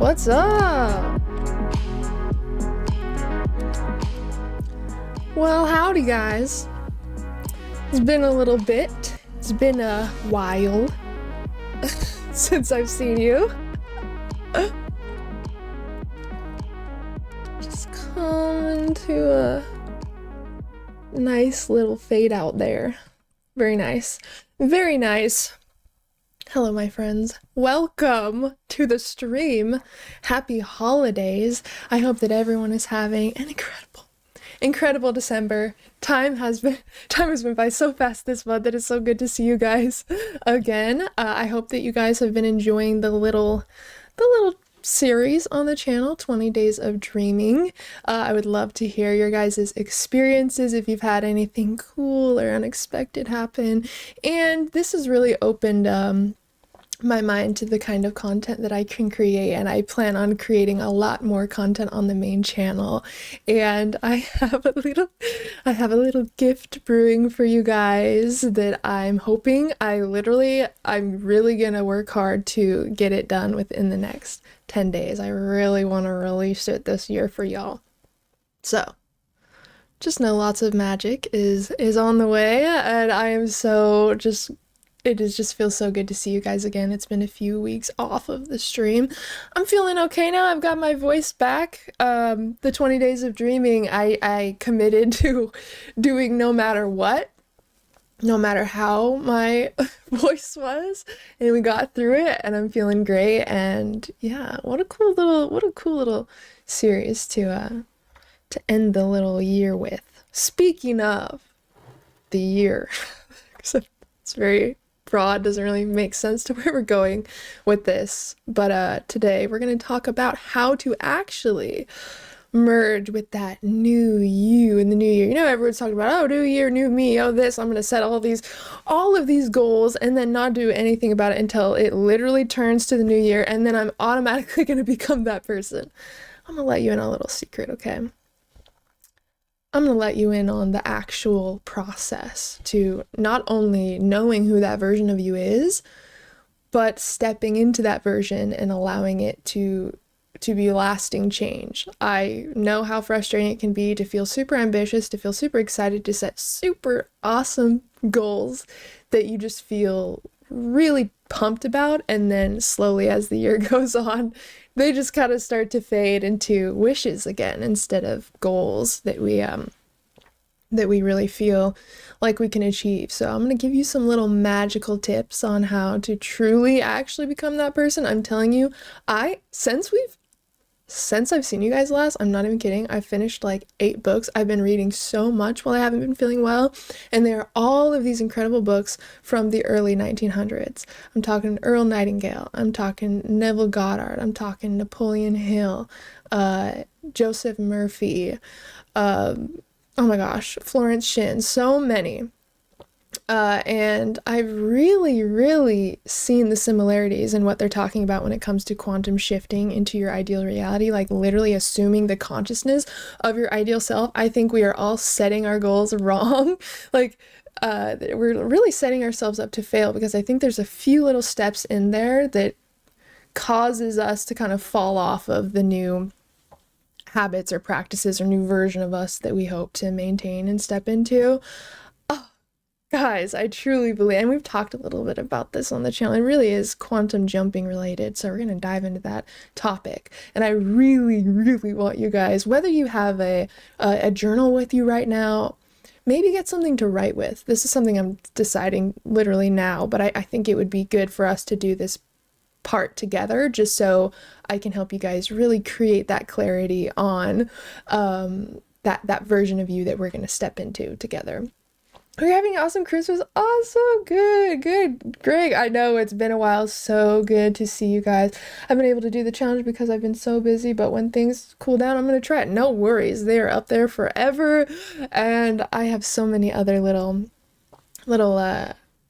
What's up? Well, howdy guys. It's been a little bit. It's been a while since I've seen you. Just coming to a nice little fade out there. Very nice. Very nice. Hello, my friends. Welcome to the stream. Happy holidays. I hope that everyone is having an incredible December. Time has been by so fast this month that it's so good to see you guys again. I hope that you guys have been enjoying the little series on the channel, 20 Days of Dreaming. I would love to hear your guys' experiences if you've had anything cool or unexpected happen. And this has really opened my mind to the kind of content that I can create, and I plan on creating a lot more content on the main channel. And I have a little gift brewing for you guys that I'm hoping I'm really gonna work hard to get it done within the next 10 days. I really want to release it this year for y'all. So just know lots of magic is on the way, and I am so just feels so good to see you guys again. It's been a few weeks off of the stream. I'm feeling okay now. I've got my voice back. The 20 Days of Dreaming, I committed to doing no matter what, no matter how my voice was, and we got through it, and I'm feeling great. And yeah, what a cool little series to end the little year with. Speaking of the year, it's very broad, doesn't really make sense to where we're going with this, but today we're going to talk about how to actually merge with that new you in the new year. You know, everyone's talking about, oh, new year, new me, oh this, I'm going to set all of these goals and then not do anything about it until it literally turns to the new year, and then I'm automatically going to become that person. I'm going to let you in on a little secret, okay? I'm going to let you in on the actual process to not only knowing who that version of you is, but stepping into that version and allowing it to be lasting change. I know how frustrating it can be to feel super ambitious, to feel super excited, to set super awesome goals that you just feel really pumped about, and then slowly as the year goes on, they just kind of start to fade into wishes again instead of goals that we really feel like we can achieve. So I'm going to give you some little magical tips on how to truly actually become that person. I'm telling you, since I've seen you guys last, I'm not even kidding, I've finished like 8 books. I've been reading so much while I haven't been feeling well, and there are all of these incredible books from the early 1900s. I'm talking Earl Nightingale, I'm talking Neville Goddard, I'm talking Napoleon Hill, Joseph Murphy, oh my gosh, Florence Shinn, so many. And I've really seen the similarities in what they're talking about when it comes to quantum shifting into your ideal reality, like literally assuming the consciousness of your ideal self. I think we are all setting our goals wrong. Like, we're really setting ourselves up to fail, because I think there's a few little steps in there that causes us to kind of fall off of the new habits or practices or new version of us that we hope to maintain and step into. Guys, I truly believe, and we've talked a little bit about this on the channel, it really is quantum jumping related, so we're going to dive into that topic. And I really want you guys, whether you have a journal with you right now, maybe get something to write with. This is something I'm deciding literally now, but I think it would be good for us to do this part together, just so I can help you guys really create that clarity on that version of you that we're going to step into together. We're having an awesome Christmas. Awesome. Good. Greg, I know it's been a while. So good to see you guys. I've been able to do the challenge because I've been so busy, but when things cool down, I'm going to try it. No worries. They're up there forever. And I have so many other little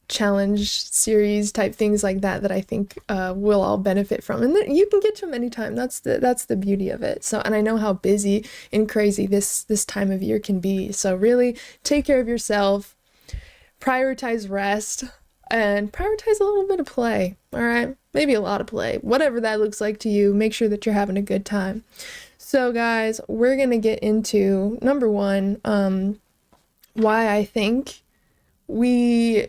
challenge series type things like that I think we'll all benefit from, and you can get to them anytime. That's the beauty of it. So, and I know how busy and crazy this time of year can be, so really take care of yourself, prioritize rest, and prioritize a little bit of play. All right, maybe a lot of play, whatever that looks like to you. Make sure that you're having a good time. So guys, we're gonna get into number one, why I think we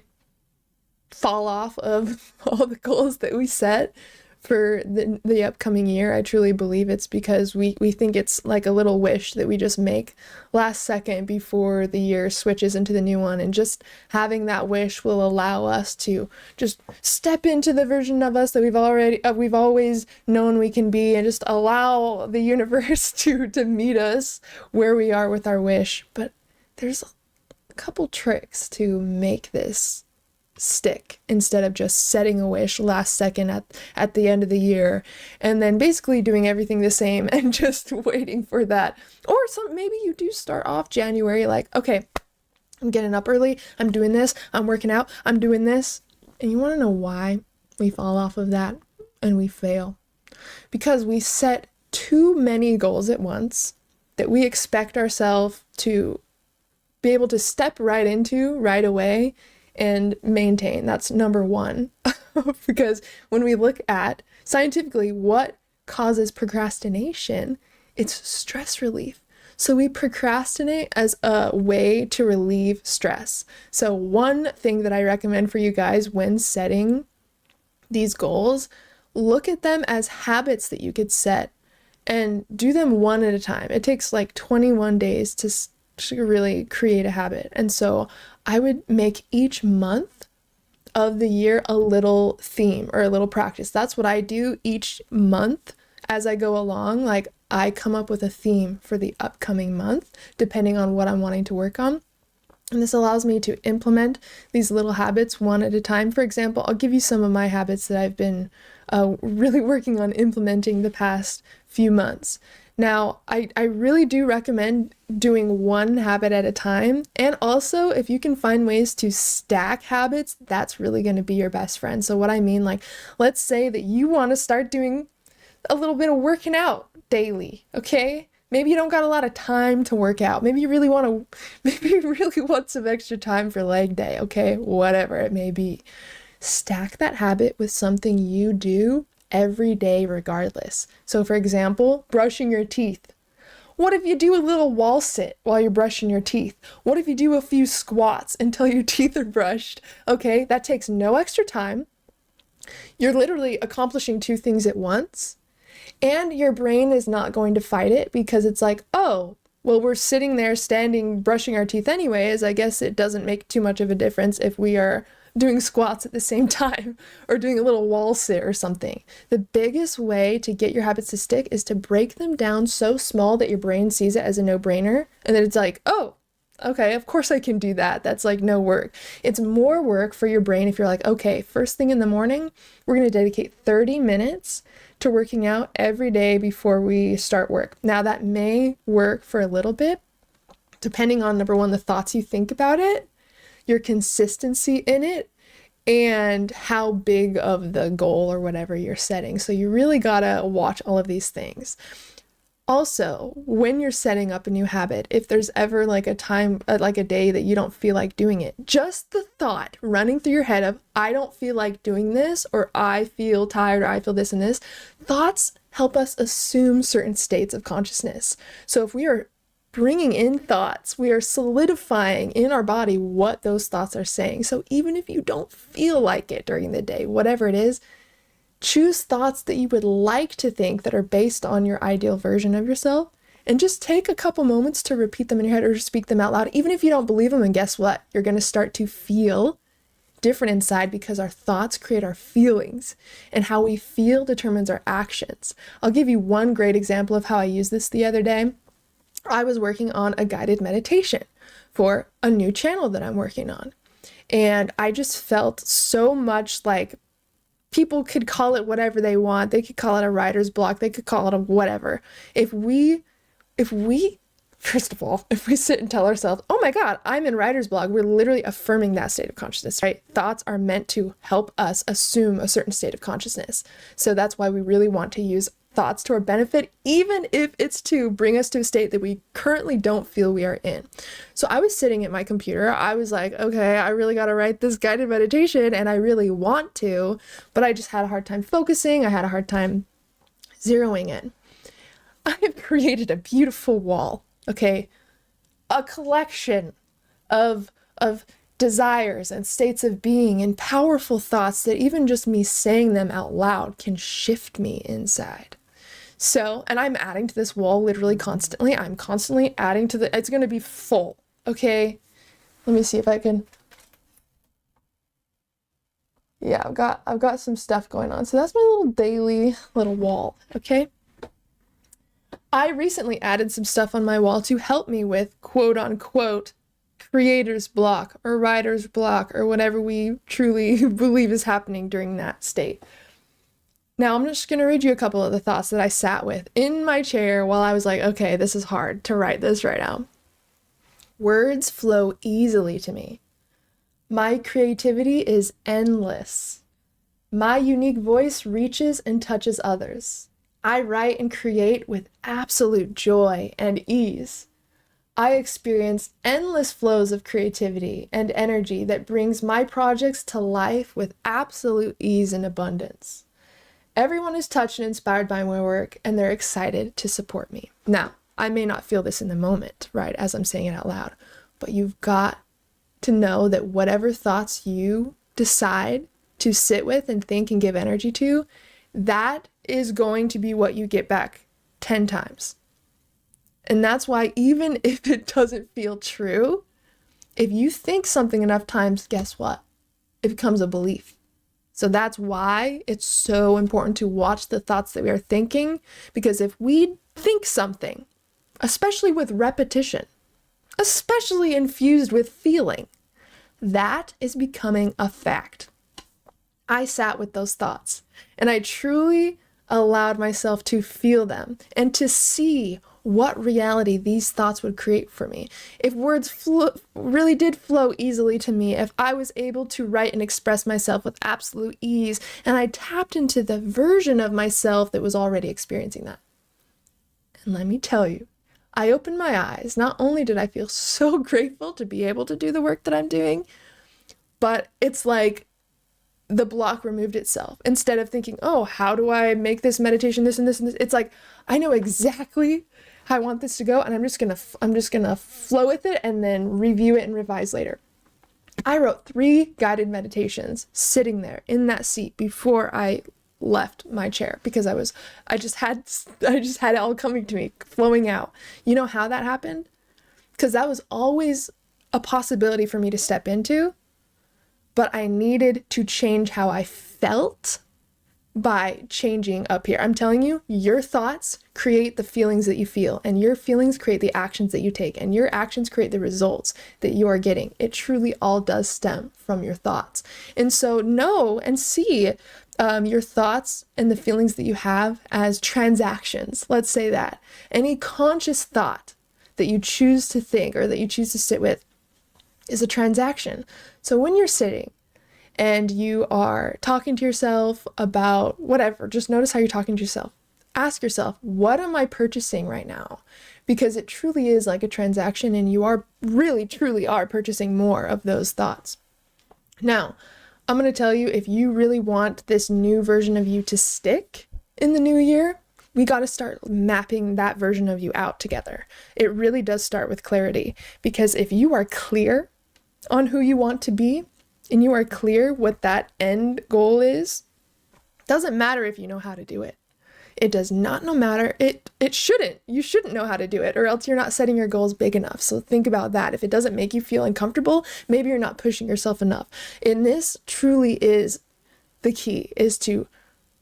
fall off of all the goals that we set for the upcoming year. I truly believe it's because we think it's like a little wish that we just make last second before the year switches into the new one, and just having that wish will allow us to just step into the version of us that we've always known we can be, and just allow the universe to meet us where we are with our wish. But there's a couple tricks to make this stick instead of just setting a wish last second at the end of the year and then basically doing everything the same and just waiting for that. Or maybe you do start off January like, okay, I'm getting up early, I'm doing this, I'm working out, I'm doing this. And you want to know why we fall off of that and we fail? Because we set too many goals at once that we expect ourselves to be able to step right into right away and maintain. That's number one. Because when we look at scientifically what causes procrastination, it's stress relief. So we procrastinate as a way to relieve stress. So one thing that I recommend for you guys when setting these goals, look at them as habits that you could set and do them one at a time. It takes like 21 days to really create a habit. And so I would make each month of the year a little theme or a little practice. That's what I do each month as I go along. Like I come up with a theme for the upcoming month, depending on what I'm wanting to work on. And this allows me to implement these little habits one at a time. For example, I'll give you some of my habits that I've been really working on implementing the past few months. Now, I really do recommend doing one habit at a time. And also, if you can find ways to stack habits, that's really going to be your best friend. So what I mean, like, let's say that you want to start doing a little bit of working out daily, okay? Maybe you don't got a lot of time to work out. Maybe you really want some extra time for leg day, okay? Whatever it may be. Stack that habit with something you do every day regardless. So for example, brushing your teeth. What if you do a little wall sit while you're brushing your teeth? What if you do a few squats until your teeth are brushed? Okay, that takes no extra time. You're literally accomplishing two things at once, and your brain is not going to fight it because it's like, oh, well, we're sitting there standing brushing our teeth anyways. I guess it doesn't make too much of a difference if we are doing squats at the same time or doing a little wall sit or something. The biggest way to get your habits to stick is to break them down so small that your brain sees it as a no-brainer, and then it's like, oh, okay, of course I can do that. That's like no work. It's more work for your brain if you're like, okay, first thing in the morning, we're going to dedicate 30 minutes to working out every day before we start work. Now that may work for a little bit, depending on number one, the thoughts you think about it, your consistency in it, and how big of the goal or whatever you're setting. So you really gotta watch all of these things. Also, when you're setting up a new habit, if there's ever like a time, like a day that you don't feel like doing it, just the thought running through your head of, I don't feel like doing this, or I feel tired, or I feel this and this, thoughts help us assume certain states of consciousness. So if we are bringing in thoughts, we are solidifying in our body what those thoughts are saying. So even if you don't feel like it during the day, whatever it is, choose thoughts that you would like to think that are based on your ideal version of yourself, and just take a couple moments to repeat them in your head or speak them out loud, even if you don't believe them. And guess what? You're going to start to feel different inside, because our thoughts create our feelings, and how we feel determines our actions. I'll give you one great example of how I used this the other day. I was working on a guided meditation for a new channel that I'm working on. And I just felt so much like, people could call it whatever they want. They could call it a writer's block. They could call it a whatever. If we First of all, if we sit and tell ourselves, oh my God, I'm in writer's block, we're literally affirming that state of consciousness, right? Thoughts are meant to help us assume a certain state of consciousness. So that's why we really want to use thoughts to our benefit, even if it's to bring us to a state that we currently don't feel we are in. So I was sitting at my computer. I was like, okay, I really got to write this guided meditation and I really want to, but I just had a hard time focusing. I had a hard time zeroing in. I have created a beautiful wall. Okay, a collection of desires and states of being and powerful thoughts that even just me saying them out loud can shift me inside. So, and I'm adding to this wall literally constantly. I'm constantly adding to it's going to be full. Okay, let me see if I can. Yeah, I've got some stuff going on. So that's my little daily little wall. Okay. I recently added some stuff on my wall to help me with quote unquote creator's block or writer's block or whatever we truly believe is happening during that state. Now I'm just going to read you a couple of the thoughts that I sat with in my chair while I was like, okay, this is hard to write this right now. Words flow easily to me. My creativity is endless. My unique voice reaches and touches others. I write and create with absolute joy and ease. I experience endless flows of creativity and energy that brings my projects to life with absolute ease and abundance. Everyone is touched and inspired by my work, and they're excited to support me. Now, I may not feel this in the moment, right, as I'm saying it out loud, but you've got to know that whatever thoughts you decide to sit with and think and give energy to, that is going to be what you get back 10 times. And that's why even if it doesn't feel true, if you think something enough times, guess what? It becomes a belief. So that's why it's so important to watch the thoughts that we are thinking, because if we think something, especially with repetition, especially infused with feeling, that is becoming a fact. I sat with those thoughts and I truly allowed myself to feel them and to see what reality these thoughts would create for me. If words really did flow easily to me, if I was able to write and express myself with absolute ease, and I tapped into the version of myself that was already experiencing that. And let me tell you, I opened my eyes. Not only did I feel so grateful to be able to do the work that I'm doing, but it's like the block removed itself. Instead of thinking, oh, how do I make this meditation this and this and this? It's like, I know exactly how I want this to go, and I'm just gonna flow with it and then review it and revise later. I wrote 3 guided meditations sitting there in that seat before I left my chair, because I just had it all coming to me, flowing out. You know how that happened? Because that was always a possibility for me to step into, but I needed to change how I felt by changing up here. I'm telling you, your thoughts create the feelings that you feel, and your feelings create the actions that you take, and your actions create the results that you are getting. It truly all does stem from your thoughts. And so know and see your thoughts and the feelings that you have as transactions. Let's say that. Any conscious thought that you choose to think or that you choose to sit with is a transaction. So when you're sitting and you are talking to yourself about whatever, just notice how you're talking to yourself. Ask yourself, what am I purchasing right now? Because it truly is like a transaction, and you are really, truly are purchasing more of those thoughts. Now, I'm going to tell you, if you really want this new version of you to stick in the new year, we got to start mapping that version of you out together. It really does start with clarity, because if you are clear on who you want to be, and you are clear what that end goal is, doesn't matter if you know how to do it. It does not matter. It shouldn't. You shouldn't know how to do it, or else you're not setting your goals big enough. So think about that. If it doesn't make you feel uncomfortable, maybe you're not pushing yourself enough. And this truly is the key, is to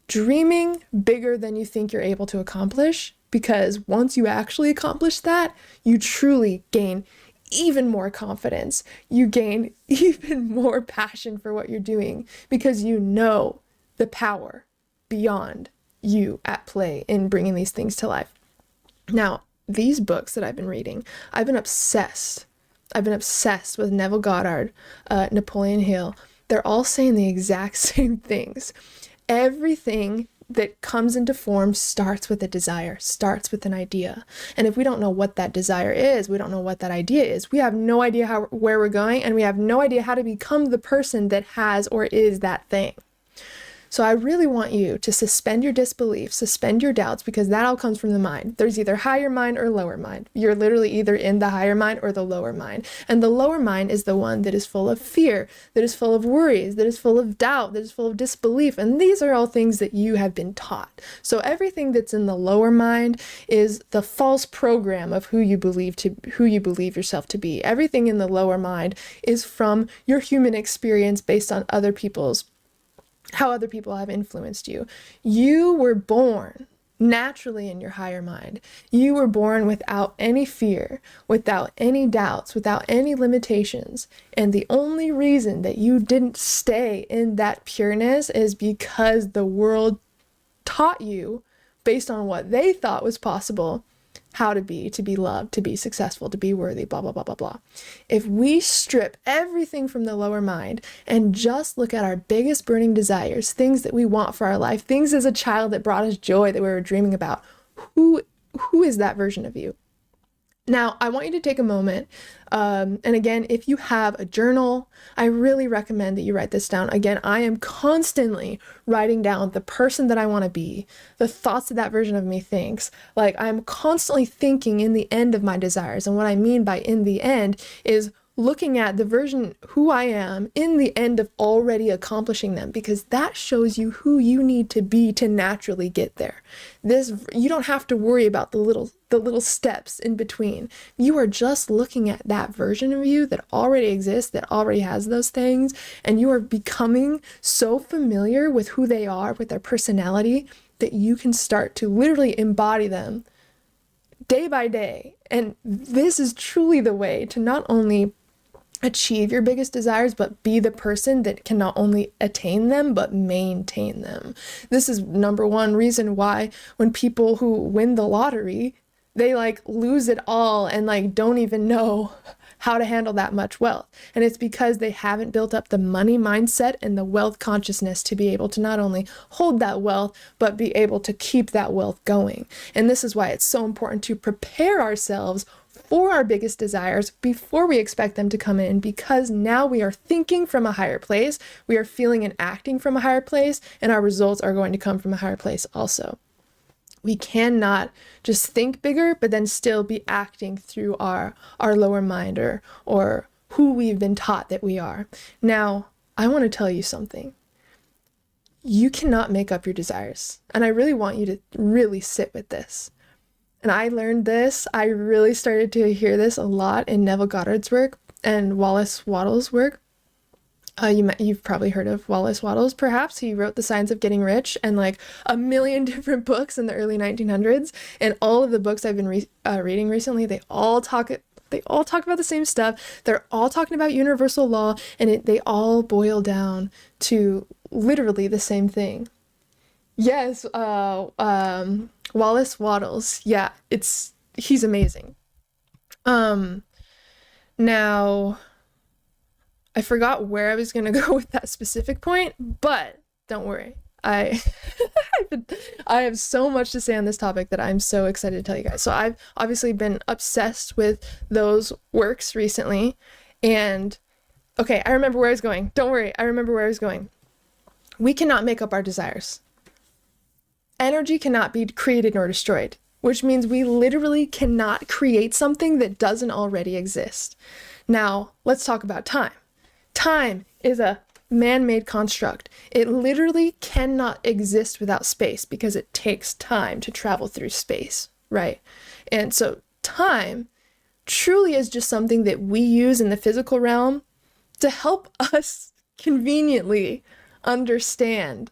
dreaming bigger than you think you're able to accomplish, because once you actually accomplish that, you truly gain even more confidence. You gain even more passion for what you're doing, because you know the power beyond you at play in bringing these things to life. Now, these books that I've been reading, I've been obsessed. I've been obsessed with Neville Goddard, Napoleon Hill. They're all saying the exact same things. Everything that comes into form starts with a desire, starts with an idea. And if we don't know what that desire is, we don't know what that idea is, we have no idea where we're going, and we have no idea how to become the person that has or is that thing. So I really want you to suspend your disbelief, suspend your doubts, because that all comes from the mind. There's either higher mind or lower mind. You're literally either in the higher mind or the lower mind. And the lower mind is the one that is full of fear, that is full of worries, that is full of doubt, that is full of disbelief. And these are all things that you have been taught. So everything that's in the lower mind is the false program of who you believe yourself to be. Everything in the lower mind is from your human experience based on how other people have influenced you. You were born naturally in your higher mind. You were born without any fear, without any doubts, without any limitations. And the only reason that you didn't stay in that pureness is because the world taught you, based on what they thought was possible, how to be loved, to be successful, to be worthy, blah, blah, blah, blah, blah. If we strip everything from the lower mind and just look at our biggest burning desires, things that we want for our life, things as a child that brought us joy that we were dreaming about, who is that version of you? Now, I want you to take a moment, and again, if you have a journal, I really recommend that you write this down. Again, I am constantly writing down the person that I want to be, the thoughts that version of me thinks. Like, I'm constantly thinking in the end of my desires, and what I mean by in the end is looking at the version who I am in the end of already accomplishing them, because that shows you who you need to be to naturally get there. You don't have to worry about the little steps in between. You are just looking at that version of you that already exists, that already has those things, and you are becoming so familiar with who they are, with their personality, that you can start to literally embody them day by day. And this is truly the way to not only achieve your biggest desires, but be the person that can not only attain them, but maintain them. This is number one reason why when people who win the lottery, they lose it all and don't even know how to handle that much wealth. And it's because they haven't built up the money mindset and the wealth consciousness to be able to not only hold that wealth, but be able to keep that wealth going. And this is why it's so important to prepare ourselves for our biggest desires before we expect them to come in, because now we are thinking from a higher place, we are feeling and acting from a higher place, and our results are going to come from a higher place also. We cannot just think bigger, but then still be acting through our lower mind or who we've been taught that we are. Now, I want to tell you something. You cannot make up your desires. And I really want you to really sit with this. And I learned this, I really started to hear this a lot in Neville Goddard's work and Wallace Wattles' work. You've probably heard of Wallace Wattles, perhaps. He wrote The Science of Getting Rich and a million different books in the early 1900s. And all of the books I've been reading recently, they all talk about the same stuff. They're all talking about universal law, and they all boil down to literally the same thing. Yes, Wallace Wattles. Yeah, he's amazing. Now, I forgot where I was going to go with that specific point, but don't worry. I have so much to say on this topic that I'm so excited to tell you guys. So I've obviously been obsessed with those works recently, and okay, I remember where I was going. Don't worry, I remember where I was going. We cannot make up our desires. Energy cannot be created nor destroyed, which means we literally cannot create something that doesn't already exist. Now, let's talk about time. Time is a man-made construct. It literally cannot exist without space because it takes time to travel through space, right? And so time truly is just something that we use in the physical realm to help us conveniently understand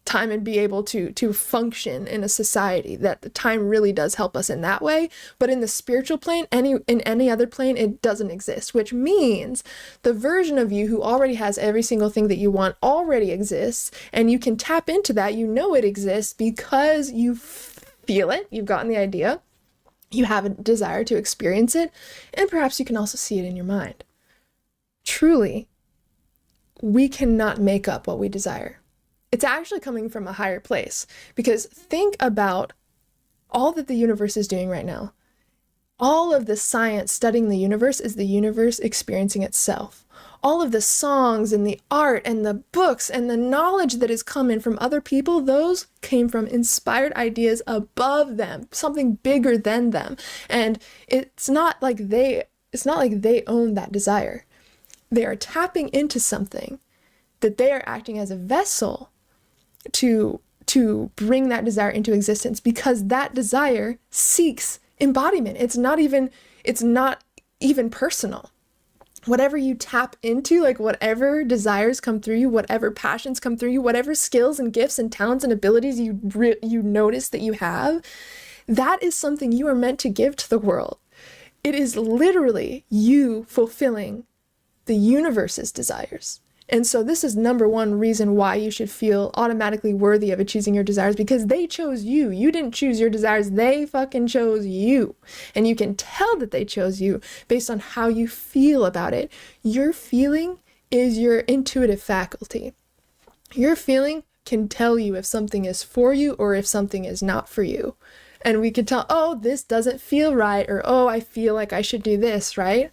time and be able to function in a society. That the time really does help us in that way, but in the spiritual plane, in any other plane, it doesn't exist, which means the version of you who already has every single thing that you want already exists, and you can tap into that. You know it exists because you feel it, you've gotten the idea, You have a desire to experience it, and perhaps you can also see it in your mind. Truly, we cannot make up what we desire. It's actually coming from a higher place, because think about all that the universe is doing right now. All of the science studying the universe is the universe experiencing itself. All of the songs and the art and the books and the knowledge that has come in from other people, those came from inspired ideas above them, something bigger than them. And it's not like they own that desire. They are tapping into something that they are acting as a vessel to bring that desire into existence, because that desire seeks embodiment. It's not even personal. Whatever you tap into, like whatever desires come through you, whatever passions come through you, whatever skills and gifts and talents and abilities you notice that you have, that is something you are meant to give to the world. It is literally you fulfilling the universe's desires. And so this is number one reason why you should feel automatically worthy of achieving your desires, because they chose you. You didn't choose your desires. They fucking chose you. And you can tell that they chose you based on how you feel about it. Your feeling is your intuitive faculty. Your feeling can tell you if something is for you or if something is not for you. And we can tell, oh, this doesn't feel right, or oh, I feel like I should do this, right?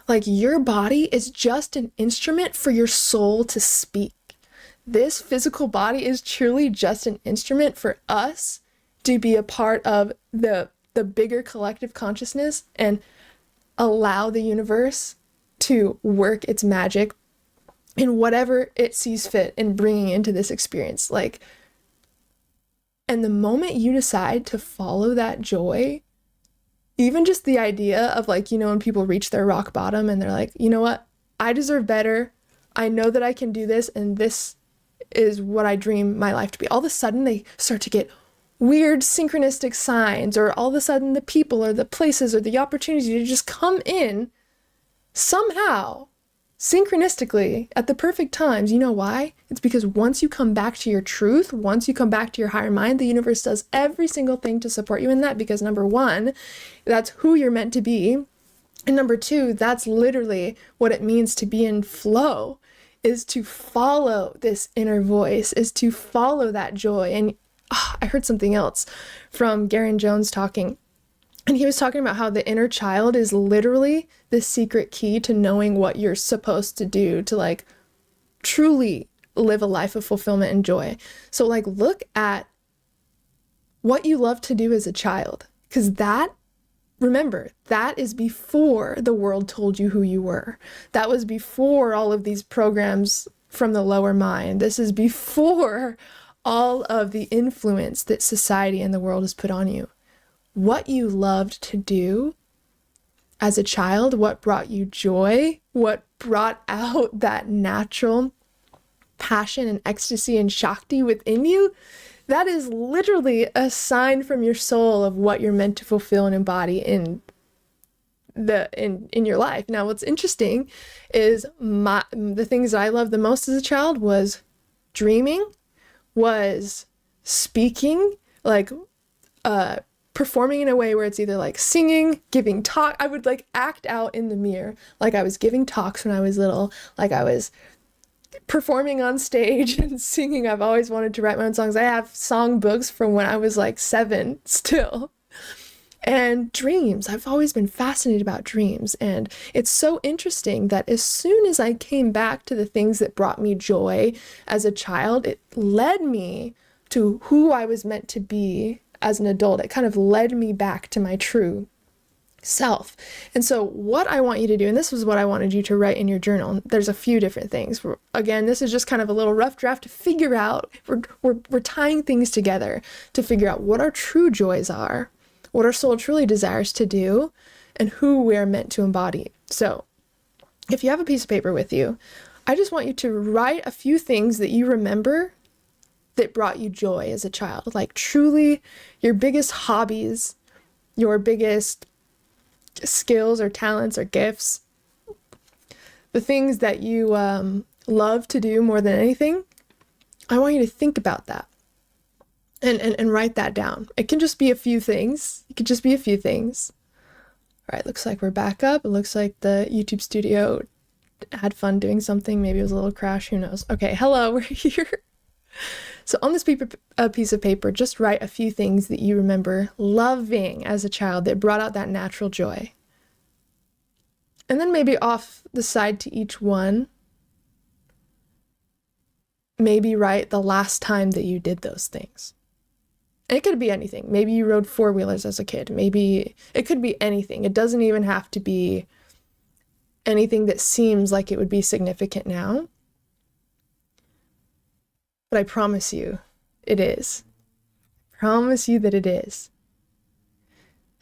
Like, your body is just an instrument for your soul to speak. This physical body is truly just an instrument for us to be a part of the bigger collective consciousness and allow the universe to work its magic in whatever it sees fit in bringing into this experience. Like, and the moment you decide to follow that joy, even just the idea of, like, you know, when people reach their rock bottom and they're like, you know what, I deserve better. I know that I can do this, and this is what I dream my life to be. All of a sudden they start to get weird synchronistic signs, or all of a sudden the people or the places or the opportunities to just come in somehow, synchronistically, at the perfect times. You know why? It's because once you come back to your truth, once you come back to your higher mind, the universe does every single thing to support you in that, because number one, that's who you're meant to be. And number two, that's literally what it means to be in flow, is to follow this inner voice, is to follow that joy. And I heard something else from Garen Jones talking. And he was talking about how the inner child is literally the secret key to knowing what you're supposed to do to, like, truly live a life of fulfillment and joy. So, like, look at what you love to do as a child, because remember, that is before the world told you who you were. That was before all of these programs from the lower mind. This is before all of the influence that society and the world has put on you. What you loved to do as a child, what brought you joy, what brought out that natural passion and ecstasy and Shakti within you, that is literally a sign from your soul of what you're meant to fulfill and embody in your life. Now, what's interesting is the things that I loved the most as a child was dreaming, was speaking, like performing in a way where it's either like singing, giving talk. I would like act out in the mirror like I was giving talks when I was little, like I was performing on stage and singing. I've always wanted to write my own songs. I have song books from when I was like 7 still. And dreams, I've always been fascinated about dreams. And it's so interesting that as soon as I came back to the things that brought me joy as a child, it led me to who I was meant to be as an adult. It kind of led me back to my true self. And so what I want you to do, and this was what I wanted you to write in your journal, there's a few different things. Again, this is just kind of a little rough draft to figure out, we're tying things together to figure out what our true joys are, what our soul truly desires to do, and who we are meant to embody. So if you have a piece of paper with you, I just want you to write a few things that you remember that brought you joy as a child, like truly your biggest hobbies, your biggest skills or talents or gifts, the things that you love to do more than anything. I want you to think about that. and write that down. It can just be a few things. It could just be a few things. All right, looks like we're back up. It looks like the YouTube studio had fun doing something. Maybe it was a little crash, who knows. Okay, hello, we're here. So on this piece of paper, just write a few things that you remember loving as a child that brought out that natural joy. And then maybe off the side to each one, maybe write the last time that you did those things. And it could be anything. Maybe you rode four-wheelers as a kid. Maybe it could be anything. It doesn't even have to be anything that seems like it would be significant now. But I promise you, it is. I promise you that it is.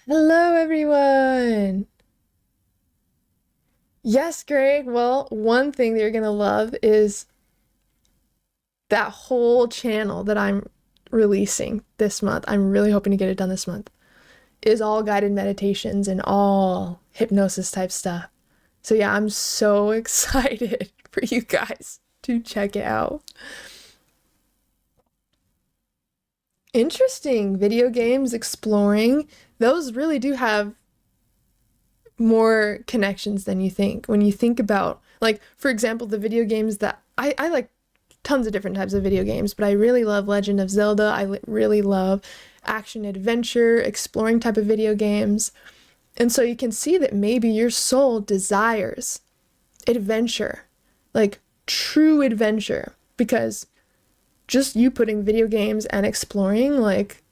Hello, everyone. Yes, Greg. Well, one thing that you're going to love is that whole channel that I'm releasing this month. I'm really hoping to get it done this month. Is all guided meditations and all hypnosis type stuff. So yeah, I'm so excited for you guys to check it out. Interesting. Video games, exploring, those really do have more connections than you think. When you think about, like, for example, the video games that I like tons of different types of video games, but I really love Legend of Zelda. I really love action adventure, exploring type of video games. And so you can see that maybe your soul desires adventure, like true adventure, because just you putting video games and exploring, like,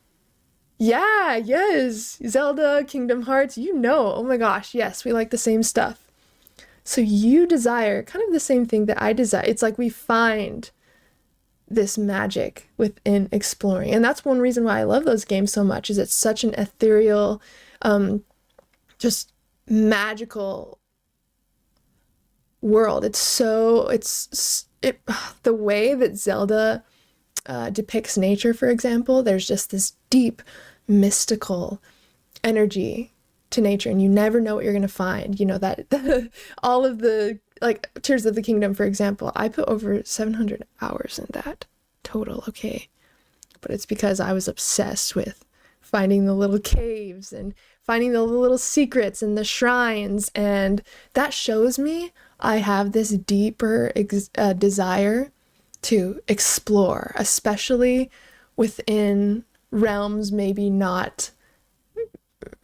yeah, yes, Zelda, Kingdom Hearts, oh my gosh, yes, we like the same stuff. So you desire kind of the same thing that I desire. It's like we find this magic within exploring. And that's one reason why I love those games so much, is it's such an ethereal, just magical world. The way that Zelda depicts nature, for example, there's just this deep mystical energy to nature, and you never know what you're going to find. You know, that all of the, like, Tears of the Kingdom, for example, I put over 700 hours in that total, okay? But it's because I was obsessed with finding the little caves and finding the little secrets and the shrines, and that shows me I have this deeper desire to explore, especially within realms maybe not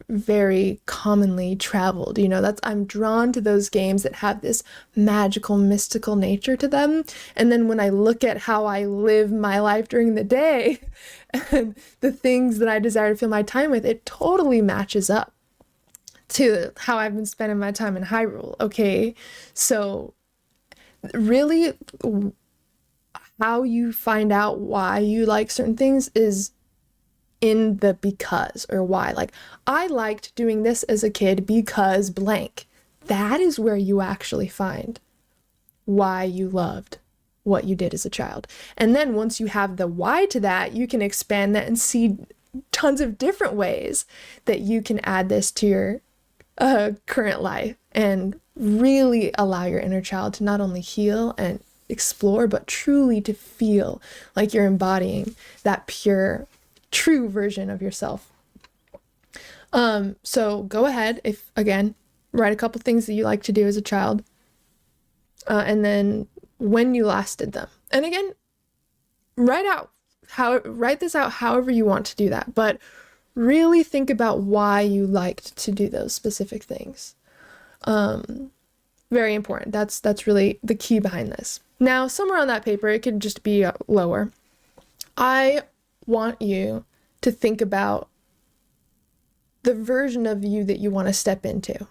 very commonly traveled. You know, I'm drawn to those games that have this magical, mystical nature to them. And then when I look at how I live my life during the day and the things that I desire to fill my time with, it totally matches up to how I've been spending my time in Hyrule. Okay, so really how you find out why you like certain things is in the because, or why. Like, I liked doing this as a kid because blank. That is where you actually find why you loved what you did as a child. And then once you have the why to that, you can expand that and see tons of different ways that you can add this to your current life and really allow your inner child to not only heal and explore, but truly to feel like you're embodying that pure, true version of yourself. So go ahead, write a couple things that you like to do as a child, and then when you last did them. And again, write this out however you want to do that, but really think about why you liked to do those specific things. Very important. That's really the key behind this. Now, somewhere on that paper, it could just be lower. I want you to think about the version of you that you want to step into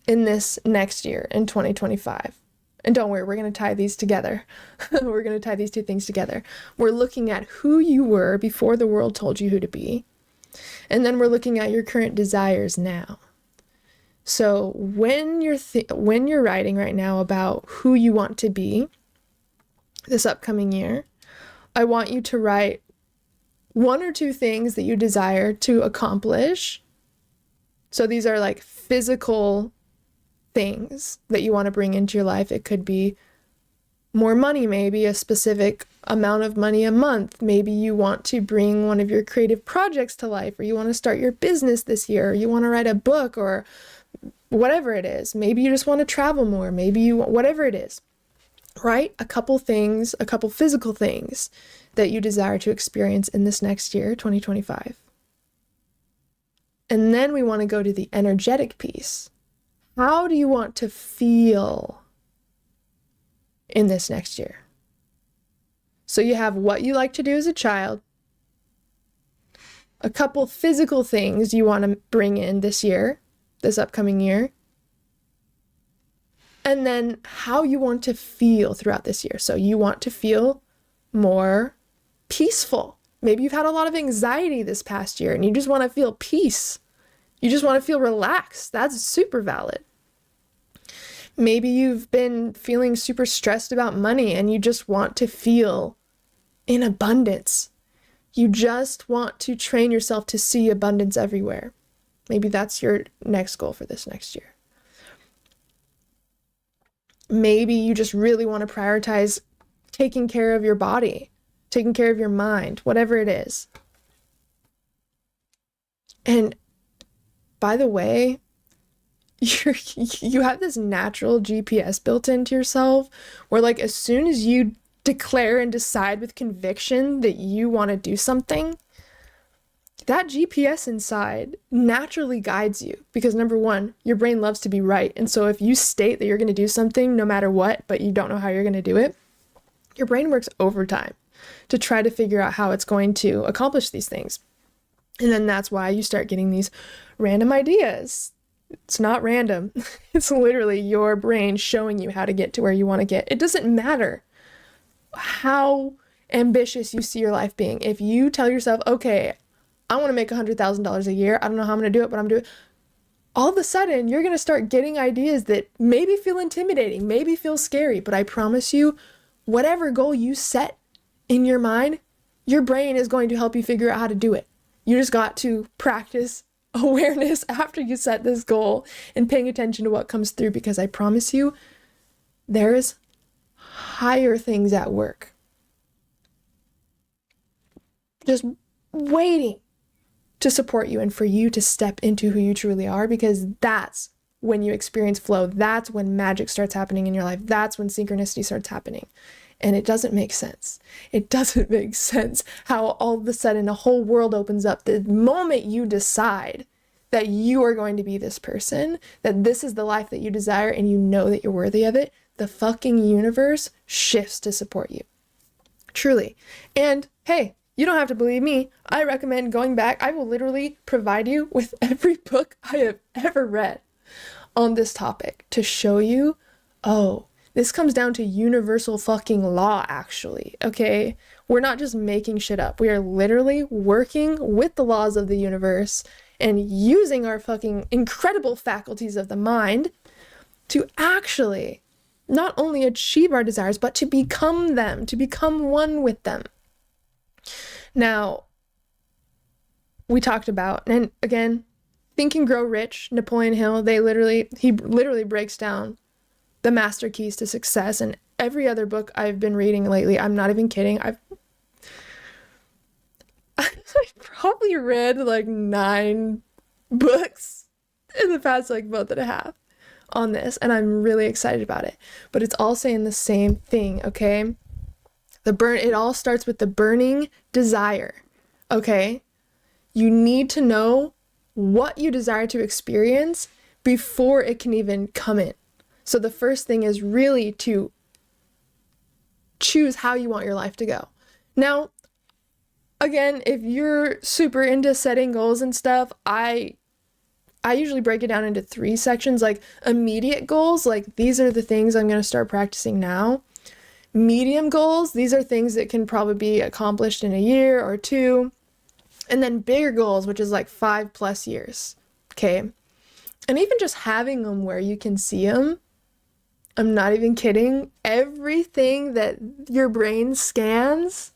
in this next year, in 2025. And don't worry, we're going to tie these together. We're going to tie these two things together. We're looking at who you were before the world told you who to be. And then we're looking at your current desires now. So when you're writing right now about who you want to be this upcoming year, I want you to write one or two things that you desire to accomplish. So these are like physical things that you want to bring into your life. It could be more money, maybe a specific amount of money a month. Maybe you want to bring one of your creative projects to life, or you want to start your business this year, or you want to write a book, or whatever it is. Maybe you just want to travel more. Maybe you want, whatever it is. Write a couple things, a couple physical things that you desire to experience in this next year, 2025. And then we want to go to the energetic piece. How do you want to feel in this next year? So you have what you like to do as a child, a couple physical things you want to bring in this year, this upcoming year, and then how you want to feel throughout this year. So you want to feel more peaceful. Maybe you've had a lot of anxiety this past year and you just want to feel peace. You just want to feel relaxed. That's super valid. Maybe you've been feeling super stressed about money and you just want to feel in abundance. You just want to train yourself to see abundance everywhere. Maybe that's your next goal for this next year. Maybe you just really want to prioritize taking care of your body, taking care of your mind, whatever it is. And by the way, you have this natural GPS built into yourself where, like, as soon as you declare and decide with conviction that you want to do something, that GPS inside naturally guides you, because number one, your brain loves to be right. And so if you state that you're going to do something no matter what, but you don't know how you're going to do it, your brain works overtime to try to figure out how it's going to accomplish these things. And then that's why you start getting these random ideas. It's not random. It's literally your brain showing you how to get to where you want to get. It doesn't matter how ambitious you see your life being. If you tell yourself, okay, I want to make $100,000 a year. I don't know how I'm going to do it, but I'm doing it. All of a sudden, you're going to start getting ideas that maybe feel intimidating, maybe feel scary. But I promise you, whatever goal you set in your mind, your brain is going to help you figure out how to do it. You just got to practice awareness after you set this goal and paying attention to what comes through, because I promise you, there's higher things at work. Just waiting to support you and for you to step into who you truly are, because that's when you experience flow. That's when magic starts happening in your life. That's when synchronicity starts happening. And it doesn't make sense. It doesn't make sense how all of a sudden a whole world opens up the moment you decide that you are going to be this person, that this is the life that you desire, and you know that you're worthy of it. The fucking universe shifts to support you. Truly. And hey, you don't have to believe me. I recommend going back. I will literally provide you with every book I have ever read on this topic to show you, oh, this comes down to universal fucking law, actually, okay? We're not just making shit up. We are literally working with the laws of the universe and using our fucking incredible faculties of the mind to actually not only achieve our desires, but to become them, to become one with them. Now, we talked about, and again, Think and Grow Rich, Napoleon Hill, he literally breaks down the master keys to success, and every other book I've been reading lately, I'm not even kidding, I've probably read like 9 books in the past like month and a half on this, and I'm really excited about it. But it's all saying the same thing, okay? It all starts with the burning desire, okay? You need to know what you desire to experience before it can even come in. So the first thing is really to choose how you want your life to go. Now, again, if you're super into setting goals and stuff, I usually break it down into 3 sections, like immediate goals, like these are the things I'm going to start practicing now. Medium goals, these are things that can probably be accomplished in a year or 2. And then bigger goals, which is like 5+ years, okay? And even just having them where you can see them, I'm not even kidding, everything that your brain scans,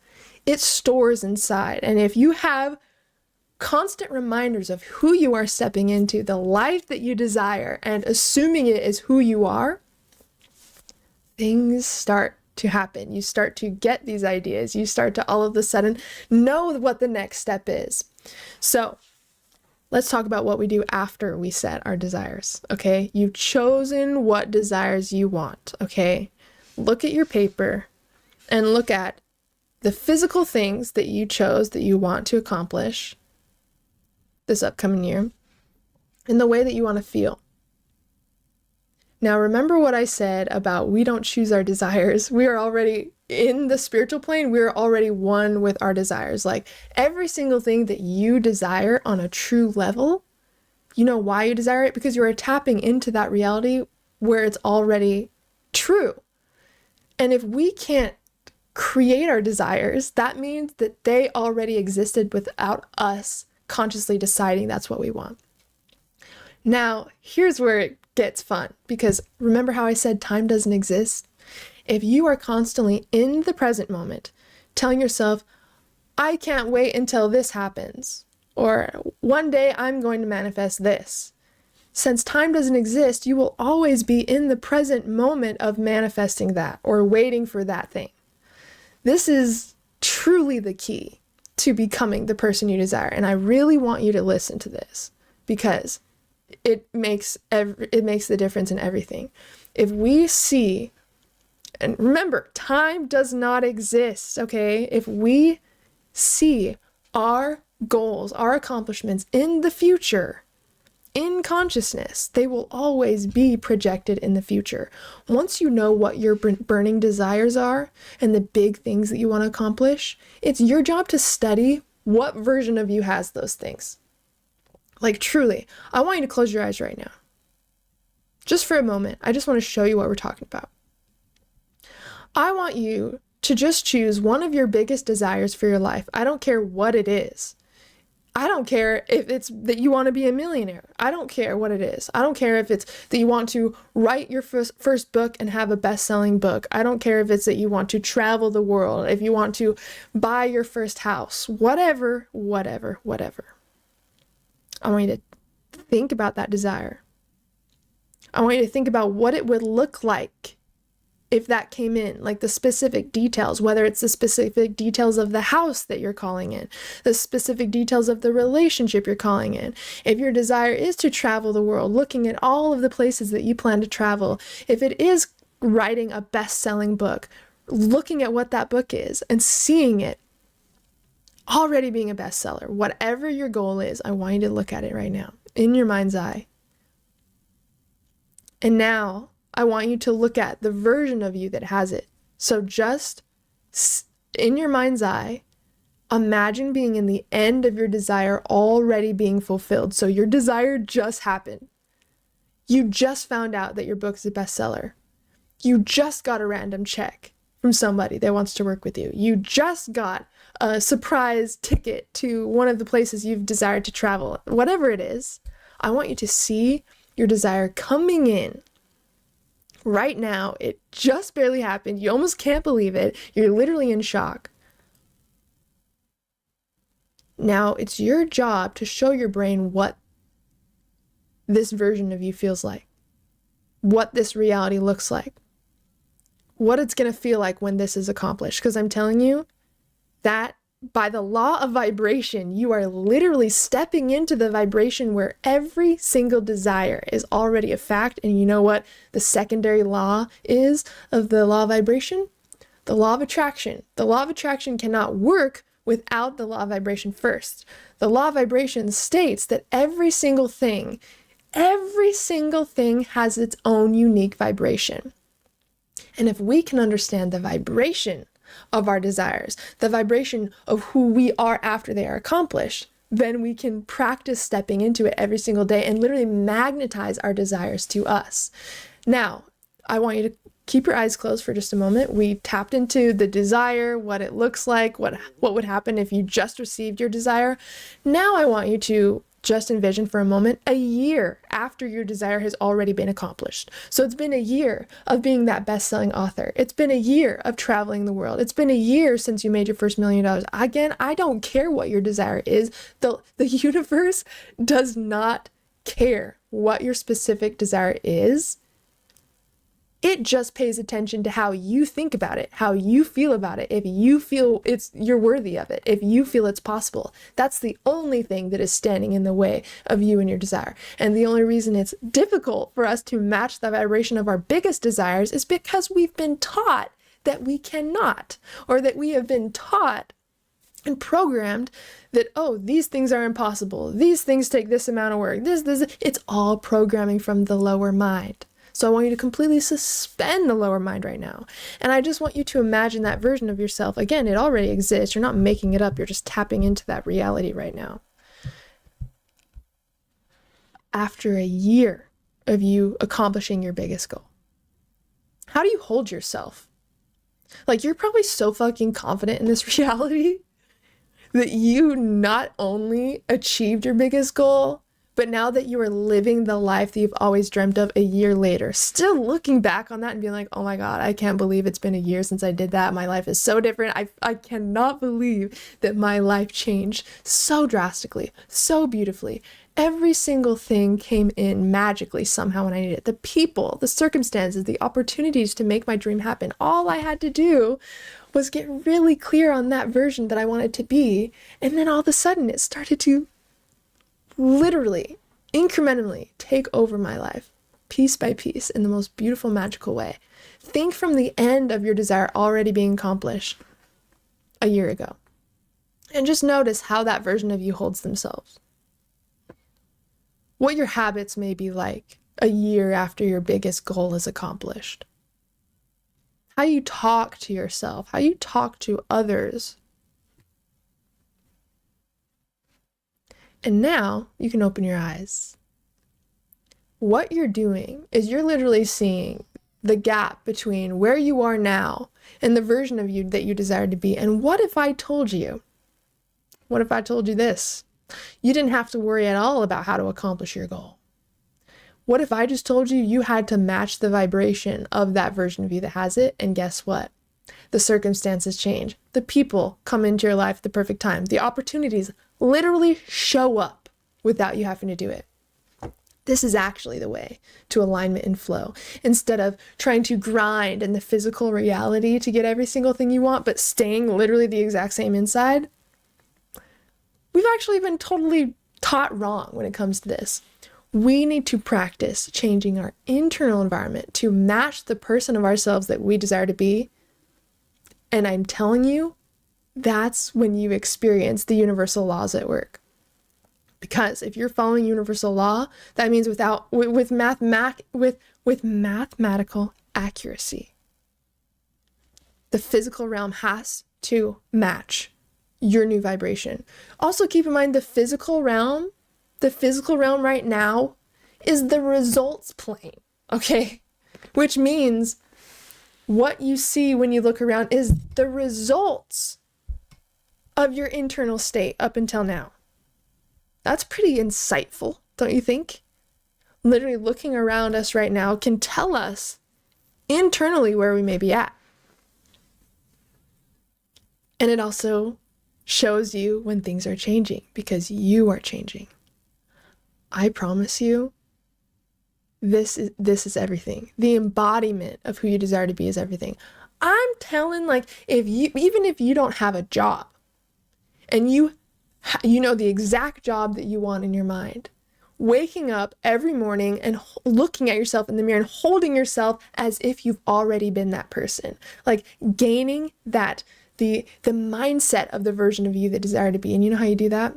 it stores inside. And if you have constant reminders of who you are stepping into, the life that you desire, and assuming it is who you are, things start to happen. You start to get these ideas. You start to all of a sudden know what the next step is. So let's talk about what we do after we set our desires, okay? You've chosen what desires you want, okay? Look at your paper and look at the physical things that you chose that you want to accomplish this upcoming year and the way that you want to feel. Now, remember what I said about we don't choose our desires. We are already in the spiritual plane. We're already one with our desires. Like every single thing that you desire on a true level, you know why you desire it? Because you are tapping into that reality where it's already true. And if we can't create our desires, that means that they already existed without us consciously deciding that's what we want. Now, here's where it gets fun, because remember how I said time doesn't exist? If you are constantly in the present moment, telling yourself, I can't wait until this happens, or one day I'm going to manifest this. Since time doesn't exist, you will always be in the present moment of manifesting that or waiting for that thing. This is truly the key to becoming the person you desire. And I really want you to listen to this because it makes the difference in everything. If we see, and remember, time does not exist, okay? If we see our goals, our accomplishments in the future, in consciousness, they will always be projected in the future. Once you know what your burning desires are and the big things that you want to accomplish, it's your job to study what version of you has those things. Like truly, I want you to close your eyes right now. Just for a moment, I just want to show you what we're talking about. I want you to just choose one of your biggest desires for your life. I don't care what it is. I don't care if it's that you want to be a millionaire. I don't care what it is. I don't care if it's that you want to write your first book and have a best-selling book. I don't care if it's that you want to travel the world, if you want to buy your first house, whatever. I want you to think about that desire. I want you to think about what it would look like if that came in, like the specific details, whether it's the specific details of the house that you're calling in, the specific details of the relationship you're calling in. If your desire is to travel the world, looking at all of the places that you plan to travel, if it is writing a best-selling book, looking at what that book is and seeing it already being a bestseller, whatever your goal is, I want you to look at it right now in your mind's eye. And now I want you to look at the version of you that has it. So just in your mind's eye, imagine being in the end of your desire already being fulfilled. So your desire just happened. You just found out that your book is a bestseller. You just got a random check from somebody that wants to work with you. You just got a surprise ticket to one of the places you've desired to travel. Whatever it is, I want you to see your desire coming in right now. It just barely happened. You almost can't believe it. You're literally in shock. Now it's your job to show your brain what this version of you feels like, what this reality looks like, what it's going to feel like when this is accomplished. Because I'm telling you that by the law of vibration, you are literally stepping into the vibration where every single desire is already a fact. And you know what the secondary law is of the law of vibration? The law of attraction. The law of attraction cannot work without the law of vibration first. The law of vibration states that every single thing has its own unique vibration. And if we can understand the vibration of our desires, the vibration of who we are after they are accomplished, then we can practice stepping into it every single day and literally magnetize our desires to us. Now, I want you to keep your eyes closed for just a moment. We tapped into the desire, what it looks like, what would happen if you just received your desire. Now I want you to just envision for a moment a year after your desire has already been accomplished. So it's been a year of being that best-selling author. It's been a year of traveling the world. It's been a year since you made your first $1 million. Again, I don't care what your desire is. The universe does not care what your specific desire is. It just pays attention to how you think about it, how you feel about it. If you feel you're worthy of it, if you feel it's possible, that's the only thing that is standing in the way of you and your desire. And the only reason it's difficult for us to match the vibration of our biggest desires is because we've been taught that we cannot, or that we have been taught and programmed that, oh, these things are impossible. These things take this amount of work. It's all programming from the lower mind. So I want you to completely suspend the lower mind right now. And I just want you to imagine that version of yourself. Again, it already exists. You're not making it up. You're just tapping into that reality right now. After a year of you accomplishing your biggest goal, how do you hold yourself? Like, you're probably so fucking confident in this reality that you not only achieved your biggest goal, but now that you are living the life that you've always dreamt of a year later, still looking back on that and being like, oh my God, I can't believe it's been a year since I did that. My life is so different. I cannot believe that my life changed so drastically, so beautifully. Every single thing came in magically somehow when I needed it. The people, the circumstances, the opportunities to make my dream happen. All I had to do was get really clear on that version that I wanted to be. And then all of a sudden it started to literally, incrementally take over my life, piece by piece, in the most beautiful, magical way. Think from the end of your desire already being accomplished a year ago. And just notice how that version of you holds themselves. What your habits may be like a year after your biggest goal is accomplished. How you talk to yourself, how you talk to others. And now you can open your eyes. What you're doing is you're literally seeing the gap between where you are now and the version of you that you desire to be. And what if I told you? What if I told you this? You didn't have to worry at all about how to accomplish your goal. What if I just told you you had to match the vibration of that version of you that has it? And guess what? The circumstances change. The people come into your life at the perfect time. The opportunities literally show up without you having to do it. This is actually the way to alignment and flow. Instead of trying to grind in the physical reality to get every single thing you want, but staying literally the exact same inside, we've actually been totally taught wrong when it comes to this. We need to practice changing our internal environment to match the person of ourselves that we desire to be. And I'm telling you, that's when you experience the universal laws at work. Because if you're following universal law, that means with mathematical accuracy, the physical realm has to match your new vibration. Also keep in mind the physical realm right now is the results plane, okay? Which means what you see when you look around is the results of your internal state up until now. That's pretty insightful, don't you think? Literally looking around us right now can tell us internally where we may be at. And it also shows you when things are changing because you are changing. I promise you, this is everything. The embodiment of who you desire to be is everything. I'm telling, like, even if you don't have a job and you know the exact job that you want in your mind, waking up every morning and looking at yourself in the mirror and holding yourself as if you've already been that person, like gaining that the mindset of the version of you that desire to be. And you know how you do that?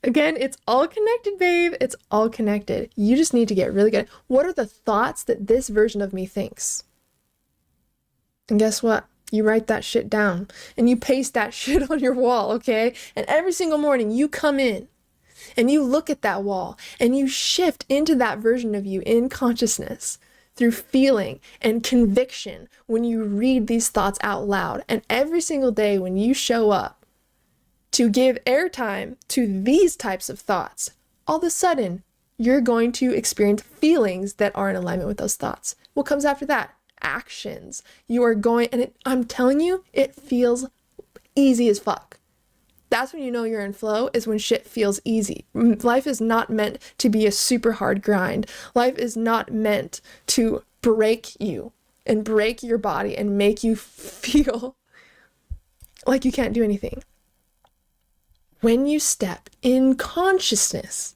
Again, it's all connected, babe. It's all connected. You just need to get really good. What are the thoughts that this version of me thinks? And guess what? You write that shit down and you paste that shit on your wall, okay? And every single morning you come in and you look at that wall and you shift into that version of you in consciousness through feeling and conviction when you read these thoughts out loud. And every single day when you show up to give airtime to these types of thoughts, all of a sudden, you're going to experience feelings that are in alignment with those thoughts. What comes after that? Actions. You are going, and I'm telling you, it feels easy as fuck. That's when you know you're in flow, is when shit feels easy. Life is not meant to be a super hard grind. Life is not meant to break you and break your body and make you feel like you can't do anything. When you step in consciousness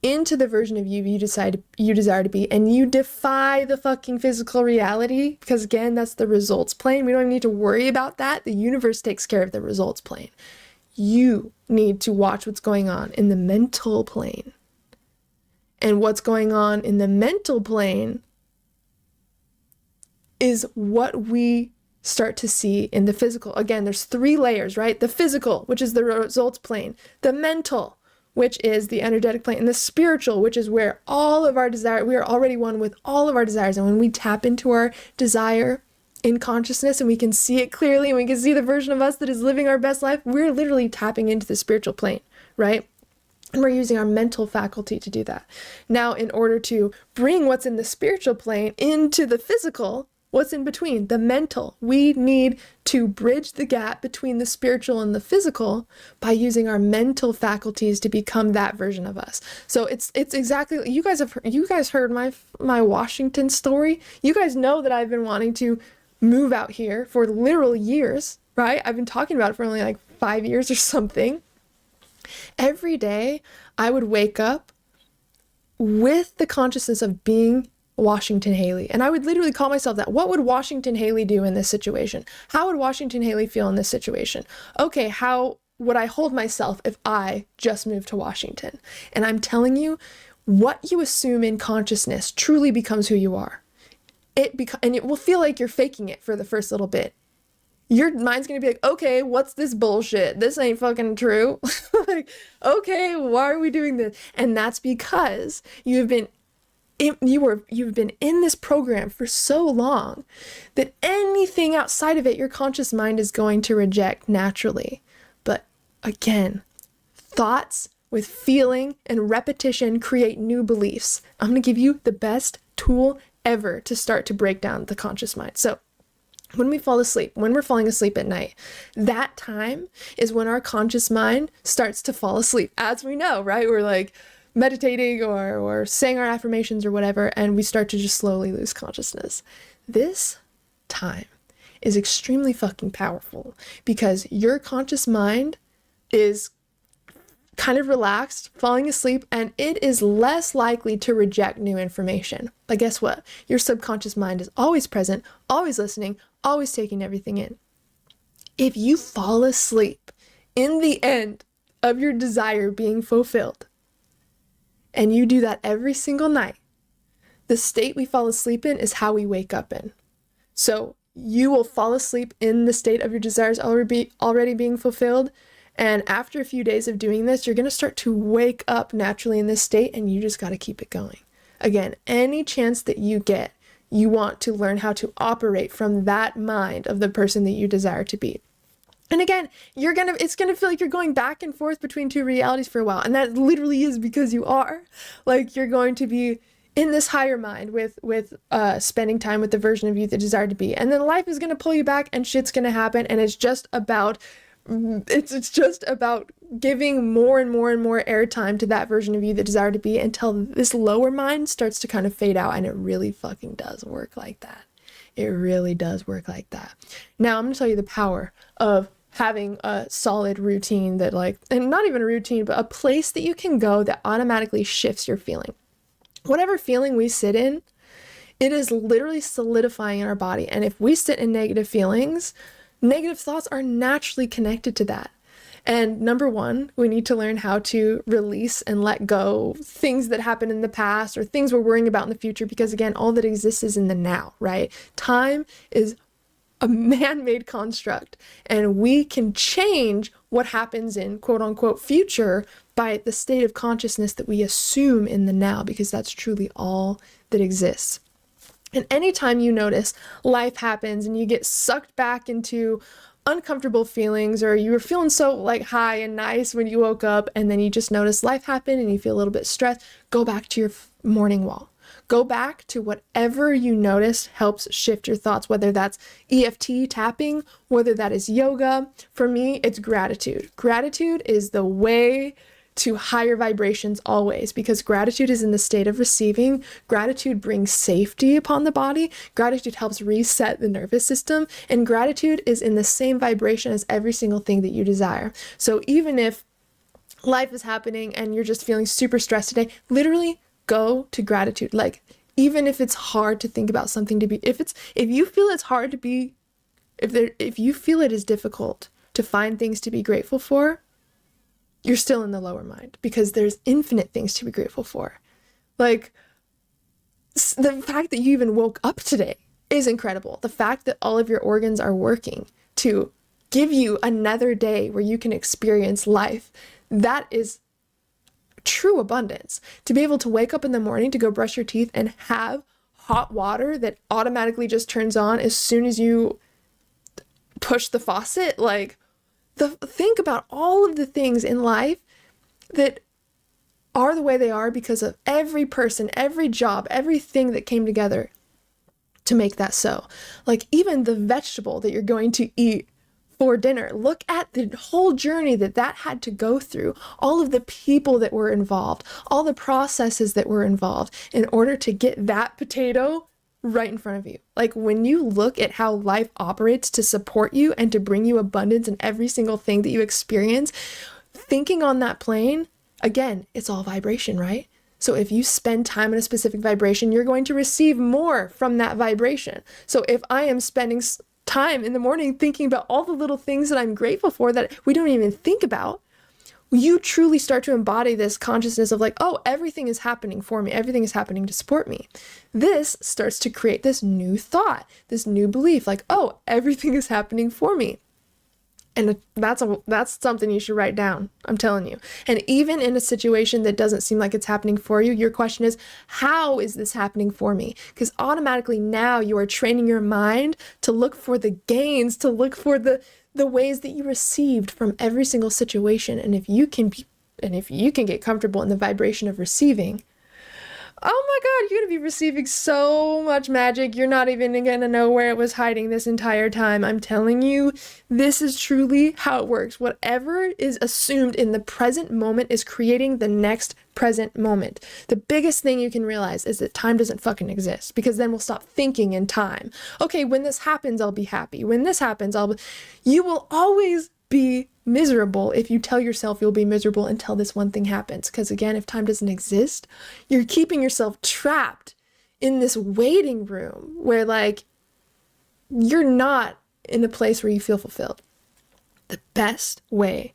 into the version of you you desire to be, and you defy the fucking physical reality, because again, that's the results plane. We don't even need to worry about that. The universe takes care of the results plane. You need to watch what's going on in the mental plane. And what's going on in the mental plane is what we start to see in the physical. Again, there's 3 layers, right? The physical, which is the results plane, the mental, which is the energetic plane, and the spiritual, which is where all of our desire, we are already one with all of our desires. And when we tap into our desire in consciousness and we can see it clearly and we can see the version of us that is living our best life, we're literally tapping into the spiritual plane, right? And we're using our mental faculty to do that. Now, in order to bring what's in the spiritual plane into the physical, what's in between? The mental. We need to bridge the gap between the spiritual and the physical by using our mental faculties to become that version of us. So it's exactly, you guys heard my Washington story. You guys know that I've been wanting to move out here for literal years, right? I've been talking about it for only like 5 years or something. Every day I would wake up with the consciousness of being Washington Haylee. And I would literally call myself that. What would Washington Haylee do in this situation? How would Washington Haylee feel in this situation? Okay, how would I hold myself if I just moved to Washington? And I'm telling you, what you assume in consciousness truly becomes who you are. And it will feel like you're faking it for the first little bit. Your mind's going to be like, okay, what's this bullshit? This ain't fucking true. Like, okay, why are we doing this? And that's because you've been in this program for so long that anything outside of it, your conscious mind is going to reject naturally. But again, thoughts with feeling and repetition create new beliefs. I'm going to give you the best tool ever to start to break down the conscious mind. So when we fall asleep, when we're falling asleep at night, that time is when our conscious mind starts to fall asleep. As we know, right? We're like meditating or saying our affirmations or whatever, and we start to just slowly lose consciousness. This time is extremely fucking powerful because your conscious mind is kind of relaxed, falling asleep, and it is less likely to reject new information. But guess what? Your subconscious mind is always present, always listening, always taking everything in. If you fall asleep in the end of your desire being fulfilled, and you do that every single night, the state we fall asleep in is how we wake up in. So you will fall asleep in the state of your desires already being fulfilled. And after a few days of doing this, you're going to start to wake up naturally in this state, and you just got to keep it going. Again, any chance that you get, you want to learn how to operate from that mind of the person that you desire to be. And again, it's gonna feel like you're going back and forth between 2 realities for a while. And that literally is because you are. Like, you're going to be in this higher mind with spending time with the version of you that desire to be. And then life is gonna pull you back and shit's gonna happen. And it's just about giving more and more and more airtime to that version of you that desire to be until this lower mind starts to kind of fade out. And it really fucking does work like that. It really does work like that. Now I'm gonna tell you the power of having a solid routine that, like, and not even a routine, but a place that you can go that automatically shifts your feeling. Whatever feeling we sit in, it is literally solidifying in our body. And if we sit in negative feelings, negative thoughts are naturally connected to that. And number one, we need to learn how to release and let go things that happened in the past or things we're worrying about in the future, because again, all that exists is in the now, right? Time is a man-made construct, and we can change what happens in quote unquote future by the state of consciousness that we assume in the now, because that's truly all that exists. And anytime you notice life happens and you get sucked back into uncomfortable feelings, or you were feeling so like high and nice when you woke up, and then you just notice life happened and you feel a little bit stressed, go back to your morning wall. Go back to whatever you notice helps shift your thoughts, whether that's EFT tapping, whether that is yoga. For me, it's gratitude. Gratitude is the way to higher vibrations always, because gratitude is in the state of receiving. Gratitude brings safety upon the body. Gratitude helps reset the nervous system, and gratitude is in the same vibration as every single thing that you desire. So even if life is happening and you're just feeling super stressed today, literally go to gratitude. Like, even if it's hard to think about something to be, if you feel it's hard to be, if you feel it is difficult to find things to be grateful for, you're still in the lower mind, because there's infinite things to be grateful for. Like, the fact that you even woke up today is incredible. The fact that all of your organs are working to give you another day where you can experience life, that is true abundance. To be able to wake up in the morning to go brush your teeth and have hot water that automatically just turns on as soon as you push the faucet, like, think about all of the things in life that are the way they are because of every person, every job, everything that came together to make that so. Like, even the vegetable that you're going to eat for dinner, look at the whole journey that had to go through, all of the people that were involved, all the processes that were involved in order to get that potato right in front of you. Like, when you look at how life operates to support you and to bring you abundance in every single thing that you experience, thinking on that plane, again, it's all vibration, right? So if you spend time in a specific vibration, you're going to receive more from that vibration. So if I am spending time in the morning thinking about all the little things that I'm grateful for that we don't even think about, you truly start to embody this consciousness of like, oh, everything is happening for me. Everything is happening to support me. This starts to create this new thought, this new belief, like, oh, everything is happening for me. And that's something you should write down, I'm telling you. And even in a situation that doesn't seem like it's happening for you, your question is, how is this happening for me? Because automatically now you are training your mind to look for the gains, to look for the ways that you received from every single situation. And if you can get comfortable in the vibration of receiving, oh my God, you're going to be receiving so much magic. You're not even going to know where it was hiding this entire time. I'm telling you, this is truly how it works. Whatever is assumed in the present moment is creating the next present moment. The biggest thing you can realize is that time doesn't fucking exist, because then we'll stop thinking in time. Okay, when this happens, I'll be happy. When this happens, you will always be miserable if you tell yourself you'll be miserable until this one thing happens. Because again, if time doesn't exist, you're keeping yourself trapped in this waiting room where, like, you're not in a place where you feel fulfilled. The best way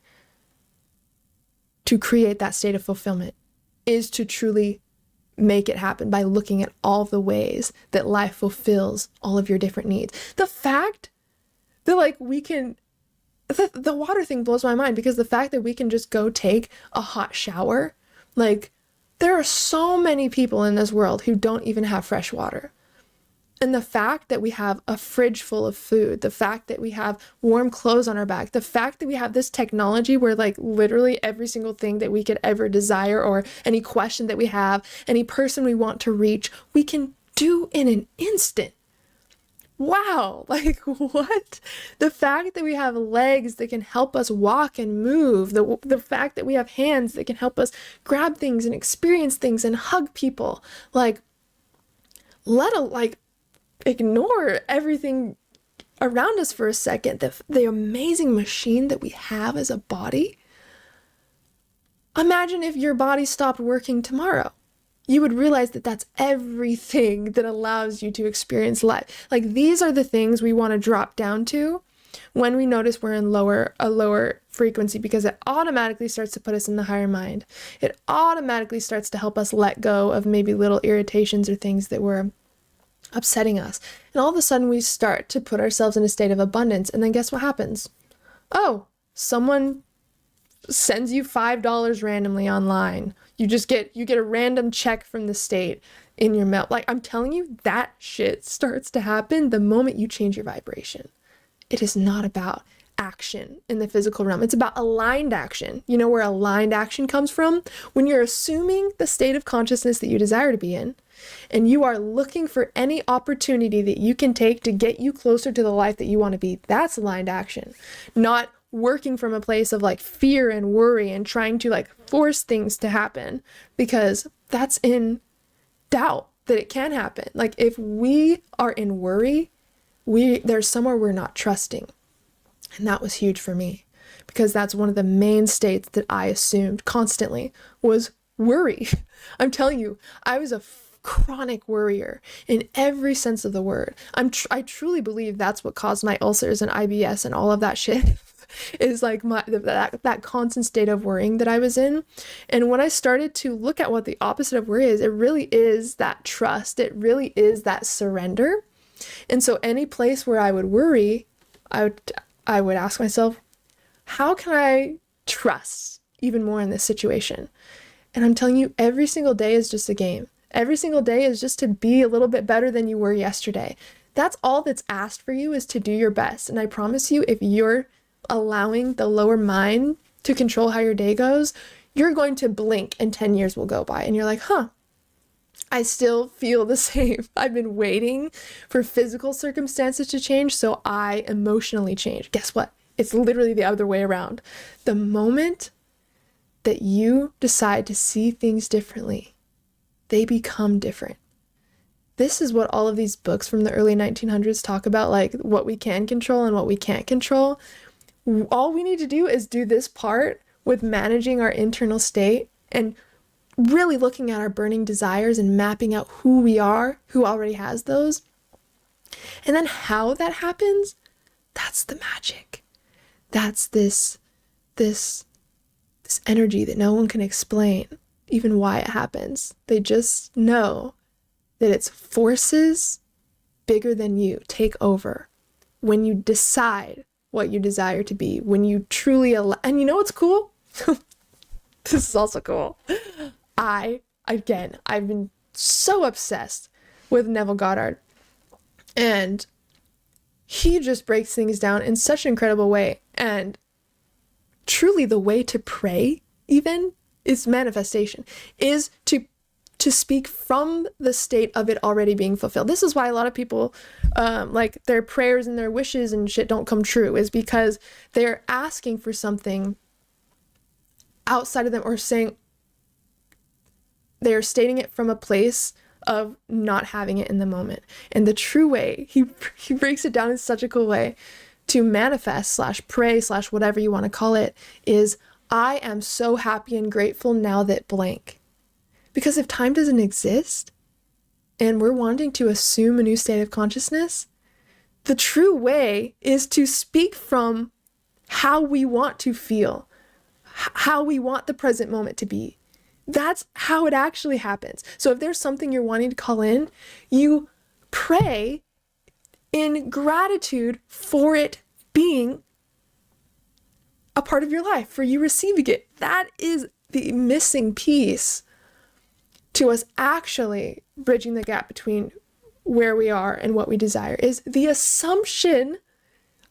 to create that state of fulfillment is to truly make it happen by looking at all the ways that life fulfills all of your different needs. The fact that, like, the water thing blows my mind, because the fact that we can just go take a hot shower, like, there are so many people in this world who don't even have fresh water. And the fact that we have a fridge full of food, the fact that we have warm clothes on our back, the fact that we have this technology where, like, literally every single thing that we could ever desire, or any question that we have, any person we want to reach, we can do in an instant. Wow, like, what? The fact that we have legs that can help us walk and move, the fact that we have hands that can help us grab things and experience things and hug people, like, ignore everything around us for a second. The amazing machine that we have as a body. Imagine if your body stopped working tomorrow. You would realize that that's everything that allows you to experience life. Like, these are the things we want to drop down to when we notice we're in a lower frequency, because it automatically starts to put us in the higher mind. It automatically starts to help us let go of maybe little irritations or things that were upsetting us. And all of a sudden we start to put ourselves in a state of abundance. And then guess what happens? Oh, someone sends you $5 randomly online. You get a random check from the state in your mail. Like, I'm telling you, that shit starts to happen the moment you change your vibration. It is not about action in the physical realm. It's about aligned action. You know where aligned action comes from? When you're assuming the state of consciousness that you desire to be in, and you are looking for any opportunity that you can take to get you closer to the life that you want to be. That's aligned action. Not working from a place of like fear and worry and trying to like force things to happen, because that's in doubt that it can happen. Like if we are in worry, there's somewhere we're not trusting. And that was huge for me, because that's one of the main states that I assumed constantly was worry. I'm telling you, I was a chronic worrier in every sense of the word. I truly believe that's what caused my ulcers and IBS and all of that shit. Is like that constant state of worrying that I was in. And when I started to look at what the opposite of worry is, it really is that trust. It really is that surrender. And so any place where I would worry, I would ask myself, how can I trust even more in this situation? And I'm telling you, every single day is just a game. Every single day is just to be a little bit better than you were yesterday. That's all that's asked for you, is to do your best. And I promise you, if you're allowing the lower mind to control how your day goes, you're going to blink and 10 years will go by and you're like, I still feel the same. I've been waiting for physical circumstances to change so I emotionally change. Guess what? It's literally the other way around. The moment that you decide to see things differently, they become different. This is what all of these books from the early 1900s talk about, like what we can control and what we can't control. All we need to do is do this part with managing our internal state and really looking at our burning desires and mapping out who we are, who already has those. And then how that happens, that's the magic. That's this energy that no one can explain even why it happens. They just know that it's forces bigger than you take over when you decide what you desire to be, when you truly allow. And you know what's cool? This is also cool. I've been so obsessed with Neville Goddard, and he just breaks things down in such an incredible way. And truly the way to pray even is manifestation, is to speak from the state of it already being fulfilled. This is why a lot of people, like their prayers and their wishes and shit don't come true, is because they're asking for something outside of them, or they're stating it from a place of not having it in the moment. And the true way, he breaks it down in such a cool way, to manifest / pray / whatever you want to call it, is I am so happy and grateful now that blank. Because if time doesn't exist and we're wanting to assume a new state of consciousness, the true way is to speak from how we want to feel, how we want the present moment to be. That's how it actually happens. So if there's something you're wanting to call in, you pray in gratitude for it being a part of your life, for you receiving it. That is the missing piece to us actually bridging the gap between where we are and what we desire, is the assumption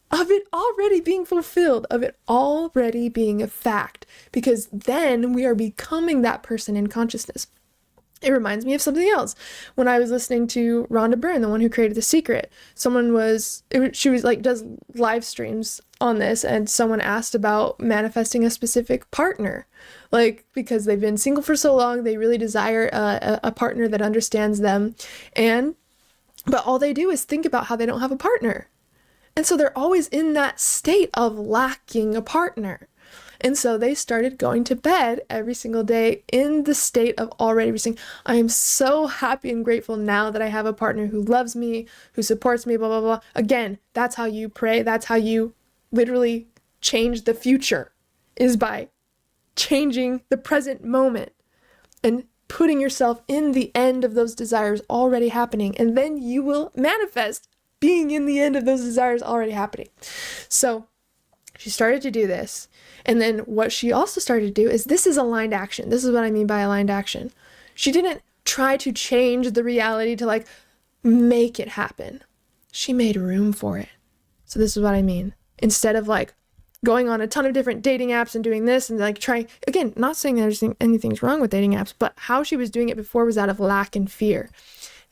of it already being fulfilled, of it already being a fact, because then we are becoming that person in consciousness. It reminds me of something else. When I was listening to Rhonda Byrne, the one who created The Secret, she was like, does live streams on this, and someone asked about manifesting a specific partner, like, because they've been single for so long, they really desire a partner that understands them, but all they do is think about how they don't have a partner. And so they're always in that state of lacking a partner. And so they started going to bed every single day in the state of already saying, I am so happy and grateful now that I have a partner who loves me, who supports me, blah, blah, blah. Again, that's how you pray. That's how you literally change the future, is by changing the present moment and putting yourself in the end of those desires already happening. And then you will manifest being in the end of those desires already happening. So she started to do this. And then what she also started to do is, this is aligned action. This is what I mean by aligned action. She didn't try to change the reality to like make it happen. She made room for it. So this is what I mean. Instead of like going on a ton of different dating apps and doing this and like trying, again, not saying there's anything's wrong with dating apps, but how she was doing it before was out of lack and fear.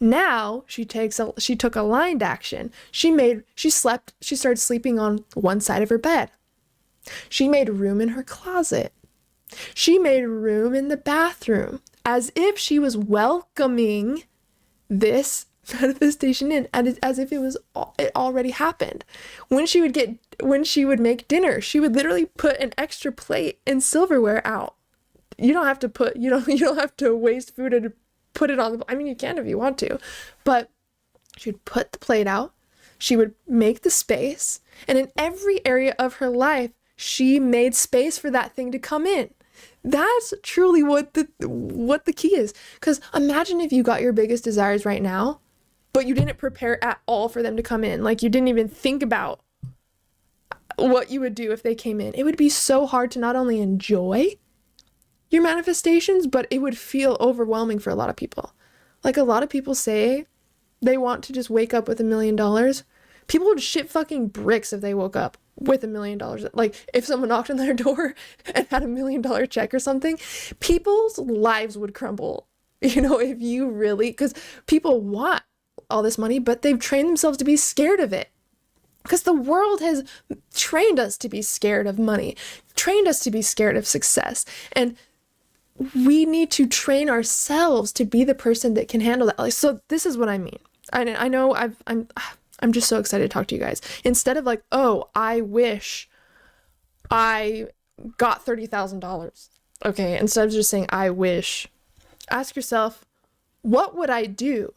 Now she took aligned action. She started sleeping on one side of her bed. She made room in her closet. She made room in the bathroom as if she was welcoming this manifestation in, and as if it already happened. When she would make dinner, she would literally put an extra plate and silverware out. You don't have to waste food and put it on I mean, you can if you want to, but she would put the plate out. She would make the space, and in every area of her life, she made space for that thing to come in. That's truly what the key is. Because imagine if you got your biggest desires right now, but you didn't prepare at all for them to come in. Like, you didn't even think about what you would do if they came in. It would be so hard to not only enjoy your manifestations, but it would feel overwhelming for a lot of people. Like, a lot of people say they want to just wake up with $1 million. People would shit fucking bricks if they woke up with $1 million. Like, if someone knocked on their door and had $1 million check or something, people's lives would crumble. You know, if you really, because people want all this money, but they've trained themselves to be scared of it. Because the world has trained us to be scared of money, trained us to be scared of success. And we need to train ourselves to be the person that can handle that. Like, so this is what I mean. I know I'm just so excited to talk to you guys. Instead of like, oh, I wish I got $30,000. Okay, instead of just saying, I wish, ask yourself, what would I do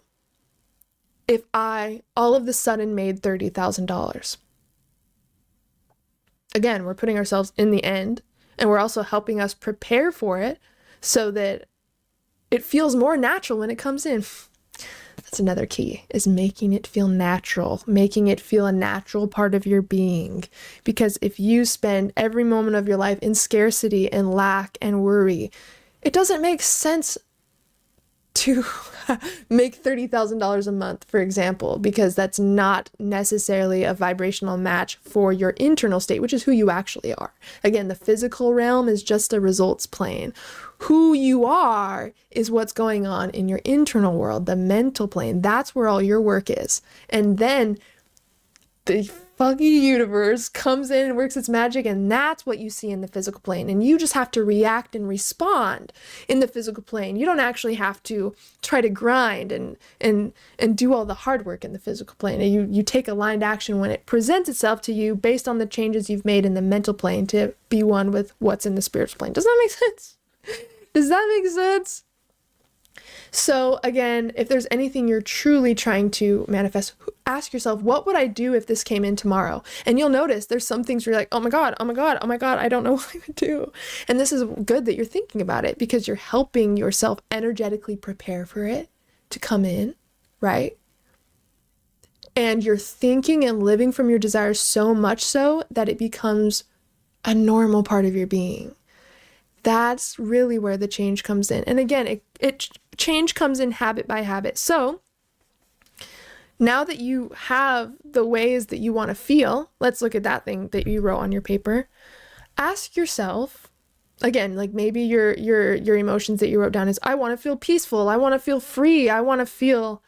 if I all of a sudden made $30,000? Again, we're putting ourselves in the end, and we're also helping us prepare for it so that it feels more natural when it comes in. That's another key, is making it feel natural, making it feel a natural part of your being. Because if you spend every moment of your life in scarcity and lack and worry, it doesn't make sense to make $30,000 a month, for example, because that's not necessarily a vibrational match for your internal state, which is who you actually are. Again, the physical realm is just a results plane. Who you are is what's going on in your internal world, the mental plane. That's where all your work is. And then the fucking universe comes in and works its magic, and that's what you see in the physical plane. And you just have to react and respond in the physical plane. You don't actually have to try to grind and do all the hard work in the physical plane. You take aligned action when it presents itself to you based on the changes you've made in the mental plane to be one with what's in the spiritual plane. Does that make sense? Does that make sense? So again, if there's anything you're truly trying to manifest, ask yourself, what would I do if this came in tomorrow? And you'll notice there's some things where you're like, oh my God, I don't know what I would do. And this is good that you're thinking about it, because you're helping yourself energetically prepare for it to come in, right? And you're thinking and living from your desires so much so that it becomes a normal part of your being. That's really where the change comes in. And again, change comes in habit by habit. So now that you have the ways that you want to feel, let's look at that thing that you wrote on your paper. Ask yourself, again, like maybe your emotions that you wrote down is, I want to feel peaceful. I want to feel free. I want to feel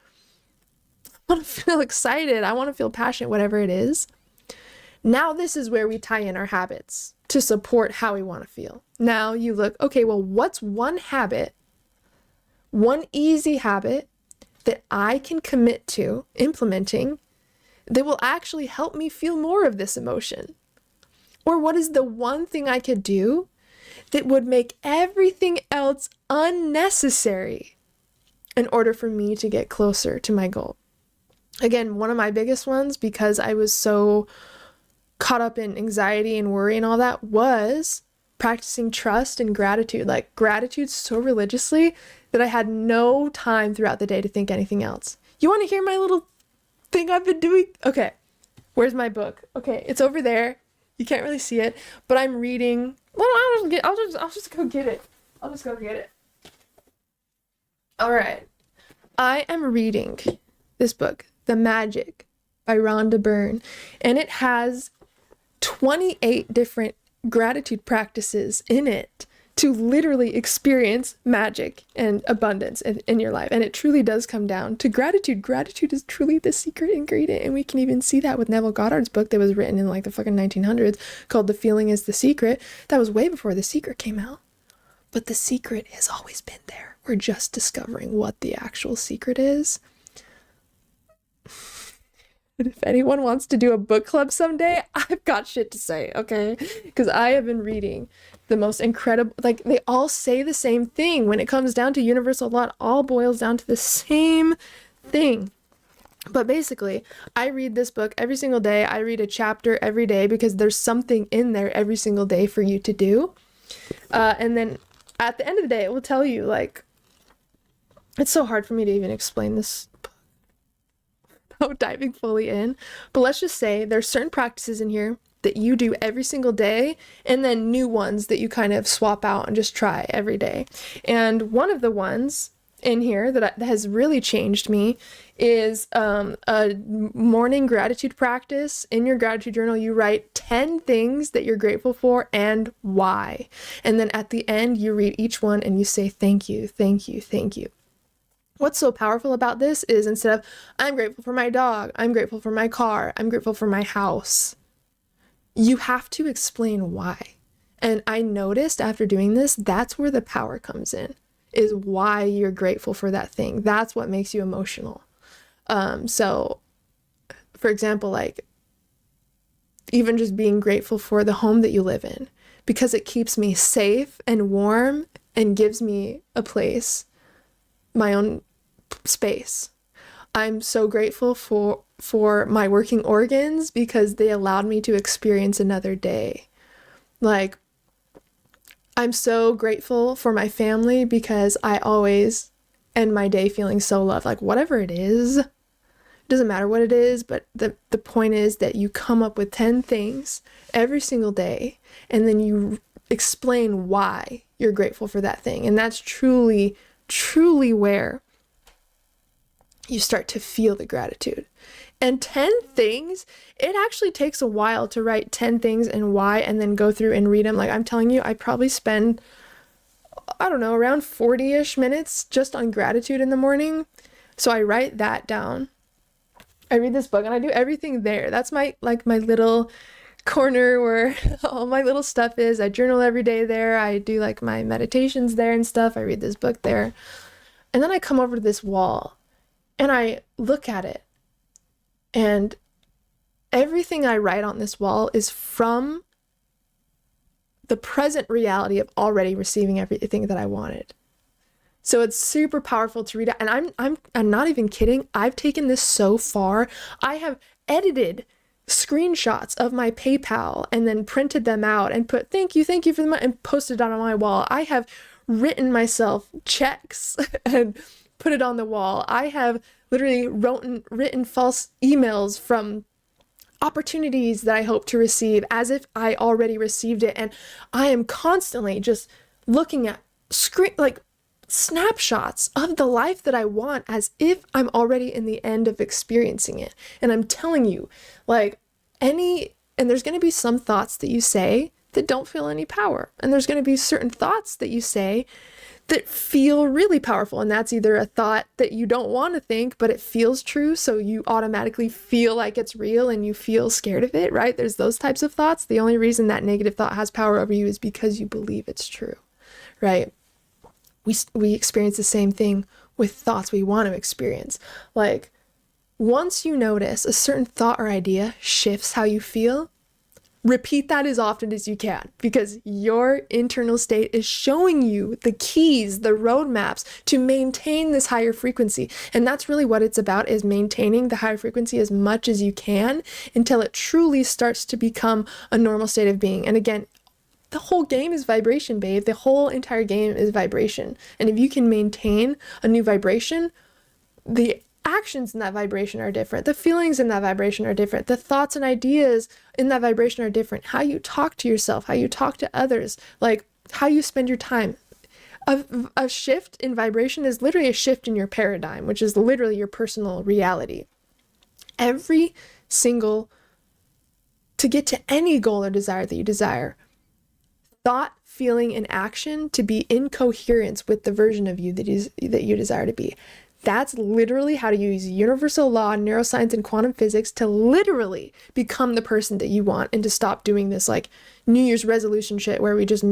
excited. I want to feel passionate, whatever it is. Now this is where we tie in our habits to support how we want to feel. Now you look, okay, well, what's one habit, one easy habit that I can commit to implementing that will actually help me feel more of this emotion? Or what is the one thing I could do that would make everything else unnecessary in order for me to get closer to my goal? Again, one of my biggest ones, because I was so caught up in anxiety and worry and all that, was practicing trust and gratitude. Like, gratitude so religiously that I had no time throughout the day to think anything else. You want to hear my little thing I've been doing? Okay, where's my book? Okay, it's over there. You can't really see it, but I'm reading. Well, I'll just go get it. I'll just go get it. All right, I am reading this book, The Magic by Rhonda Byrne, and it has 28 different gratitude practices in it to literally experience magic and abundance in your life. And it truly does come down to gratitude. Gratitude is truly the secret ingredient. And we can even see that with Neville Goddard's book that was written in like the fucking 1900s called The Feeling is the Secret. That was way before The Secret came out. But the secret has always been there. We're just discovering what the actual secret is. And if anyone wants to do a book club someday, I've got shit to say, okay? Because I have been reading the most incredible, like they all say the same thing. When it comes down to universal law, it all boils down to the same thing. But basically, I read this book every single day. I read a chapter every day because there's something in there every single day for you to do. And then at the end of the day, it will tell you, like, it's so hard for me to even explain this without diving fully in. But let's just say there's certain practices in here that you do every single day, and then new ones that you kind of swap out and just try every day. And one of the ones in here that has really changed me is a morning gratitude practice. In your gratitude journal, you write 10 things that you're grateful for and why. And then at the end, you read each one and you say, thank you, thank you, thank you. What's so powerful about this is instead of, I'm grateful for my dog, I'm grateful for my car, I'm grateful for my house, you have to explain why. And I noticed after doing this, that's where the power comes in, is why you're grateful for that thing. That's what makes you emotional. So for example, like even just being grateful for the home that you live in, because it keeps me safe and warm and gives me a place, my own space. I'm so grateful for my working organs because they allowed me to experience another day. Like, I'm so grateful for my family because I always end my day feeling so loved. Like, whatever it is, it doesn't matter what it is, but the point is that you come up with 10 things every single day, and then you explain why you're grateful for that thing. And that's truly, truly where you start to feel the gratitude. And 10 things, it actually takes a while to write 10 things and why, and then go through and read them. Like I'm telling you, I probably spend, I don't know, around 40-ish minutes just on gratitude in the morning. So I write that down. I read this book and I do everything there. That's my little corner where all my little stuff is. I journal every day there. I do like my meditations there and stuff. I read this book there. And then I come over to this wall and I look at it. And everything I write on this wall is from the present reality of already receiving everything that I wanted. So it's super powerful to read it. And I'm not even kidding. I've taken this so far. I have edited screenshots of my PayPal and then printed them out and put thank you for the money and posted it on my wall. I have written myself checks and put it on the wall. I have literally written false emails from opportunities that I hope to receive as if I already received it. And I am constantly just looking at snapshots of the life that I want as if I'm already in the end of experiencing it. And I'm telling you, and there's going to be some thoughts that you say that don't feel any power. And there's going to be certain thoughts that you say that feel really powerful. And that's either a thought that you don't want to think, but it feels true. So you automatically feel like it's real and you feel scared of it, right? There's those types of thoughts. The only reason that negative thought has power over you is because you believe it's true, right? We experience the same thing with thoughts we want to experience. Like, once you notice a certain thought or idea shifts how you feel, repeat that as often as you can, because your internal state is showing you the keys, the roadmaps to maintain this higher frequency. And that's really what it's about, is maintaining the higher frequency as much as you can until it truly starts to become a normal state of being. And again, the whole game is vibration, babe. The whole entire game is vibration. And if you can maintain a new vibration, the actions in that vibration are different. The feelings in that vibration are different. The thoughts and ideas in that vibration are different. How you talk to yourself, how you talk to others, like how you spend your time. A shift in vibration is literally a shift in your paradigm, which is literally your personal reality. To get to any goal or desire that you desire, thought, feeling, and action to be in coherence with the version of you that you desire to be. That's literally how to use universal law, neuroscience, and quantum physics to literally become the person that you want, and to stop doing this like New Year's resolution shit where we just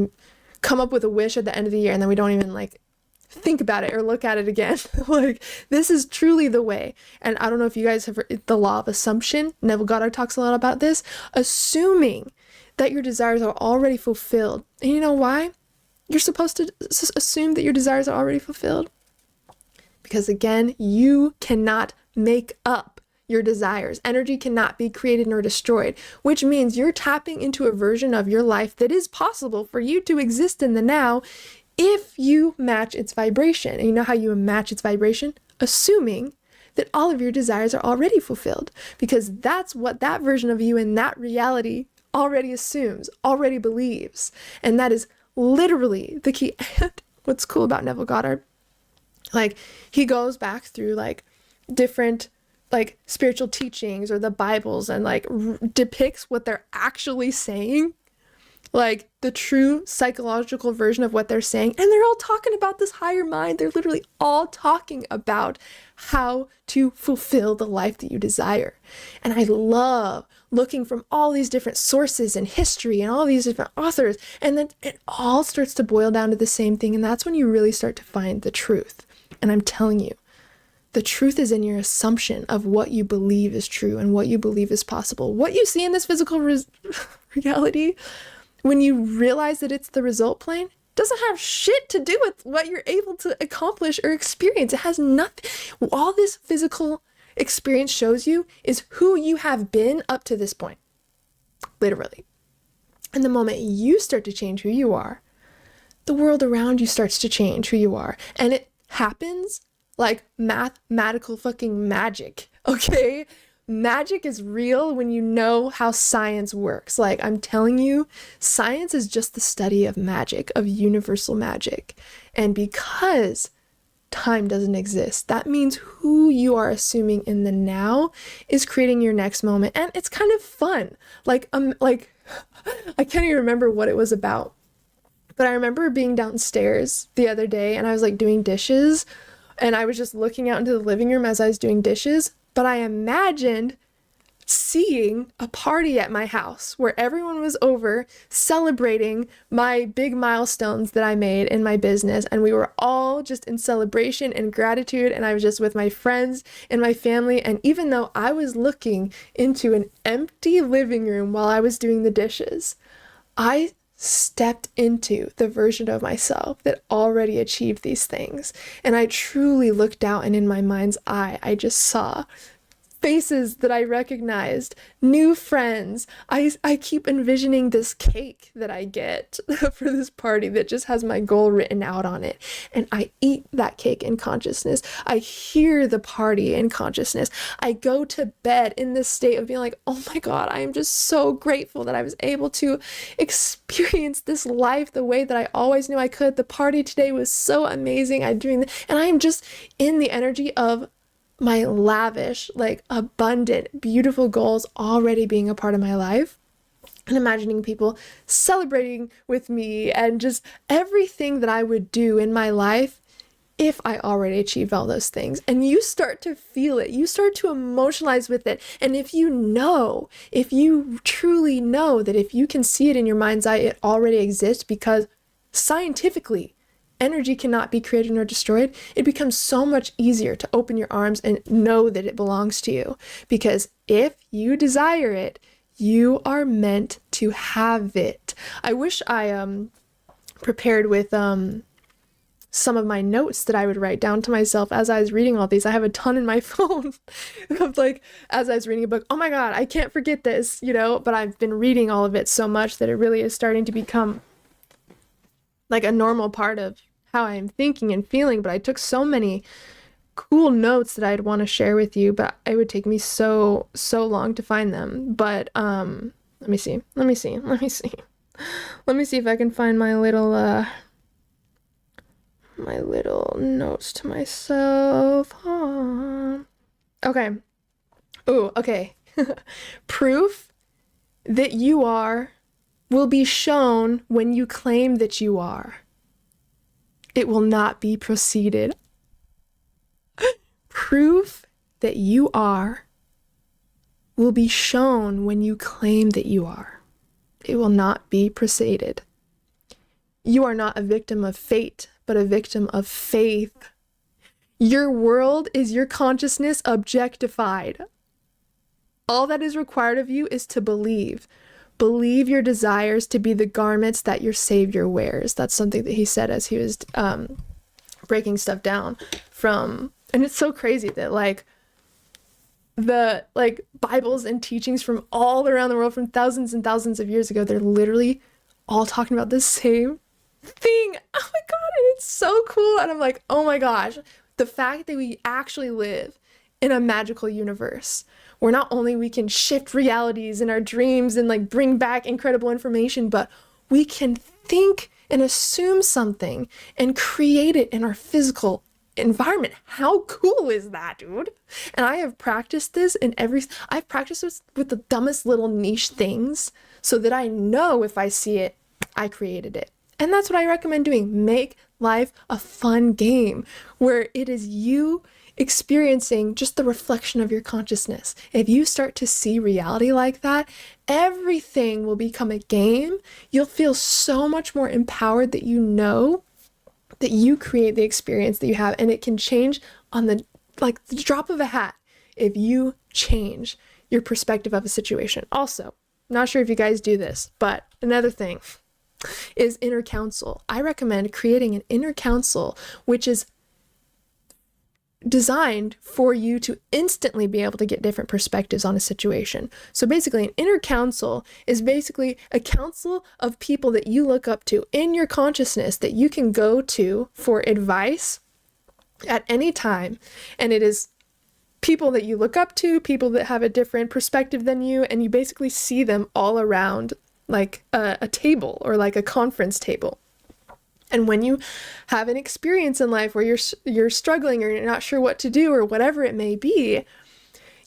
come up with a wish at the end of the year and then we don't even like think about it or look at it again. Like, this is truly the way. And I don't know if you guys have heard the law of assumption. Neville Goddard talks a lot about this. Assuming that your desires are already fulfilled. And you know why? You're supposed to assume that your desires are already fulfilled. Because again, you cannot make up your desires. Energy cannot be created nor destroyed, which means you're tapping into a version of your life that is possible for you to exist in the now if you match its vibration. And you know how you match its vibration? Assuming that all of your desires are already fulfilled, because that's what that version of you in that reality already assumes, already believes. And that is literally the key. And what's cool about Neville Goddard, like, he goes back through like different like spiritual teachings or the Bibles and like depicts what they're actually saying, like the true psychological version of what they're saying. And they're all talking about this higher mind. They're literally all talking about how to fulfill the life that you desire. And I love looking from all these different sources and history and all these different authors. And then it all starts to boil down to the same thing. And that's when you really start to find the truth. And I'm telling you, the truth is in your assumption of what you believe is true and what you believe is possible. What you see in this physical reality, when you realize that it's the result plane, doesn't have shit to do with what you're able to accomplish or experience. It has nothing. All this physical experience shows you is who you have been up to this point. Literally. And the moment you start to change who you are, the world around you starts to change who you are. And it happens like mathematical fucking magic, okay? Magic is real when you know how science works. Like, I'm telling you, science is just the study of magic, of universal magic. And because time doesn't exist, that means who you are assuming in the now is creating your next moment. And it's kind of fun. Like I can't even remember what it was about, but I remember being downstairs the other day and I was like doing dishes, and I was just looking out into the living room as I was doing dishes, but I imagined seeing a party at my house where everyone was over celebrating my big milestones that I made in my business, and we were all just in celebration and gratitude, and I was just with my friends and my family. And even though I was looking into an empty living room while I was doing the dishes, I stepped into the version of myself that already achieved these things. And I truly looked out, and in my mind's eye, I just saw faces that I recognized, new friends. I keep envisioning this cake that I get for this party that just has my goal written out on it. And I eat that cake in consciousness. I hear the party in consciousness. I go to bed in this state of being like, oh my God, I am just so grateful that I was able to experience this life the way that I always knew I could. The party today was so amazing. And I am just in the energy of my lavish, like abundant, beautiful goals already being a part of my life, and imagining people celebrating with me and just everything that I would do in my life if I already achieved all those things. And you start to feel it, you start to emotionalize with it. And if you truly know that if you can see it in your mind's eye, it already exists, because scientifically energy cannot be created nor destroyed, it becomes so much easier to open your arms and know that it belongs to you. Because if you desire it, you are meant to have it. I wish I prepared with some of my notes that I would write down to myself as I was reading all these. I have a ton in my phone of like, as I was reading a book, oh my God, I can't forget this, but I've been reading all of it so much that it really is starting to become like a normal part of how I'm thinking and feeling. But I took so many cool notes that I'd want to share with you, but it would take me so long to find them. But let me see if I can find my little notes to myself. Okay. Ooh, okay. Proof that you are will be shown when you claim that you are. It will not be preceded. Proof that you are will be shown when you claim that you are. It will not be preceded. You are not a victim of fate, but a victim of faith. Your world is your consciousness objectified. All that is required of you is to believe. Believe your desires to be the garments that your Savior wears. That's something that he said as he was breaking stuff down from, and it's so crazy that the Bibles and teachings from all around the world from thousands and thousands of years ago, they're literally all talking about the same thing. Oh my God, and it's so cool. And I'm like, oh my gosh, the fact that we actually live in a magical universe where not only we can shift realities in our dreams and bring back incredible information, but we can think and assume something and create it in our physical environment. How cool is that, dude? And I have practiced this I've practiced this with the dumbest little niche things so that I know if I see it, I created it. And that's what I recommend doing. Make life a fun game where it is you experiencing just the reflection of your consciousness. If you start to see reality like that, everything will become a game. You'll feel so much more empowered that you know that you create the experience that you have, and it can change on the drop of a hat if you change your perspective of a situation. Also, not sure if you guys do this, but another thing is inner counsel. I recommend creating an inner counsel which is designed for you to instantly be able to get different perspectives on a situation. So basically, an inner counsel is basically a council of people that you look up to in your consciousness that you can go to for advice at any time. And it is people that you look up to, people that have a different perspective than you, and you basically see them all around like a table or like a conference table. And when you have an experience in life where you're struggling or you're not sure what to do or whatever it may be,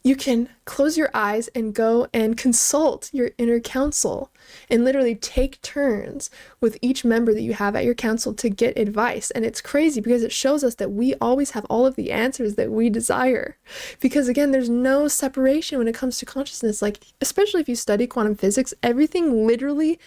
you can close your eyes and go and consult your inner counsel and literally take turns with each member that you have at your council to get advice. And it's crazy because it shows us that we always have all of the answers that we desire. Because again, there's no separation when it comes to consciousness. Especially if you study quantum physics, everything literally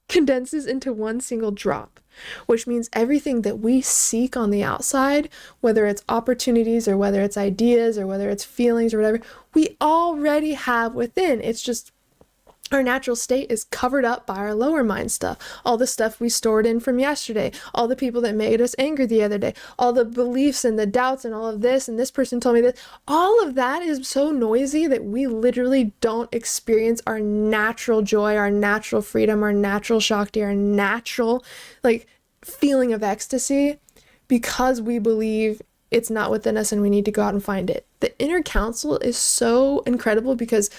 condenses into one single drop, which means everything that we seek on the outside, whether it's opportunities or whether it's ideas or whether it's feelings or whatever, we already have within. It's just our natural state is covered up by our lower mind stuff, all the stuff we stored in from yesterday, all the people that made us angry the other day, all the beliefs and the doubts and all of this, and this person told me this. All of that is so noisy that we literally don't experience our natural joy, our natural freedom, our natural Shakti, our natural feeling of ecstasy, because we believe it's not within us and we need to go out and find it. The inner counsel is so incredible because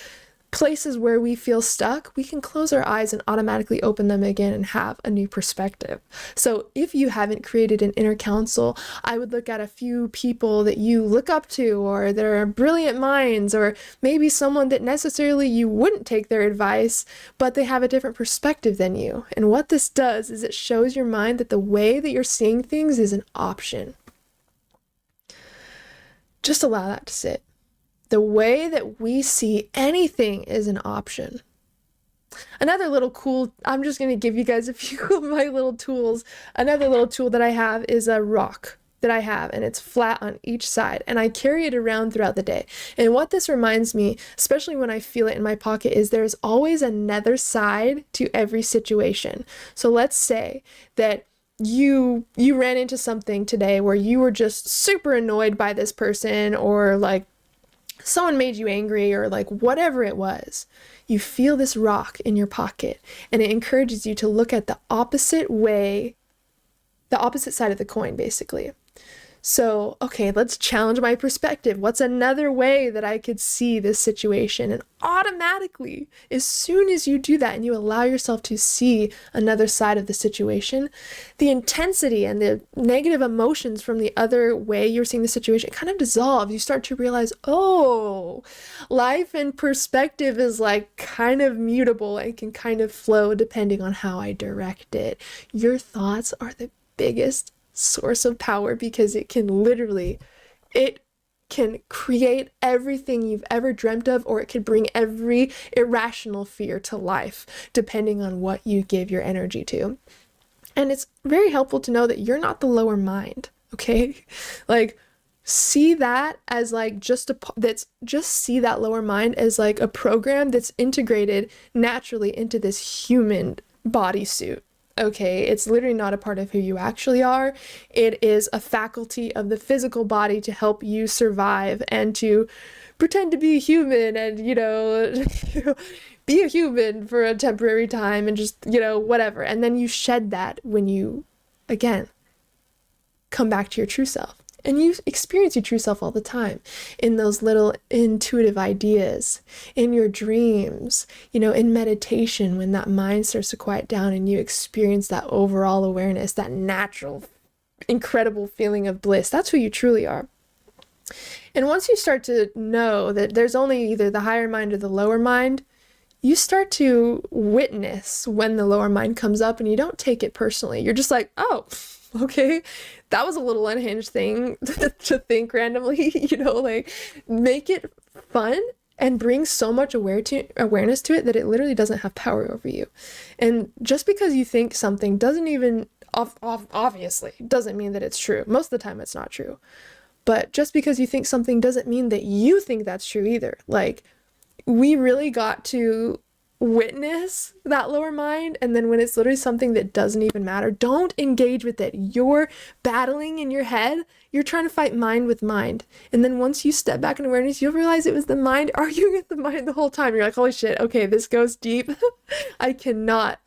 places where we feel stuck, we can close our eyes and automatically open them again and have a new perspective. So if you haven't created an inner counsel, I would look at a few people that you look up to, or they're brilliant minds, or maybe someone that necessarily you wouldn't take their advice, but they have a different perspective than you. And what this does is it shows your mind that the way that you're seeing things is an option. Just allow that to sit. The way that we see anything is an option. Another little cool, I'm just going to give you guys a few of my little tools. Another little tool that I have is a rock that I have, and it's flat on each side, and I carry it around throughout the day. And what this reminds me, especially when I feel it in my pocket, is there's always another side to every situation. So let's say that you ran into something today where you were just super annoyed by this person, or someone made you angry, or whatever it was. You feel this rock in your pocket, and it encourages you to look at the opposite way, the opposite side of the coin, basically. So, okay, let's challenge my perspective. What's another way that I could see this situation? And automatically, as soon as you do that and you allow yourself to see another side of the situation, the intensity and the negative emotions from the other way you're seeing the situation kind of dissolve. You start to realize, oh, life and perspective is like kind of mutable and can kind of flow depending on how I direct it. Your thoughts are the biggest source of power because it can create everything you've ever dreamt of, or it could bring every irrational fear to life, depending on what you give your energy to. And it's very helpful to know that you're not the lower mind, okay? Like, see that as like just see that lower mind as like a program that's integrated naturally into this human bodysuit. Okay, it's literally not a part of who you actually are. It is a faculty of the physical body to help you survive and to pretend to be human and, be a human for a temporary time and just, whatever. And then you shed that when you, again, come back to your true self. And you experience your true self all the time in those little intuitive ideas, in your dreams, in meditation, when that mind starts to quiet down and you experience that overall awareness, that natural, incredible feeling of bliss. That's who you truly are. And once you start to know that there's only either the higher mind or the lower mind, you start to witness when the lower mind comes up and you don't take it personally. You're just like, oh, okay, that was a little unhinged thing to think randomly, make it fun and bring so much awareness to it that it literally doesn't have power over you. And just because you think something doesn't even, obviously, doesn't mean that it's true. Most of the time it's not true. But just because you think something doesn't mean that you think that's true either. Like, we really got to witness that lower mind, and then when it's literally something that doesn't even matter, don't engage with it. You're battling in your head. You're trying to fight mind with mind. And then once you step back in awareness, you'll realize it was the mind arguing with the mind the whole time. You're like, holy shit, okay, this goes deep. I cannot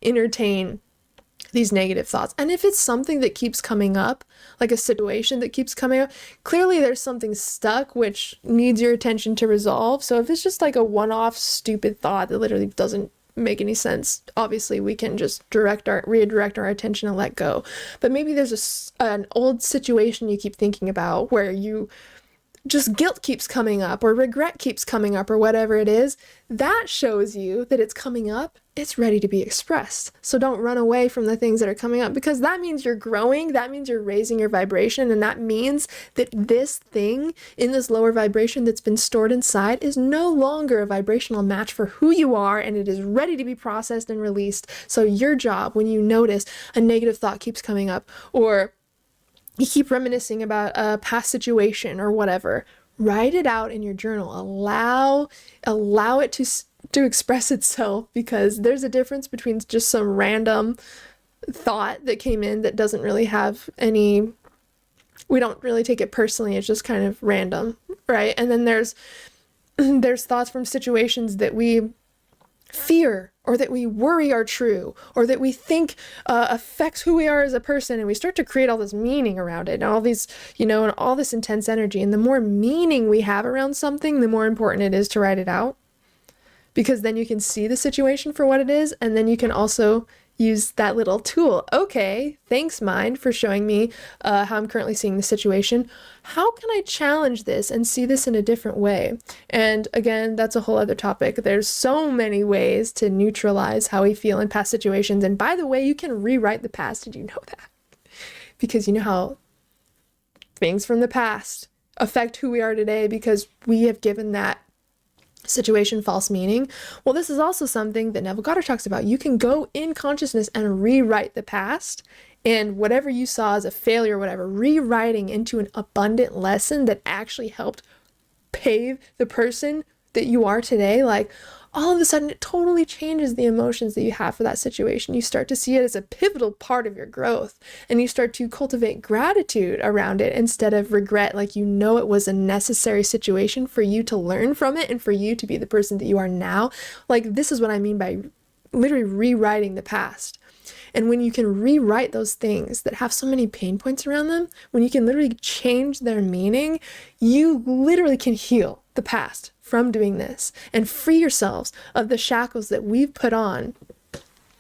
entertain these negative thoughts. And if it's something that keeps coming up, like a situation that keeps coming up, clearly there's something stuck which needs your attention to resolve. So if it's just like a one-off stupid thought that literally doesn't make any sense, obviously we can just redirect our attention and let go. But maybe there's an old situation you keep thinking about where you just guilt keeps coming up or regret keeps coming up or whatever it is. That shows you that it's coming up. It's ready to be expressed. So don't run away from the things that are coming up, because that means you're growing. That means you're raising your vibration. And that means that this thing in this lower vibration that's been stored inside is no longer a vibrational match for who you are, and it is ready to be processed and released. So your job, when you notice a negative thought keeps coming up, or you keep reminiscing about a past situation or whatever, write it out in your journal. Allow it to express itself, because there's a difference between just some random thought that came in that doesn't really have any, we don't really take it personally. It's just kind of random, right? And then there's thoughts from situations that we fear or that we worry are true or that we think affects who we are as a person, and we start to create all this meaning around it and all these, and all this intense energy. And the more meaning we have around something, the more important it is to write it out, because then you can see the situation for what it is, and then you can also use that little tool. Okay, thanks mind for showing me how I'm currently seeing the situation. How can I challenge this and see this in a different way? And again, that's a whole other topic. There's so many ways to neutralize how we feel in past situations. And by the way, you can rewrite the past. Did you know that? Because you know how things from the past affect who we are today because we have given that situation false meaning. Well, this is also something that Neville Goddard talks about. You can go in consciousness and rewrite the past, and whatever you saw as a failure or whatever, rewriting into an abundant lesson that actually helped pave the person that you are today. Like, all of a sudden it totally changes the emotions that you have for that situation. You start to see it as a pivotal part of your growth, and you start to cultivate gratitude around it instead of regret. Like, it was a necessary situation for you to learn from it and for you to be the person that you are now. Like, this is what I mean by literally rewriting the past. And when you can rewrite those things that have so many pain points around them, when you can literally change their meaning, you literally can heal the past from doing this and free yourselves of the shackles that we've put on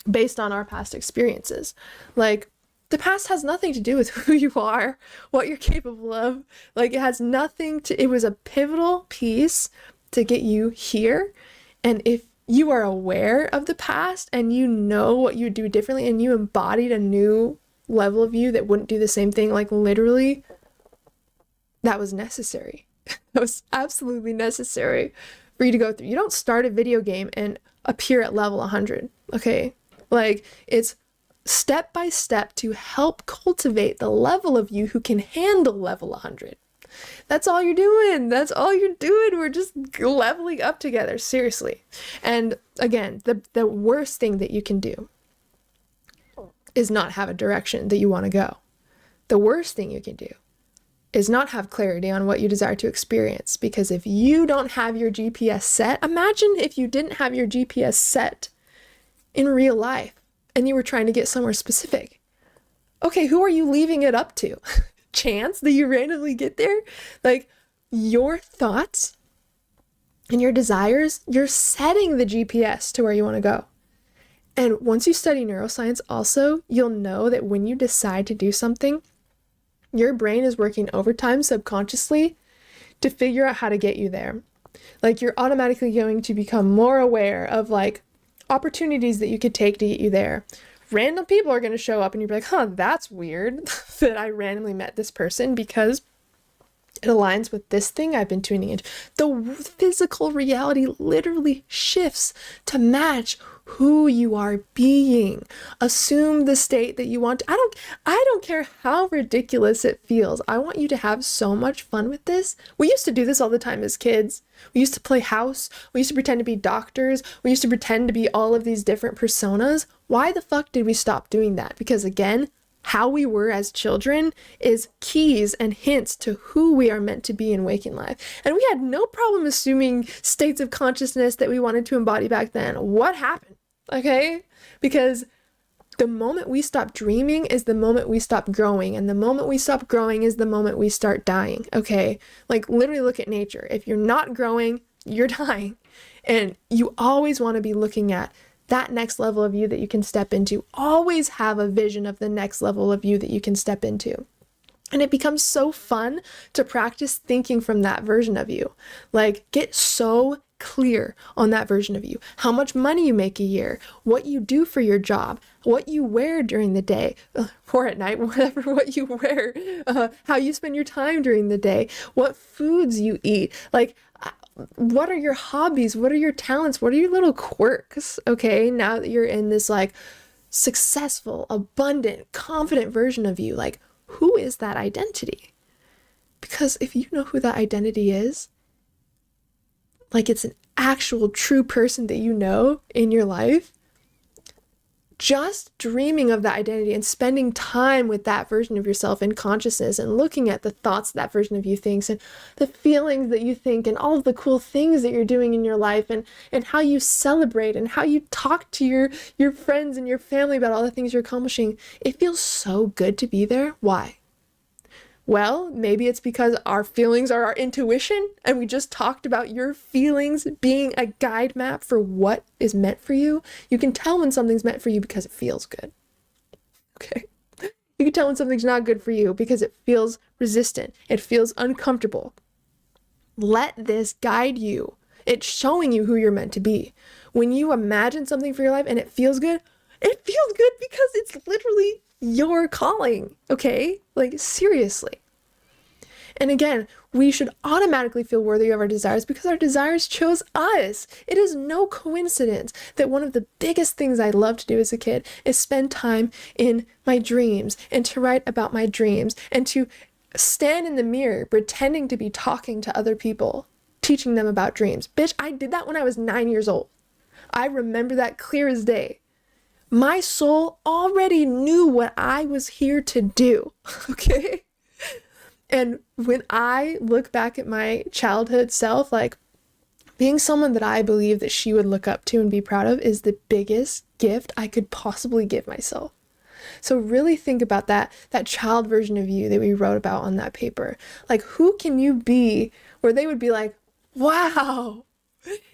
based on our past experiences. Like, the past has nothing to do with who you are, what you're capable of. Like, it has nothing to, it was a pivotal piece to get you here. And if you are aware of the past and you know what you would do differently and you embodied a new level of you that wouldn't do the same thing, like literally, that was necessary. That was absolutely necessary for you to go through. You don't start a video game and appear at level 100, okay? Like, it's step by step to help cultivate the level of you who can handle level 100. That's all you're doing. That's all you're doing. We're just leveling up together, seriously. And again, the worst thing that you can do is not have a direction that you want to go. The worst thing you can do is not have clarity on what you desire to experience. Because if you don't have your GPS set, imagine if you didn't have your GPS set in real life and you were trying to get somewhere specific. Okay, who are you leaving it up to? Chance that you randomly get there? Like, your thoughts and your desires, you're setting the GPS to where you want to go. And once you study neuroscience also, you'll know that when you decide to do something, your brain is working overtime subconsciously to figure out how to get you there. Like, you're automatically going to become more aware of like opportunities that you could take to get you there. Random people are going to show up and you'll be like, huh, that's weird that I randomly met this person because it aligns with this thing I've been tuning into. The physical reality literally shifts to match who you are being. Assume the state that you want. I don't care how ridiculous it feels. I want you to have so much fun with this. We used to do this all the time as kids. We used to play house. We used to pretend to be doctors. We used to pretend to be all of these different personas. Why the fuck did we stop doing that? Because again, how we were as children is keys and hints to who we are meant to be in waking life. And we had no problem assuming states of consciousness that we wanted to embody back then. What happened? Okay? Because the moment we stop dreaming is the moment we stop growing. And the moment we stop growing is the moment we start dying. Okay? Like, literally look at nature. If you're not growing, you're dying. And you always want to be looking at that next level of you that you can step into. Always have a vision of the next level of you that you can step into. And it becomes so fun to practice thinking from that version of you. Like, get so clear on that version of you. How much money you make a year, what you do for your job, what you wear during the day, or at night, whatever, what you wear, how you spend your time during the day, what foods you eat. Like, what are your hobbies? What are your talents? What are your little quirks? Okay, now that you're in this like successful, abundant, confident version of you, like, who is that identity? Because if you know who that identity is, like it's an actual true person that you know in your life, just dreaming of that identity and spending time with that version of yourself in consciousness and looking at the thoughts that version of you thinks and the feelings that you think and all of the cool things that you're doing in your life and how you celebrate and how you talk to your friends and your family about all the things you're accomplishing. It feels so good to be there. Why? Well, maybe it's because our feelings are our intuition, and we just talked about your feelings being a guide map for what is meant for you. You can tell when something's meant for you because it feels good. Okay? You can tell when something's not good for you because it feels resistant. It feels uncomfortable. Let this guide you. It's showing you who you're meant to be. When you imagine something for your life and it feels good because it's literally your calling, okay? Like, seriously. And again, we should automatically feel worthy of our desires because our desires chose us. It is no coincidence that one of the biggest things I loved to do as a kid is spend time in my dreams and to write about my dreams and to stand in the mirror pretending to be talking to other people, teaching them about dreams. Bitch, I did that when I was 9 years old. I remember that clear as day. My soul already knew what I was here to do, okay? And when I look back at my childhood self, like, being someone that I believe that she would look up to and be proud of is the biggest gift I could possibly give myself. So really think about that child version of you that we wrote about on that paper. Like, who can you be where they would be like, wow,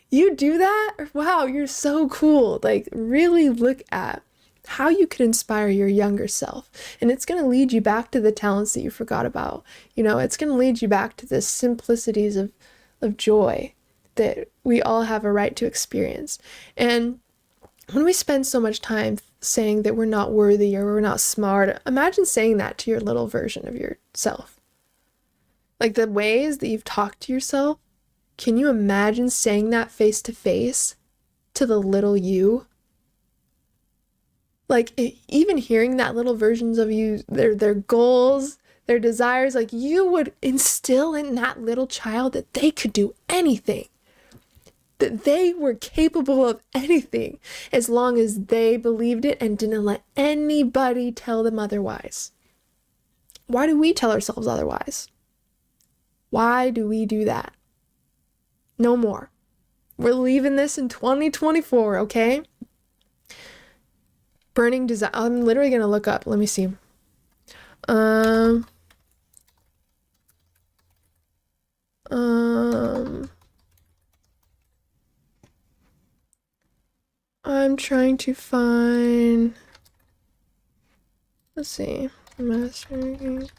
you do that? Or, wow, you're so cool. Like, really look at how you could inspire your younger self. And it's going to lead you back to the talents that you forgot about. You know, it's going to lead you back to the simplicities of joy that we all have a right to experience. And when we spend so much time saying that we're not worthy or we're not smart, imagine saying that to your little version of yourself. Like, the ways that you've talked to yourself, can you imagine saying that face to face to the little you? Like, even hearing that little versions of you, their goals, their desires, like, you would instill in that little child that they could do anything, that they were capable of anything as long as they believed it and didn't let anybody tell them otherwise. Why do we tell ourselves otherwise? Why do we do that? No more. We're leaving this in 2024, okay? Burning desire. I'm literally going to look up. Let me see. I'm trying to find, let's see, mastering.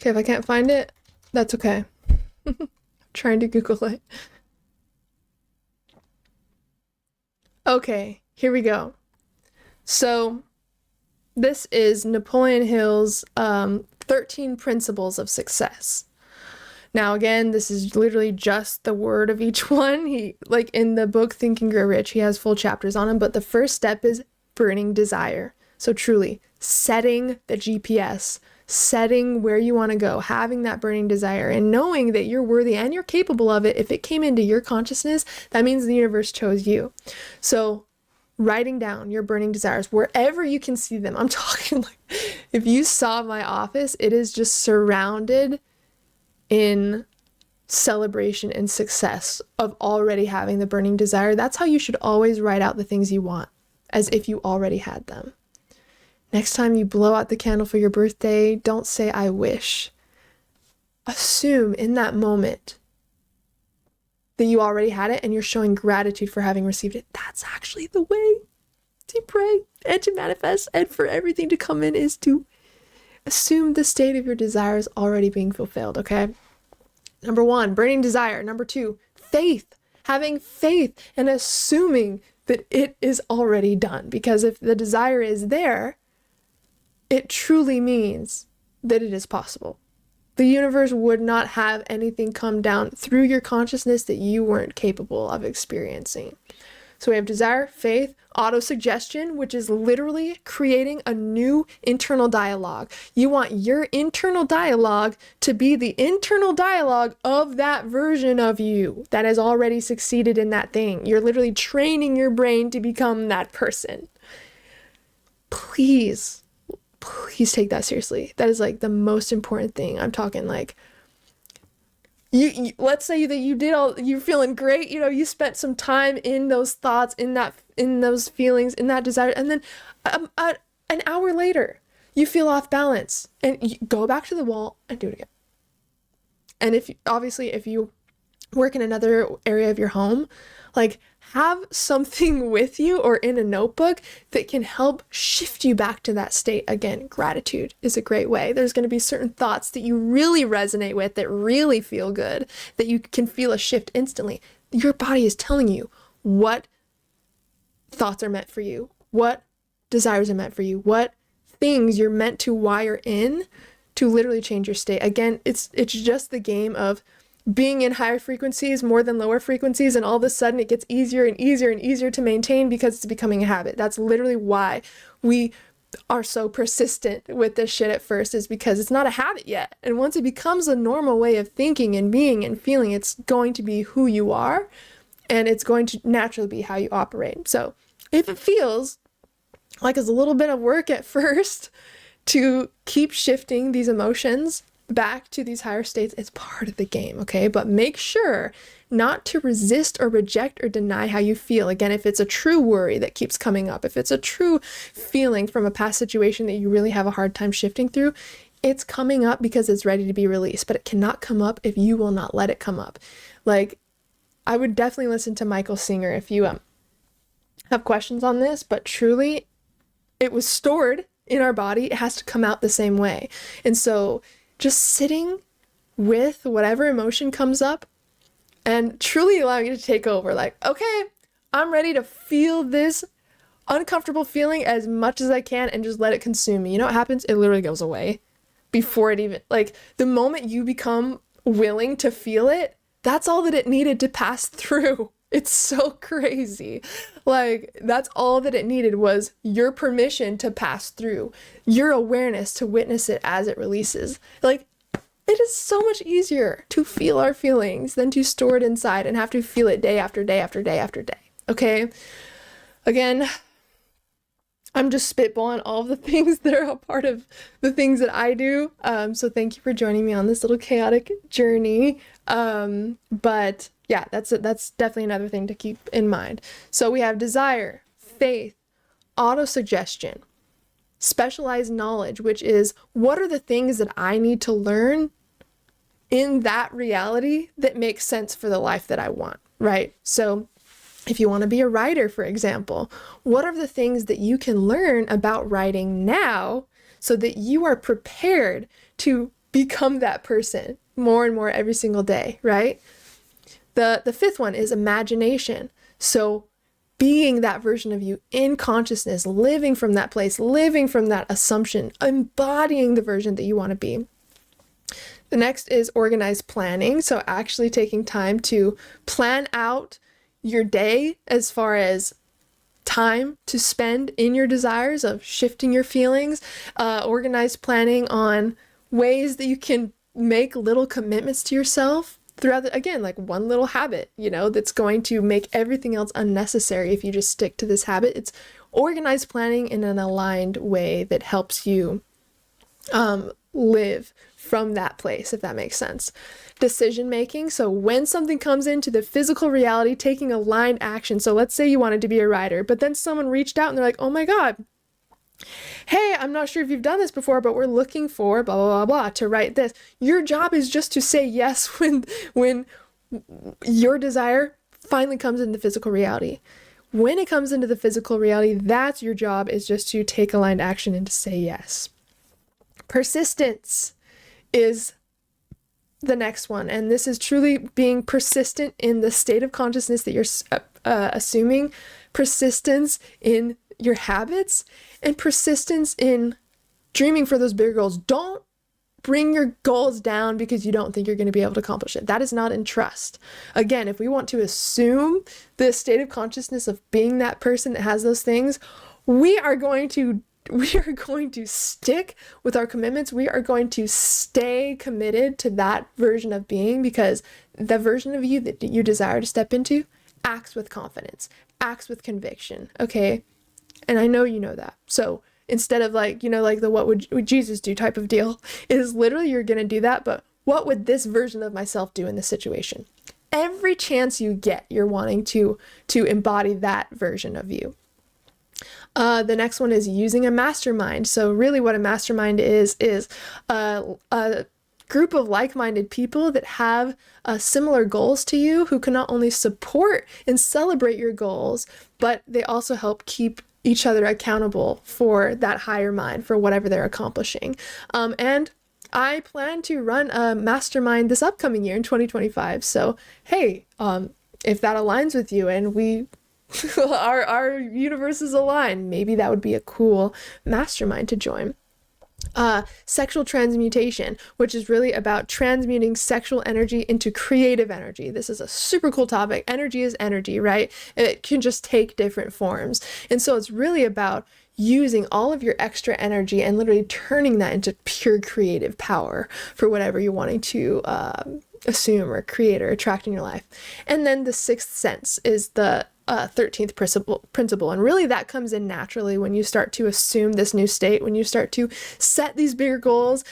Okay, if I can't find it, that's okay. I'm trying to Google it. Okay, here we go. So this is Napoleon Hill's 13 Principles of Success. Now, again, this is literally just the word of each one. He, like in the book Think and Grow Rich, he has full chapters on them, but the first step is burning desire. So truly, setting the GPS, setting where you want to go, having that burning desire, and knowing that you're worthy and you're capable of it. If it came into your consciousness, that means the universe chose you. So writing down your burning desires wherever you can see them. I'm talking like, if you saw my office, it is just surrounded in celebration and success of already having the burning desire. That's how you should always write out the things you want, as if you already had them. Next time you blow out the candle for your birthday, don't say, I wish. Assume in that moment that you already had it and you're showing gratitude for having received it. That's actually the way to pray and to manifest and for everything to come in, is to assume the state of your desires already being fulfilled, okay? Number 1, burning desire. Number 2, faith. Having faith and assuming that it is already done. Because if the desire is there, it truly means that it is possible. The universe would not have anything come down through your consciousness that you weren't capable of experiencing. So we have desire, faith, auto-suggestion, which is literally creating a new internal dialogue. You want your internal dialogue to be the internal dialogue of that version of you that has already succeeded in that thing. You're literally training your brain to become that person. Please take that seriously. That is like the most important thing. I'm talking like, you let's say that you did all, you're feeling great, you know, you spent some time in those thoughts, in those feelings, in that desire, and then an hour later you feel off balance and you go back to the wall and do it again. And if you work in another area of your home, like, have something with you or in a notebook that can help shift you back to that state. Again, gratitude is a great way. There's going to be certain thoughts that you really resonate with, that really feel good, that you can feel a shift instantly. Your body is telling you what thoughts are meant for you, what desires are meant for you, what things you're meant to wire in to literally change your state. Again, it's just the game of being in higher frequencies more than lower frequencies, and all of a sudden it gets easier and easier and easier to maintain because it's becoming a habit. That's literally why we are so persistent with this shit at first, is because it's not a habit yet. And once it becomes a normal way of thinking and being and feeling, it's going to be who you are, and it's going to naturally be how you operate. So if it feels like it's a little bit of work at first to keep shifting these emotions, back to these higher states. It's part of the game, okay? But make sure not to resist or reject or deny how you feel. Again, if it's a true worry that keeps coming up, if it's a true feeling from a past situation that you really have a hard time shifting through, it's coming up because it's ready to be released, but it cannot come up if you will not let it come up. Like, I would definitely listen to Michael Singer if you have questions on this, but truly, it was stored in our body. It has to come out the same way. And so just sitting with whatever emotion comes up and truly allowing it to take over. Like, okay, I'm ready to feel this uncomfortable feeling as much as I can and just let it consume me. You know what happens? It literally goes away before it even, like, the moment you become willing to feel it, that's all that it needed to pass through. It's so crazy. Like, that's all that it needed was your permission to pass through, your awareness to witness it as it releases. Like, it is so much easier to feel our feelings than to store it inside and have to feel it day after day after day after day. Okay? Again, I'm just spitballing all of the things that are a part of the things that I do. So thank you for joining me on this little chaotic journey. But yeah, that's definitely another thing to keep in mind. So we have desire, faith, autosuggestion, specialized knowledge, which is what are the things that I need to learn in that reality that makes sense for the life that I want, right? So if you want to be a writer, for example, what are the things that you can learn about writing now so that you are prepared to become that person more and more every single day, right? The fifth one is imagination. So being that version of you in consciousness, living from that place, living from that assumption, embodying the version that you want to be. The next is organized planning. So actually taking time to plan out your day as far as time to spend in your desires of shifting your feelings, organized planning on ways that you can make little commitments to yourself throughout again, like one little habit, that's going to make everything else unnecessary if you just stick to this habit. It's organized planning in an aligned way that helps you live from that place, if that makes sense. Decision making. So when something comes into the physical reality, taking aligned action. So let's say you wanted to be a writer, but then someone reached out and they're like, oh my God, hey, I'm not sure if you've done this before, but we're looking for blah, blah, blah, blah to write this. Your job is just to say yes when your desire finally comes into physical reality. When it comes into the physical reality, that's your job, is just to take aligned action and to say yes. Persistence is the next one. And this is truly being persistent in the state of consciousness that you're assuming, persistence in your habits, and persistence in dreaming for those bigger goals. Don't bring your goals down because you don't think you're going to be able to accomplish it. That is not in trust. Again, if we want to assume the state of consciousness of being that person that has those things, we are going to stick with our commitments. We are going to stay committed to that version of being, because the version of you that you desire to step into acts with confidence, acts with conviction, okay? And I know you know that. So instead of like the what would Jesus do type of deal, is literally you're going to do that, but what would this version of myself do in this situation? Every chance you get, you're wanting to embody that version of you. The next one is using a mastermind. So really what a mastermind is a group of like-minded people that have similar goals to you, who can not only support and celebrate your goals, but they also help keep each other accountable for that higher mind, for whatever they're accomplishing. And I plan to run a mastermind this upcoming year in 2025. So, hey, if that aligns with you and we our universes align, maybe that would be a cool mastermind to join. Sexual transmutation, which is really about transmuting sexual energy into creative energy. This is a super cool topic. Energy is energy, right? It can just take different forms. And so it's really about using all of your extra energy and literally turning that into pure creative power for whatever you're wanting to assume or create or attract in your life. And then the sixth sense is the 13th principle. And really that comes in naturally when you start to assume this new state, when you start to set these bigger goals,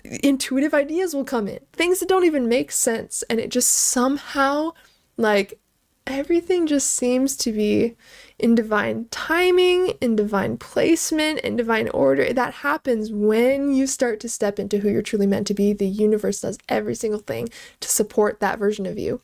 intuitive ideas will come in, things that don't even make sense. And it just somehow, like, everything just seems to be in divine timing, in divine placement, in divine order. That happens when you start to step into who you're truly meant to be. The universe does every single thing to support that version of you.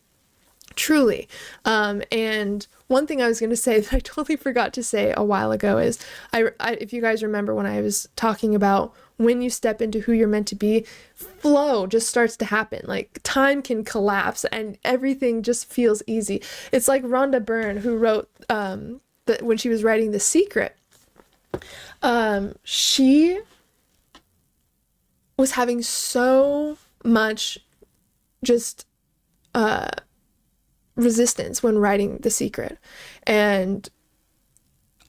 Truly. And one thing I was going to say that I totally forgot to say a while ago is, if you guys remember when I was talking about when you step into who you're meant to be, flow just starts to happen. Like, time can collapse and everything just feels easy. It's like Rhonda Byrne, who wrote, when she was writing The Secret, she was having so much just, resistance when writing The Secret. And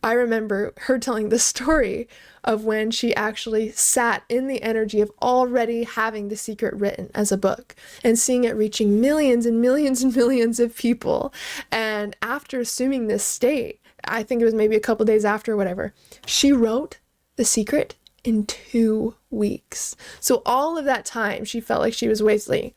I remember her telling the story of when she actually sat in the energy of already having The Secret written as a book and seeing it reaching millions and millions and millions of people. And after assuming this state, I think it was maybe a couple days after or whatever, she wrote The Secret in 2 weeks. So all of that time she felt like she was wasting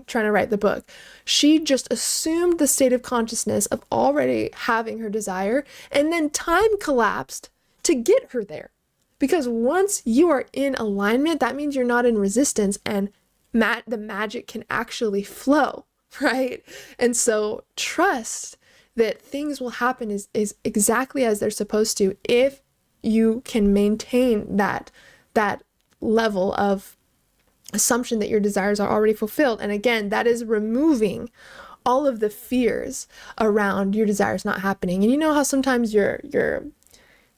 trying to write the book. She just assumed the state of consciousness of already having her desire, and then time collapsed to get her there. Because once you are in alignment, that means you're not in resistance, and the magic can actually flow, right? And so trust that things will happen is exactly as they're supposed to if you can maintain that level of assumption that your desires are already fulfilled. And again, that is removing all of the fears around your desires not happening. And you know how sometimes you're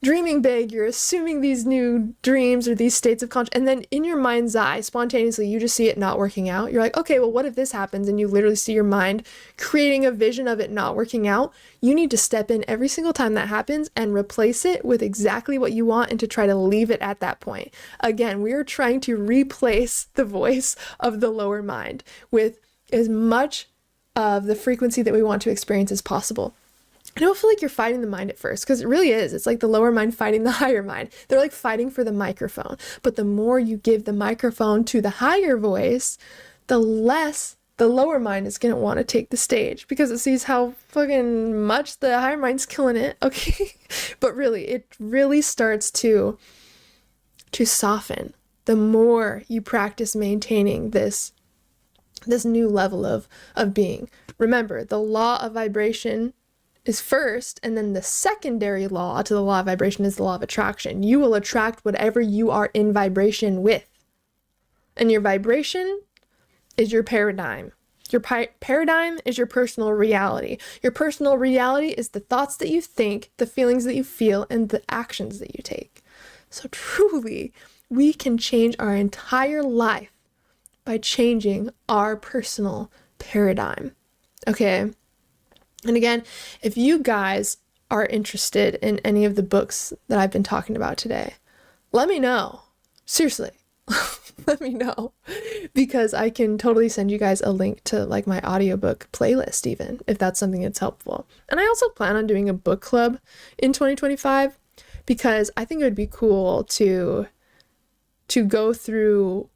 dreaming big, you're assuming these new dreams or these states of consciousness, and then in your mind's eye, spontaneously, you just see it not working out. You're like, okay, well, what if this happens? And you literally see your mind creating a vision of it not working out. You need to step in every single time that happens and replace it with exactly what you want, and to try to leave it at that point. Again, we are trying to replace the voice of the lower mind with as much of the frequency that we want to experience as possible. I don't feel like you're fighting the mind at first, because it really is. It's like the lower mind fighting the higher mind. They're like fighting for the microphone. But the more you give the microphone to the higher voice, the less the lower mind is going to want to take the stage, because it sees how fucking much the higher mind's killing it. Okay. But really, it really starts to soften the more you practice maintaining this new level of being. Remember, the law of vibration is first, and then the secondary law to the law of vibration is the law of attraction. You will attract whatever you are in vibration with. And your vibration is your paradigm. Your paradigm is your personal reality. Your personal reality is the thoughts that you think, the feelings that you feel, and the actions that you take. So truly, we can change our entire life by changing our personal paradigm. Okay? And again, if you guys are interested in any of the books that I've been talking about today, let me know. Seriously, let me know, because I can totally send you guys a link to like my audiobook playlist, even if that's something that's helpful. And I also plan on doing a book club in 2025, because I think it would be cool to go through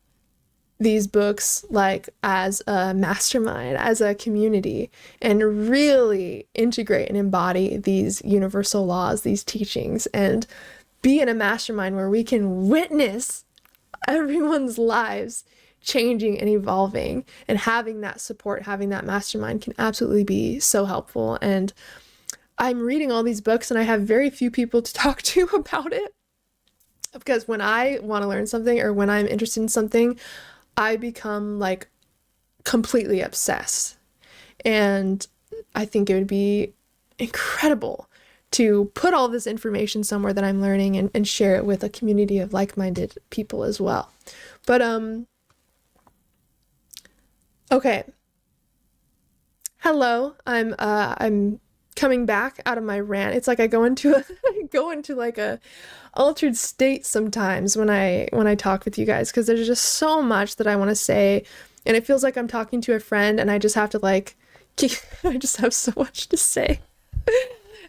these books like as a mastermind, as a community, and really integrate and embody these universal laws, these teachings, and be in a mastermind where we can witness everyone's lives changing and evolving. And having that support, having that mastermind can absolutely be so helpful. And I'm reading all these books and I have very few people to talk to about it, because when I want to learn something or when I'm interested in something, I become like completely obsessed. And I think it would be incredible to put all this information somewhere that I'm learning and share it with a community of like-minded people as well. But, okay. Hello, I'm coming back out of my rant. It's like I go into like a altered state sometimes when I talk with you guys, because there's just so much that I want to say, and it feels like I'm talking to a friend, and I just have to like I just have so much to say.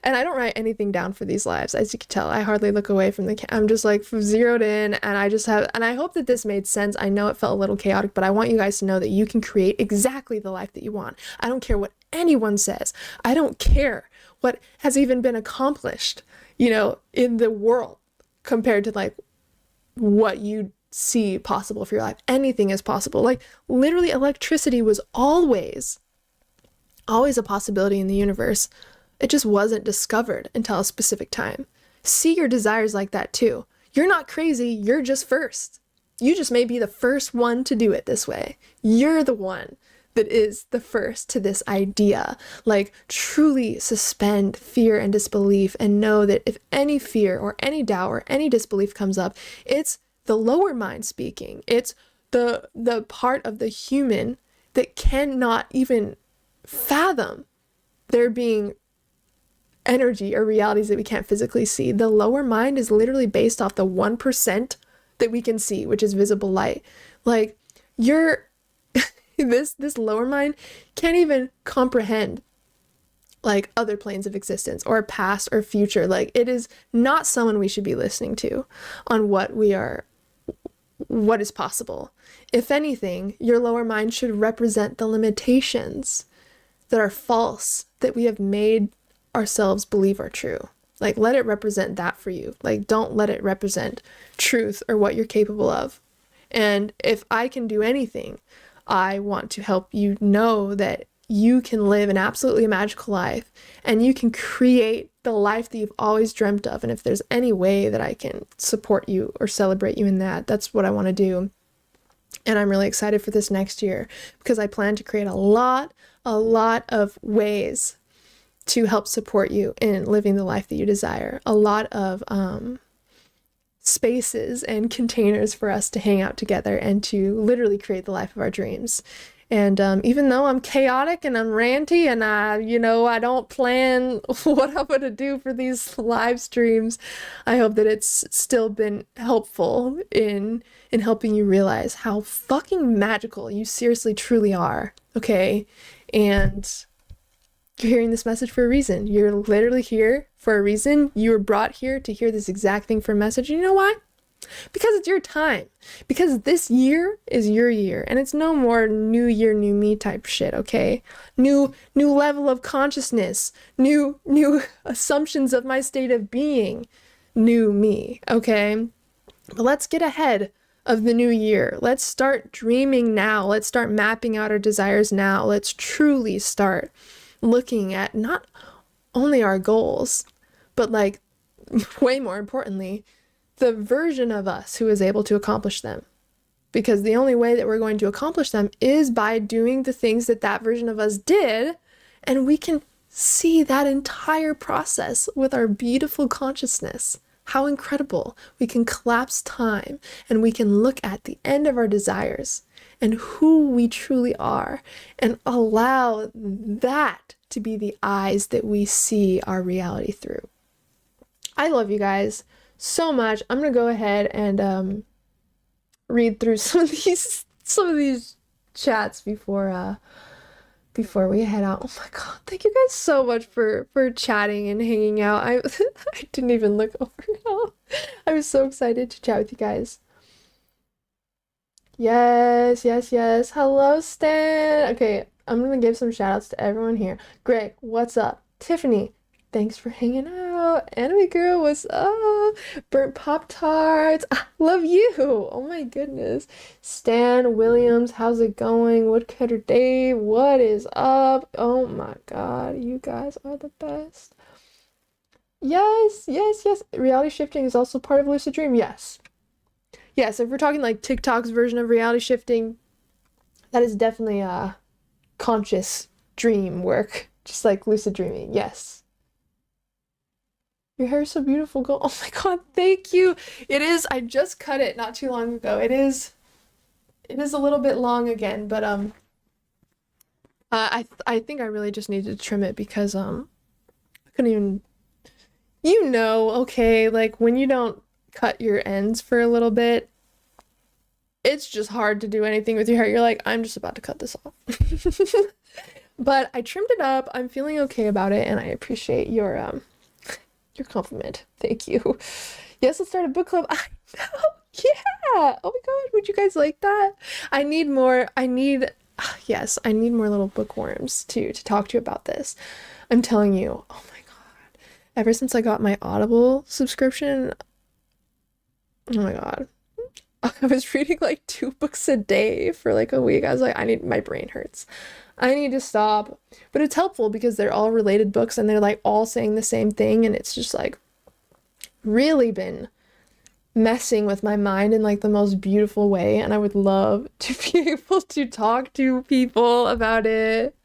And I don't write anything down for these lives, as you can tell. I hardly look away from the I'm just like zeroed in, and I just have, and I hope that this made sense. I know it felt a little chaotic, but I want you guys to know that you can create exactly the life that you want. I don't care what anyone says. I don't care what has even been accomplished, you know, in the world compared to like what you see possible for your life. Anything is possible. Like literally electricity was always a possibility in the universe. It just wasn't discovered until a specific time. See your desires like that too. You're not crazy, you're just first. You just may be the first one to do it this way. You're the one that is the first to this idea. Like truly suspend fear and disbelief and know that if any fear or any doubt or any disbelief comes up, it's the lower mind speaking. It's the part of the human that cannot even fathom there being energy or realities that we can't physically see. The lower mind is literally based off the 1% that we can see, which is visible light. Like you're this lower mind can't even comprehend like other planes of existence or past or future. Like it is not someone we should be listening to on what is possible. If anything, your lower mind should represent the limitations that are false that we have made ourselves believe are true. Like let it represent that for you. Like don't let it represent truth or what you're capable of. And if I can do anything, I want to help you know that you can live an absolutely magical life and you can create the life that you've always dreamt of. And if there's any way that I can support you or celebrate you in that, that's what I want to do. And I'm really excited for this next year because I plan to create a lot of ways to help support you in living the life that you desire. A lot of spaces and containers for us to hang out together and to literally create the life of our dreams. And even though I'm chaotic and I'm ranty and I don't plan what I'm going to do for these live streams, I hope that it's still been helpful in helping you realize how fucking magical you seriously truly are, okay? And you're hearing this message for a reason. You're literally here for a reason. You were brought here to hear this exact thing for a message. You know why? Because it's your time. Because this year is your year. And it's no more new year, new me type shit, okay? New level of consciousness. New assumptions of my state of being. New me, okay? But let's get ahead of the new year. Let's start dreaming now. Let's start mapping out our desires now. Let's truly start looking at not only our goals, but like way more importantly, the version of us who is able to accomplish them. Because the only way that we're going to accomplish them is by doing the things that version of us did, and we can see that entire process with our beautiful consciousness. How incredible. We can collapse time and we can look at the end of our desires and who we truly are and allow that to be the eyes that we see our reality through. I love you guys so much. I'm going to go ahead and read through some of these chats before we head out. Oh my god, thank you guys so much for chatting and hanging out. I didn't even look over now. I was so excited to chat with you guys. Yes. Hello, Stan. Okay, I'm gonna give some shout outs to everyone here. Greg, what's up? Tiffany, thanks for hanging out. Anime girl, what's up? Burnt Pop-Tarts, I love you. Oh my goodness. Stan Williams, how's it going? Woodcutter Dave, what is up? Oh my god, you guys are the best. Yes. Reality shifting is also part of Lucid Dream. Yes, if we're talking like TikTok's version of reality shifting, that is definitely conscious dream work, just like lucid dreaming. Yes. Your hair is so beautiful, girl. Oh my god, thank you. It is. I just cut it not too long ago. It is a little bit long again, but I think I really just needed to trim it because I couldn't even, okay, like when you don't cut your ends for a little bit, it's just hard to do anything with your hair. You're like, I'm just about to cut this off. But I trimmed it up. I'm feeling okay about it, and I appreciate your compliment. Thank you. Yes, let's start a book club. I know. Yeah. Oh my God. Would you guys like that? I need more. Yes, I need more little bookworms to talk to you about this. I'm telling you. Oh my God. Ever since I got my Audible subscription, oh my God. I was reading like 2 books a day for like a week. I was like, my brain hurts. I need to stop. But it's helpful because they're all related books and they're like all saying the same thing. And it's just like really been messing with my mind in like the most beautiful way. And I would love to be able to talk to people about it.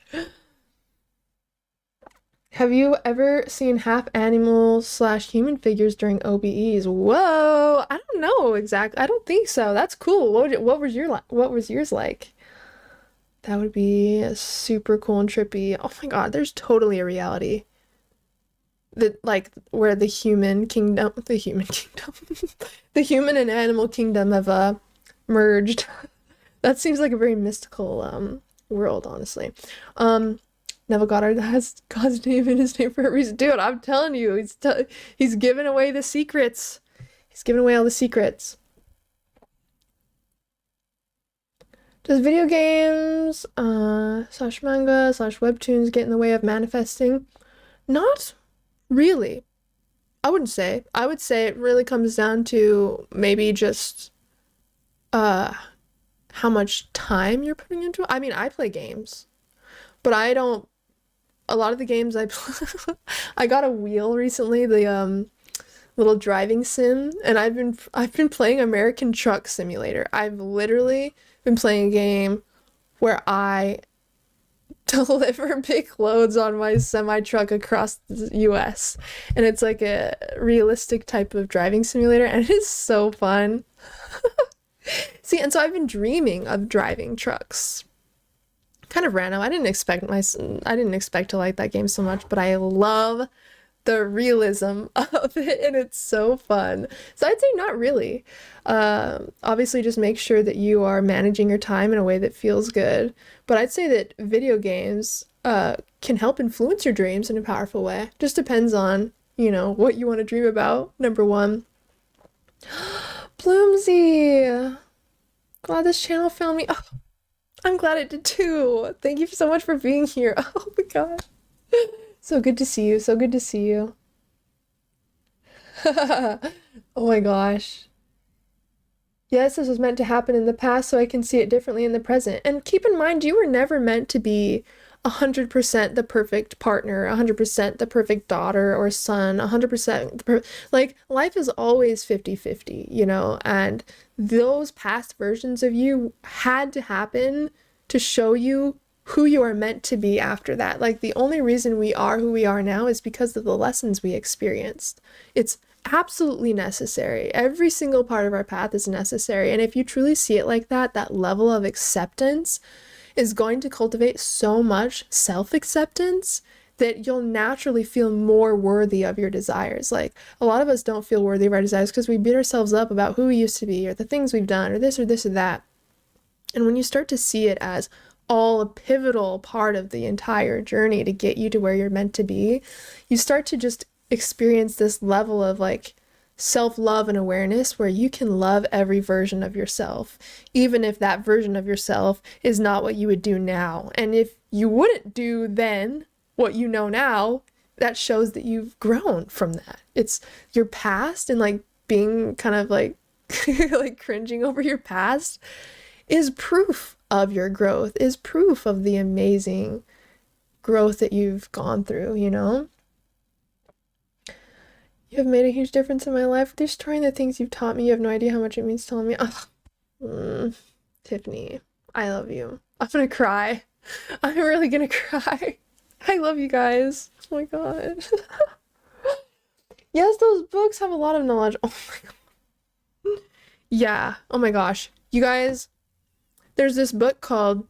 Have you ever seen half animal / human figures during OBEs? Whoa, I don't know exactly. I don't think so. That's cool. What was yours like? That would be super cool and trippy. Oh my God, there's totally a reality that like where the human kingdom, the human and animal kingdom have merged. That seems like a very mystical world, honestly. Neville Goddard has God's name in his name for a reason. Dude, I'm telling you, he's giving away the secrets. He's giving away all the secrets. Does video games / manga / webtoons get in the way of manifesting? Not really. I wouldn't say. I would say it really comes down to maybe just how much time you're putting into it. I mean, I play games, but I don't. A lot of the games I got a wheel recently, the little driving sim, and I've been playing American Truck Simulator. I've literally been playing a game where I deliver big loads on my semi truck across the US, and it's like a realistic type of driving simulator, and it is so fun. See, and so I've been dreaming of driving trucks. Kind of random. I didn't expect to like that game so much, but I love the realism of it, and it's so fun. So I'd say not really. Obviously, just make sure that you are managing your time in a way that feels good. But I'd say that video games can help influence your dreams in a powerful way. Just depends on, what you want to dream about, number one. Bloomsy! Glad this channel found me. Oh, I'm glad it did too. Thank you so much for being here. Oh my God. So good to see you. So good to see you. Oh my gosh. Yes, this was meant to happen in the past so I can see it differently in the present. And keep in mind, you were never meant to be 100% the perfect partner, 100% the perfect daughter or son, 100% like life is always 50-50, and those past versions of you had to happen to show you who you are meant to be after that. Like the only reason we are who we are now is because of the lessons we experienced. It's absolutely necessary. Every single part of our path is necessary. And if you truly see it like that, that level of acceptance is going to cultivate so much self-acceptance that you'll naturally feel more worthy of your desires. Like a lot of us don't feel worthy of our desires because we beat ourselves up about who we used to be or the things we've done or this or that. And when you start to see it as all a pivotal part of the entire journey to get you to where you're meant to be, you start to just experience this level of like self-love and awareness where you can love every version of yourself, even if that version of yourself is not what you would do now. And if you wouldn't do then what you know now, that shows that you've grown from that. It's your past, and like being kind of like like cringing over your past is proof of your growth, is proof of the amazing growth that you've gone through, You have made a huge difference in my life. Destroying the things you've taught me. You have no idea how much it means telling me. Tiffany, I love you. I'm gonna cry. I'm really gonna cry. I love you guys. Oh my God. Yes, those books have a lot of knowledge. Oh my God. Yeah. Oh my gosh. You guys, there's this book called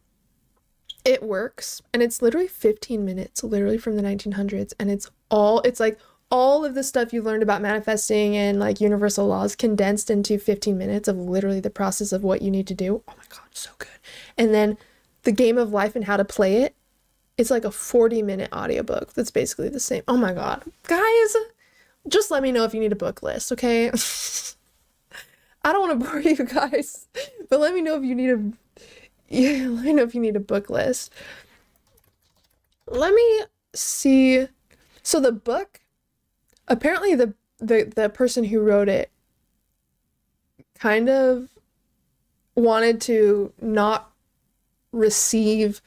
It Works, and it's literally 15 minutes, literally from the 1900s, and it's like all of the stuff you learned about manifesting and like universal laws condensed into 15 minutes of literally the process of what you need to do. Oh my God, so good. And then the game of life and how to play it It's like a 40-minute audiobook that's basically the same. Oh my God. Guys, just let me know if you need a book list, okay? I don't want to bore you guys, but let me know if you need a yeah, let me know if you need a book list. Let me see. So the book, apparently the person who wrote it kind of wanted to not receive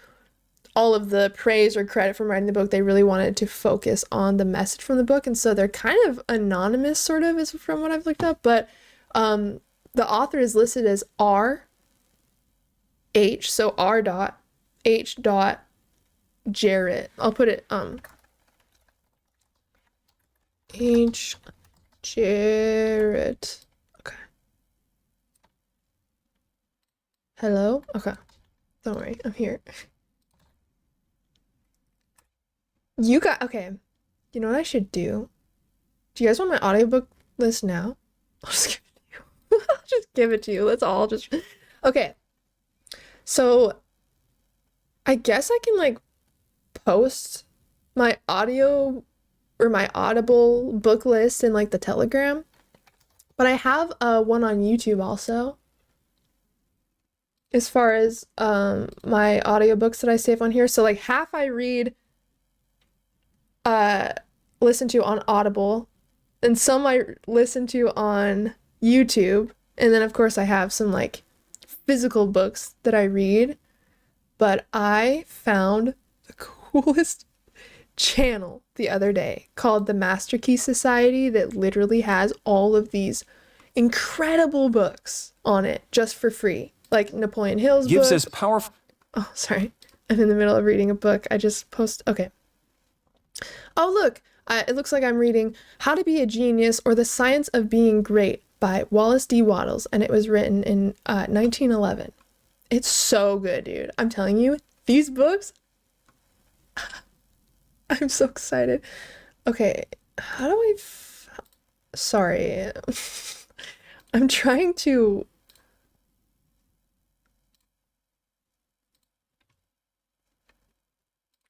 all of the praise or credit from writing the book. They really wanted to focus on the message from the book, and so they're kind of anonymous, sort of, is from what I've looked up. But the author is listed as R.H. So R.H. Jarrett. I'll put it H. Jarrett. Okay. Hello? Okay. Don't worry, I'm here. You got okay. You know what I should do? Do you guys want my audiobook list now? I'll just give it to you. I'll just give it to you. Let's all just okay. So I guess I can like post my audio or my Audible book list in like the Telegram. But I have one on YouTube also. As far as my audiobooks that I save on here. So like half I read listen to on Audible, and some I listen to on YouTube, and then of course I have some like physical books that I read. But I found the coolest channel the other day called the Master Key Society that literally has all of these incredible books on it just for free, like Napoleon Hill's gives book. us powerful. Oh, sorry. I'm in the middle of reading a book. I just okay. Oh, look, it looks like I'm reading How to Be a Genius or the Science of Being Great by Wallace D. Wattles, and it was written in 1911. It's so good, dude. I'm telling you, these books, I'm so excited. Okay, how do I, sorry. I'm trying to,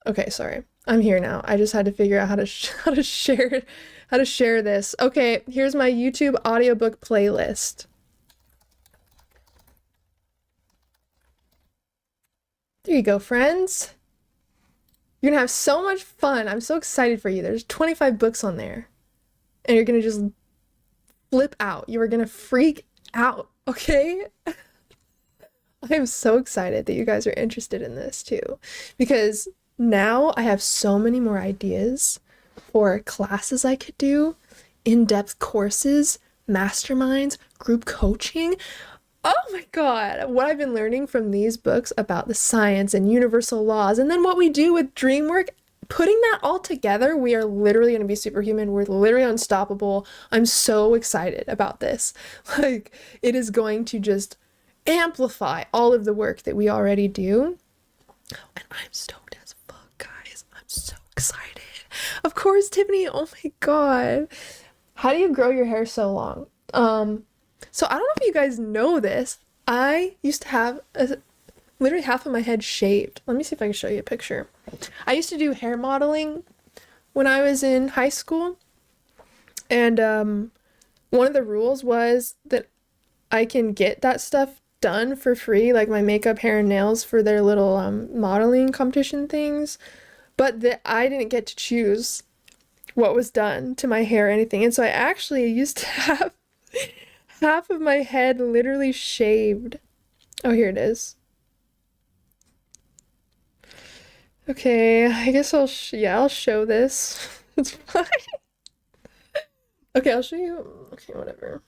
okay, sorry. I'm here now. I just had to figure out how to share this. Okay, here's my YouTube audiobook playlist. There you go, friends. You're gonna have so much fun. I'm so excited for you. There's 25 books on there. And you're gonna just flip out. You are gonna freak out, okay? I am so excited that you guys are interested in this too. Because now I have so many more ideas for classes I could do, in-depth courses, masterminds, group coaching. Oh my God, what I've been learning from these books about the science and universal laws, and then what we do with dream work, putting that all together, we are literally going to be superhuman. We're literally unstoppable. I'm so excited about this. Like, it is going to just amplify all of the work that we already do. And I'm stoked as fuck, guys. I'm so excited. Of course, Tiffany, oh my God. How do you grow your hair so long? So I don't know if you guys know this. I used to have literally half of my head shaved. Let me see if I can show you a picture. I used to do hair modeling when I was in high school. And one of the rules was that I can get that stuff done for free, like my makeup, hair, and nails for their little modeling competition things. But that I didn't get to choose what was done to my hair or anything. And so I actually used to have half of my head literally shaved. Oh, here it is. Okay, I guess I'll show this. It's fine. Okay, I'll show you. Okay, whatever.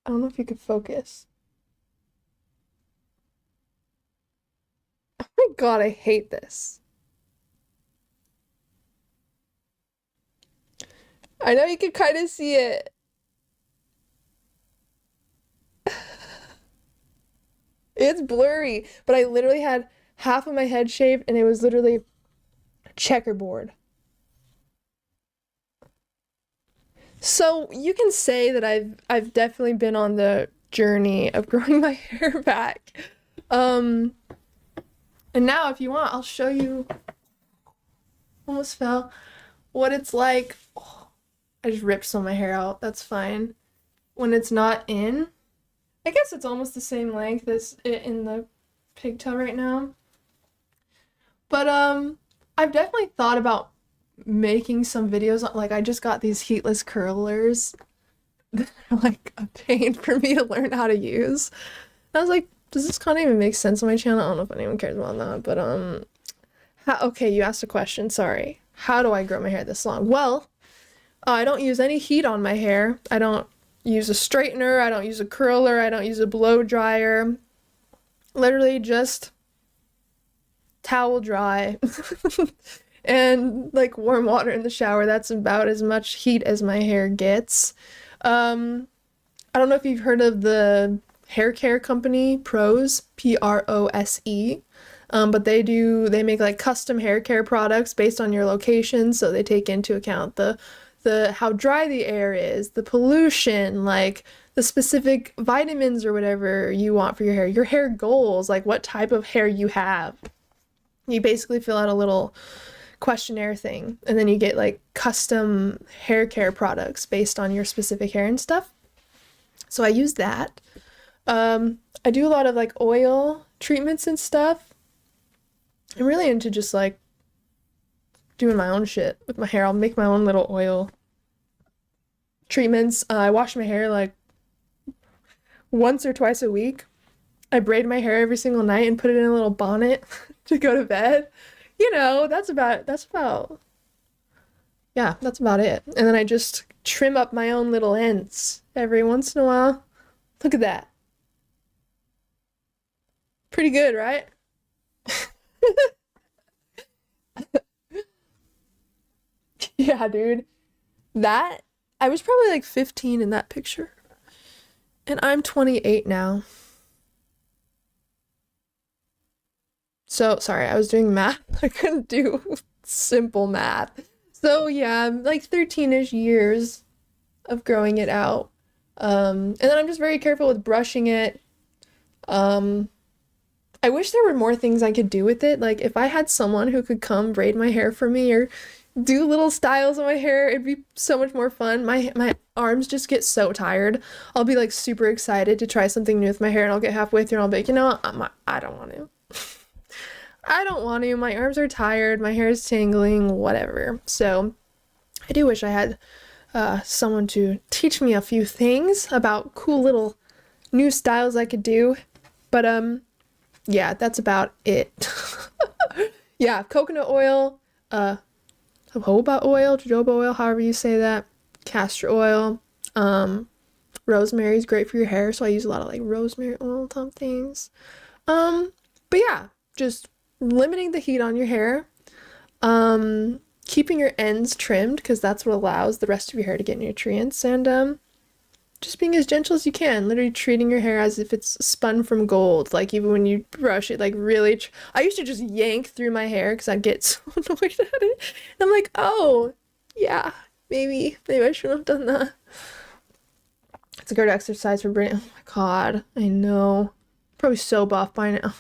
I don't know if you could focus. Oh my God, I hate this. I know you can kind of see it. It's blurry, but I literally had half of my head shaved and it was literally checkerboard. So you can say that I've definitely been on the journey of growing my hair back. And now if you want, I'll show you, almost fell, what it's like. Oh, I just ripped some of my hair out. That's fine. When it's not in. I guess it's almost the same length as it in the pigtail right now. But I've definitely thought about making some videos. Like, I just got these heatless curlers that are like a pain for me to learn how to use. And I was like, does this kind of even make sense on my channel? I don't know if anyone cares about that, but okay, you asked a question, sorry. How do I grow my hair this long? Well, I don't use any heat on my hair. I don't use a straightener, I don't use a curler, I don't use a blow dryer. Literally just towel dry and like warm water in the shower. That's about as much heat as my hair gets. I don't know if you've heard of the hair care company Prose, Prose, but they make like custom hair care products based on your location, so they take into account the how dry the air is, the pollution, like the specific vitamins or whatever you want for your hair goals, like what type of hair you have. You basically fill out a little questionnaire thing, and then you get like custom hair care products based on your specific hair and stuff. So I use that. I do a lot of like oil treatments and stuff. I'm really into just like doing my own shit with my hair. I'll make my own little oil treatments. I wash my hair like once or twice a week. I braid my hair every single night and put it in a little bonnet to go to bed. You know, that's about it. And then I just trim up my own little ends every once in a while. Look at that. Pretty good, right? Yeah, dude. I was probably like 15 in that picture. And I'm 28 now. So, sorry, I was doing math. I couldn't do simple math. So, yeah, like 13-ish years of growing it out. And then I'm just very careful with brushing it. I wish there were more things I could do with it. Like, if I had someone who could come braid my hair for me or do little styles on my hair, it'd be so much more fun. My arms just get so tired. I'll be like super excited to try something new with my hair, and I'll get halfway through and I'll be like, you know what? I don't want to. I don't want to. My arms are tired. My hair is tangling, whatever. So I do wish I had someone to teach me a few things about cool little new styles I could do. But yeah, that's about it. Yeah, coconut oil, jojoba oil, however you say that, castor oil, rosemary is great for your hair, so I use a lot of like rosemary oil type things. But yeah, just limiting the heat on your hair, keeping your ends trimmed because that's what allows the rest of your hair to get nutrients, and just being as gentle as you can, literally treating your hair as if it's spun from gold. Like, even when you brush it, like really I used to just yank through my hair because I'd get so annoyed at it, and I'm like, oh yeah, maybe I shouldn't have done that. It's a good exercise for brain. Oh my god, I know, probably so buff by now.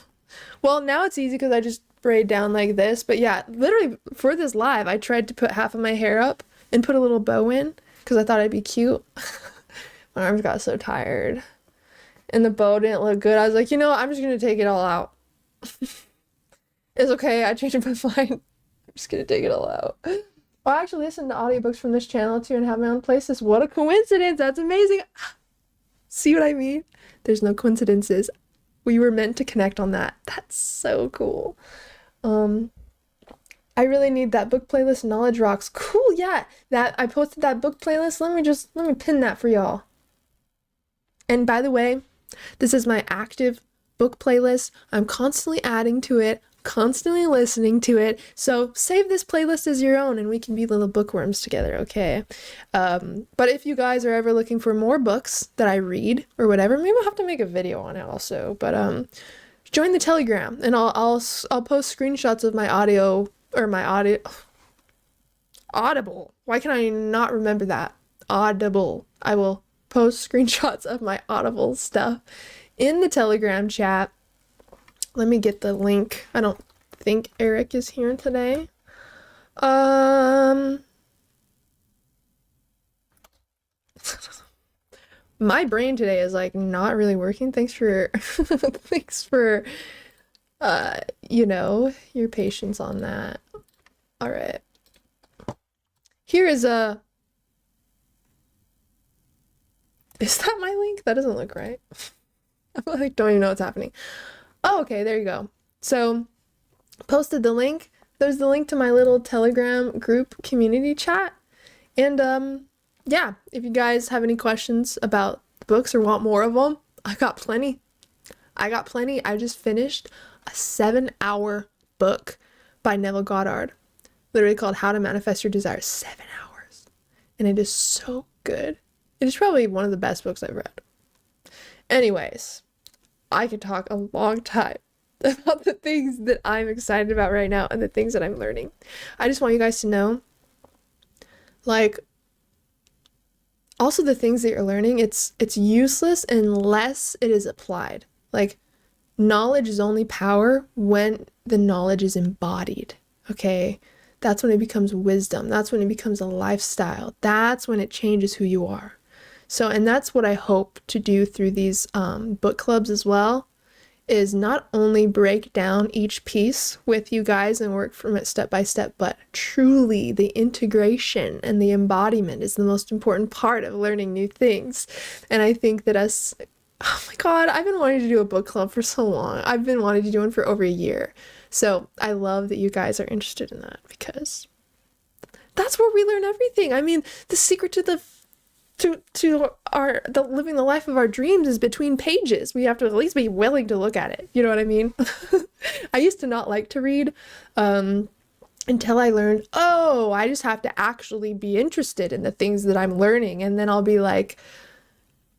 Well, now it's easy because I just braid down like this, but yeah, literally for this live I tried to put half of my hair up and put a little bow in because I thought I'd be cute. My arms got so tired and the bow didn't look good. I was like, you know, I'm just gonna take it all out. It's okay, I changed my mind. I'm just gonna take it all out. I actually listen to audiobooks from this channel too and have my own playlist. What a coincidence! That's amazing. See what I mean? There's no coincidences. We were meant to connect on that. That's so cool. I really need that book playlist. Knowledge rocks. Cool, yeah. That I posted that book playlist. Let me pin that for y'all. And by the way, this is my active book playlist. I'm constantly adding to it, constantly listening to it. So save this playlist as your own and we can be little bookworms together, okay? But if you guys are ever looking for more books that I read or whatever, maybe I'll have to make a video on it also. But join the Telegram and I'll post screenshots of my audio or my audio. Audible. Why can I not remember that? Audible. I will post screenshots of my Audible stuff in the Telegram chat. Let me get the link. I don't think Eric is here today. My brain today is like not really working. Thanks for thanks for your patience on that. All right. Here is a Is that my link? That doesn't look right. I like don't even know what's happening. Oh, okay, there you go. So posted the link. There's the link to my little Telegram group community chat. And yeah, if you guys have any questions about books or want more of them, I got plenty. I just finished a 7-hour book by Neville Goddard, literally called How to Manifest Your Desires. 7 hours. And it is so good. It is probably one of the best books I've read. Anyways, I could talk a long time about the things that I'm excited about right now and the things that I'm learning. I just want you guys to know, like, also the things that you're learning, it's useless unless it is applied. Like, knowledge is only power when the knowledge is embodied, okay? That's when it becomes wisdom. That's when it becomes a lifestyle. That's when it changes who you are. So, and that's what I hope to do through these book clubs as well, is not only break down each piece with you guys and work from it step by step, but truly the integration and the embodiment is the most important part of learning new things. And I think that oh my God, I've been wanting to do a book club for so long. I've been wanting to do one for over a year. So I love that you guys are interested in that, because that's where we learn everything. I mean, the secret to living the life of our dreams is between pages. We have to at least be willing to look at it. You know what I mean? I used to not like to read until I learned, I just have to actually be interested in the things that I'm learning. And then I'll be like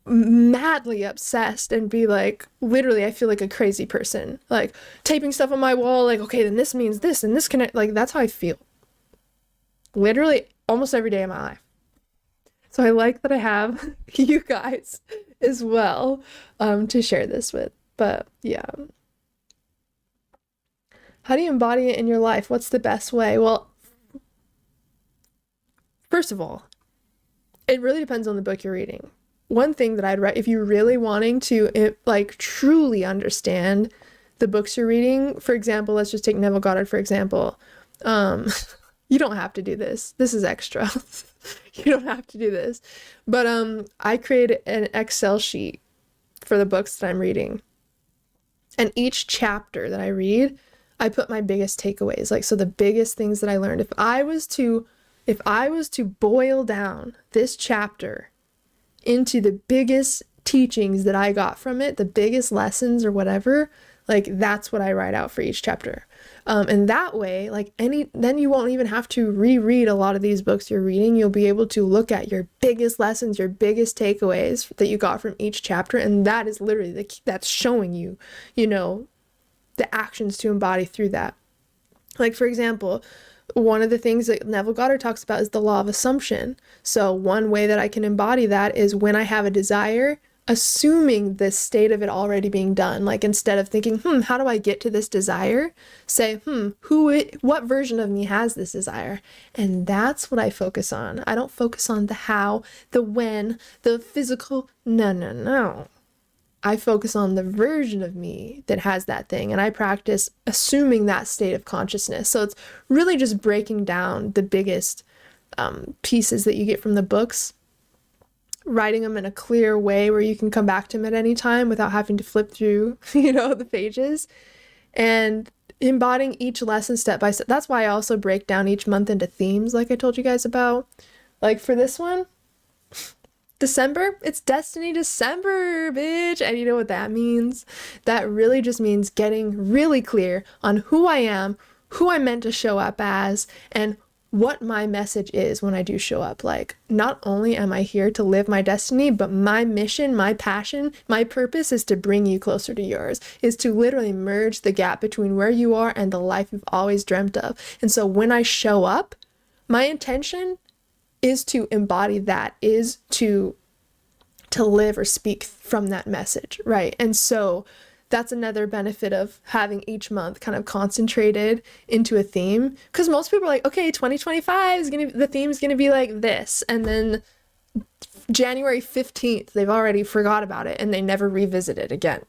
madly obsessed and be like, literally, I feel like a crazy person, like taping stuff on my wall, like, okay, then this means this and this can, like, that's how I feel literally almost every day of my life. So I like that I have you guys as well to share this with. But yeah. How do you embody it in your life? What's the best way? Well, first of all, it really depends on the book you're reading. One thing that I'd write, if you're really wanting to like truly understand the books you're reading, for example, let's just take Neville Goddard, for example. You don't have to do this. This is extra. You don't have to do this. But I created an Excel sheet for the books that I'm reading. And each chapter that I read, I put my biggest takeaways. Like, so the biggest things that I learned. If I was to boil down this chapter into the biggest teachings that I got from it, the biggest lessons or whatever, like that's what I write out for each chapter. And that way, then you won't even have to reread a lot of these books you're reading. You'll be able to look at your biggest lessons, your biggest takeaways that you got from each chapter. And that is literally that's showing you, the actions to embody through that. Like, for example, one of the things that Neville Goddard talks about is the law of assumption. So one way that I can embody that is when I have a desire, assuming the state of it already being done. Like, instead of thinking, how do I get to this desire? Say, what version of me has this desire? And that's what I focus on. I don't focus on the how, the when, the physical. No. I focus on the version of me that has that thing. And I practice assuming that state of consciousness. So it's really just breaking down the biggest pieces that you get from the books, writing them in a clear way where you can come back to them at any time without having to flip through, the pages, and embodying each lesson step by step. That's why I also break down each month into themes, like I told you guys about. Like for this one, December, it's Destiny December, bitch. And you know what that means? That really just means getting really clear on who I am, who I'm meant to show up as, and what my message is when I do show up. Like, not only am I here to live my destiny, but my mission, my passion, my purpose is to bring you closer to yours, is to literally merge the gap between where you are and the life you've always dreamt of. And so when I show up, my intention is to embody that, is to to live or speak from that message, right? And so that's another benefit of having each month kind of concentrated into a theme, because most people are like, okay, 2025 is the theme's gonna be like this, and then January 15th they've already forgot about it and they never revisit it again.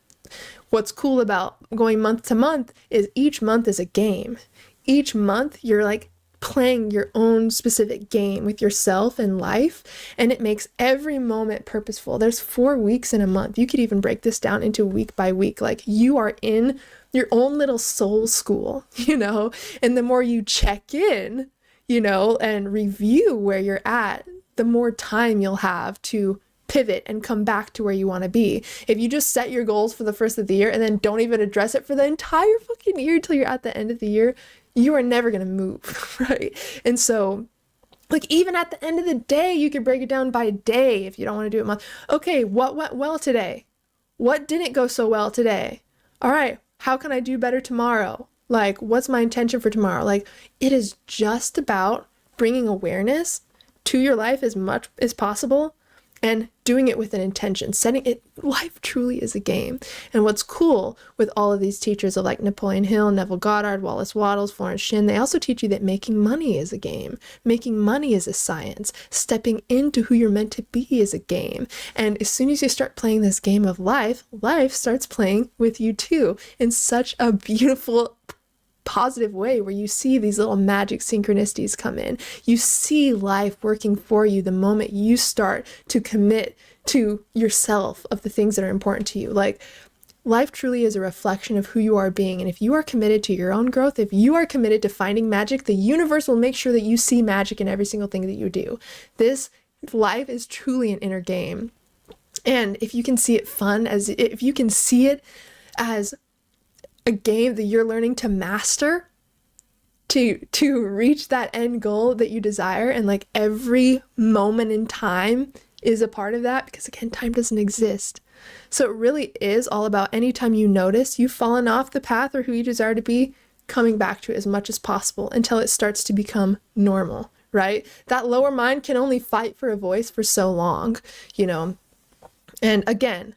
What's cool about going month to month is each month is a game. Each month you're like playing your own specific game with yourself and life, and it makes every moment purposeful. There's 4 weeks in a month. You could even break this down into week by week. Like, you are in your own little soul school, and the more you check in, and review where you're at, the more time you'll have to pivot and come back to where you want to be. If you just set your goals for the first of the year and then don't even address it for the entire fucking year until you're at the end of the year, you are never going to move, right? And so, like, even at the end of the day, you could break it down by day if you don't want to do it month. Okay, what went well today? What didn't go so well today? All right, how can I do better tomorrow? Like, what's my intention for tomorrow? Like, it is just about bringing awareness to your life as much as possible and doing it with an intention, life truly is a game. And what's cool with all of these teachers of like Napoleon Hill, Neville Goddard, Wallace Wattles, Florence Shinn, they also teach you that making money is a game. Making money is a science. Stepping into who you're meant to be is a game. And as soon as you start playing this game of life, life starts playing with you too, in such a beautiful, positive way, where you see these little magic synchronicities come in. You see life working for you the moment you start to commit to yourself of the things that are important to you. Like, life truly is a reflection of who you are being. And if you are committed to your own growth, if you are committed to finding magic, the universe will make sure that you see magic in every single thing that you do. This life is truly an inner game. And if you can see it if you can see it as a game that you're learning to master to reach that end goal that you desire, and like every moment in time is a part of that, because again, time doesn't exist. So it really is all about, anytime you notice you've fallen off the path or who you desire to be, coming back to it as much as possible until it starts to become normal, right? That lower mind can only fight for a voice for so long, And again,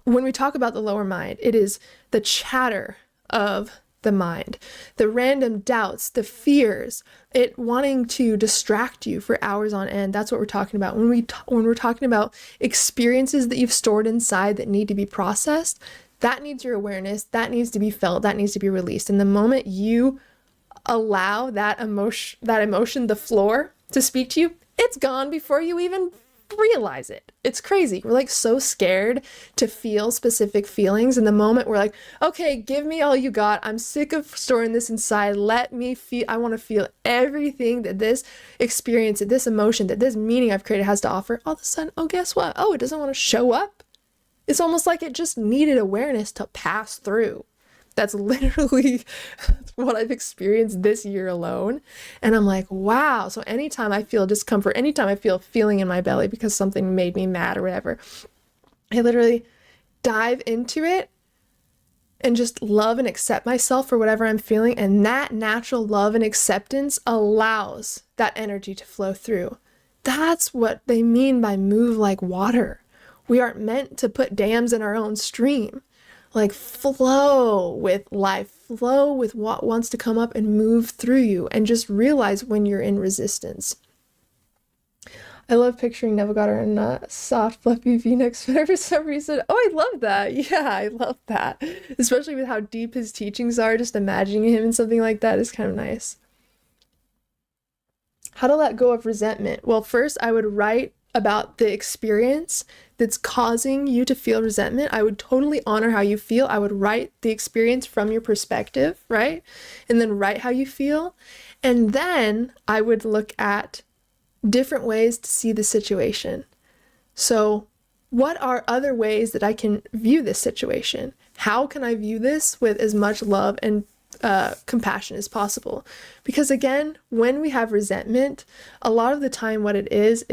when we talk about the lower mind, it is the chatter of the mind, the random doubts, the fears, it wanting to distract you for hours on end. That's what we're talking about. When we're talking about experiences that you've stored inside that need to be processed, that needs your awareness, that needs to be felt, that needs to be released. And the moment you allow that emotion, the floor, to speak to you, it's gone before you even realize it. It's crazy. We're like so scared to feel specific feelings. In the moment we're like, okay, give me all you got. I'm sick of storing this inside. Let me feel. I want to feel everything that this experience, that this emotion, that this meaning I've created has to offer. All of a sudden, oh, guess what? Oh, it doesn't want to show up. It's almost like it just needed awareness to pass through. That's literally what I've experienced this year alone. And I'm like, wow. So anytime I feel discomfort, anytime I feel feeling in my belly because something made me mad or whatever, I literally dive into it and just love and accept myself for whatever I'm feeling. And that natural love and acceptance allows that energy to flow through. That's what they mean by move like water. We aren't meant to put dams in our own stream. Like, flow with life, flow with what wants to come up and move through you, and just realize when you're in resistance. I love picturing Neville Goddard in a soft, fluffy V-neck sweater for some reason. Oh, I love that. Yeah, I love that. Especially with how deep his teachings are, just imagining him in something like that is kind of nice. How to let go of resentment. Well, first I would write about the experience that's causing you to feel resentment. I would totally honor how you feel. I would write the experience from your perspective, right? And then write how you feel. And then I would look at different ways to see the situation. So what are other ways that I can view this situation? How can I view this with as much love and compassion as possible? Because again, when we have resentment, a lot of the time what it is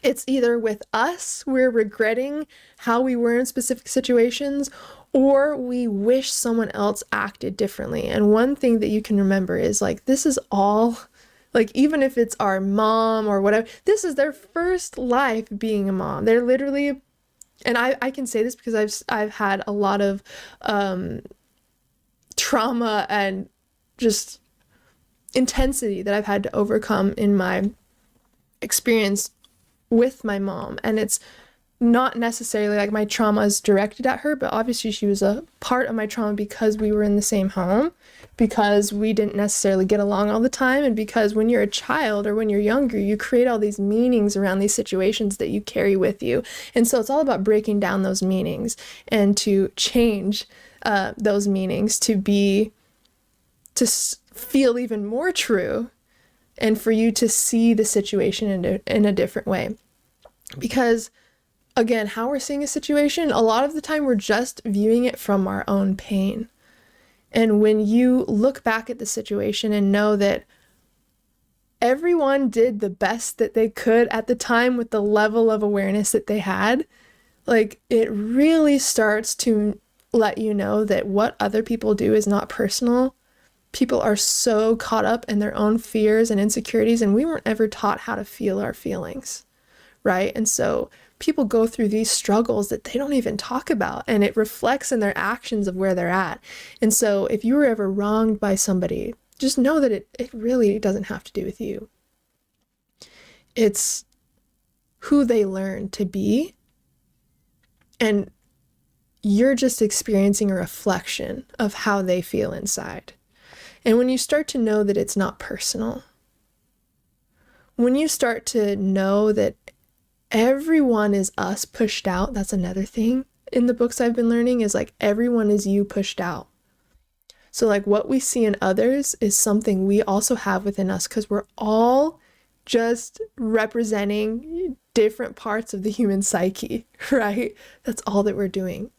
it's either with us, we're regretting how we were in specific situations, or we wish someone else acted differently. And one thing that you can remember is like, this is all Like, even if it's our mom or whatever, this is their first life being a mom. They're literally, and I can say this because I've had a lot of trauma and just intensity that I've had to overcome in my experience with my mom. And it's not necessarily like my trauma is directed at her, but obviously she was a part of my trauma because we were in the same home, because we didn't necessarily get along all the time, and because when you're a child or when you're younger, you create all these meanings around these situations that you carry with you. And so it's all about breaking down those meanings and to change those meanings to feel even more true, and for you to see the situation in a different way. Because again, how we're seeing a situation, a lot of the time we're just viewing it from our own pain. And when you look back at the situation and know that everyone did the best that they could at the time with the level of awareness that they had, like, it really starts to let you know that what other people do is not personal. People are so caught up in their own fears and insecurities, and we weren't ever taught how to feel our feelings, right? And so people go through these struggles that they don't even talk about, and it reflects in their actions of where they're at. And so if you were ever wronged by somebody, just know that it really doesn't have to do with you. It's who they learn to be, and you're just experiencing a reflection of how they feel inside. And when you start to know that it's not personal, when you start to know that everyone is us pushed out, that's another thing in the books I've been learning, is like everyone is you pushed out. So like what we see in others is something we also have within us, because we're all just representing different parts of the human psyche, right? That's all that we're doing.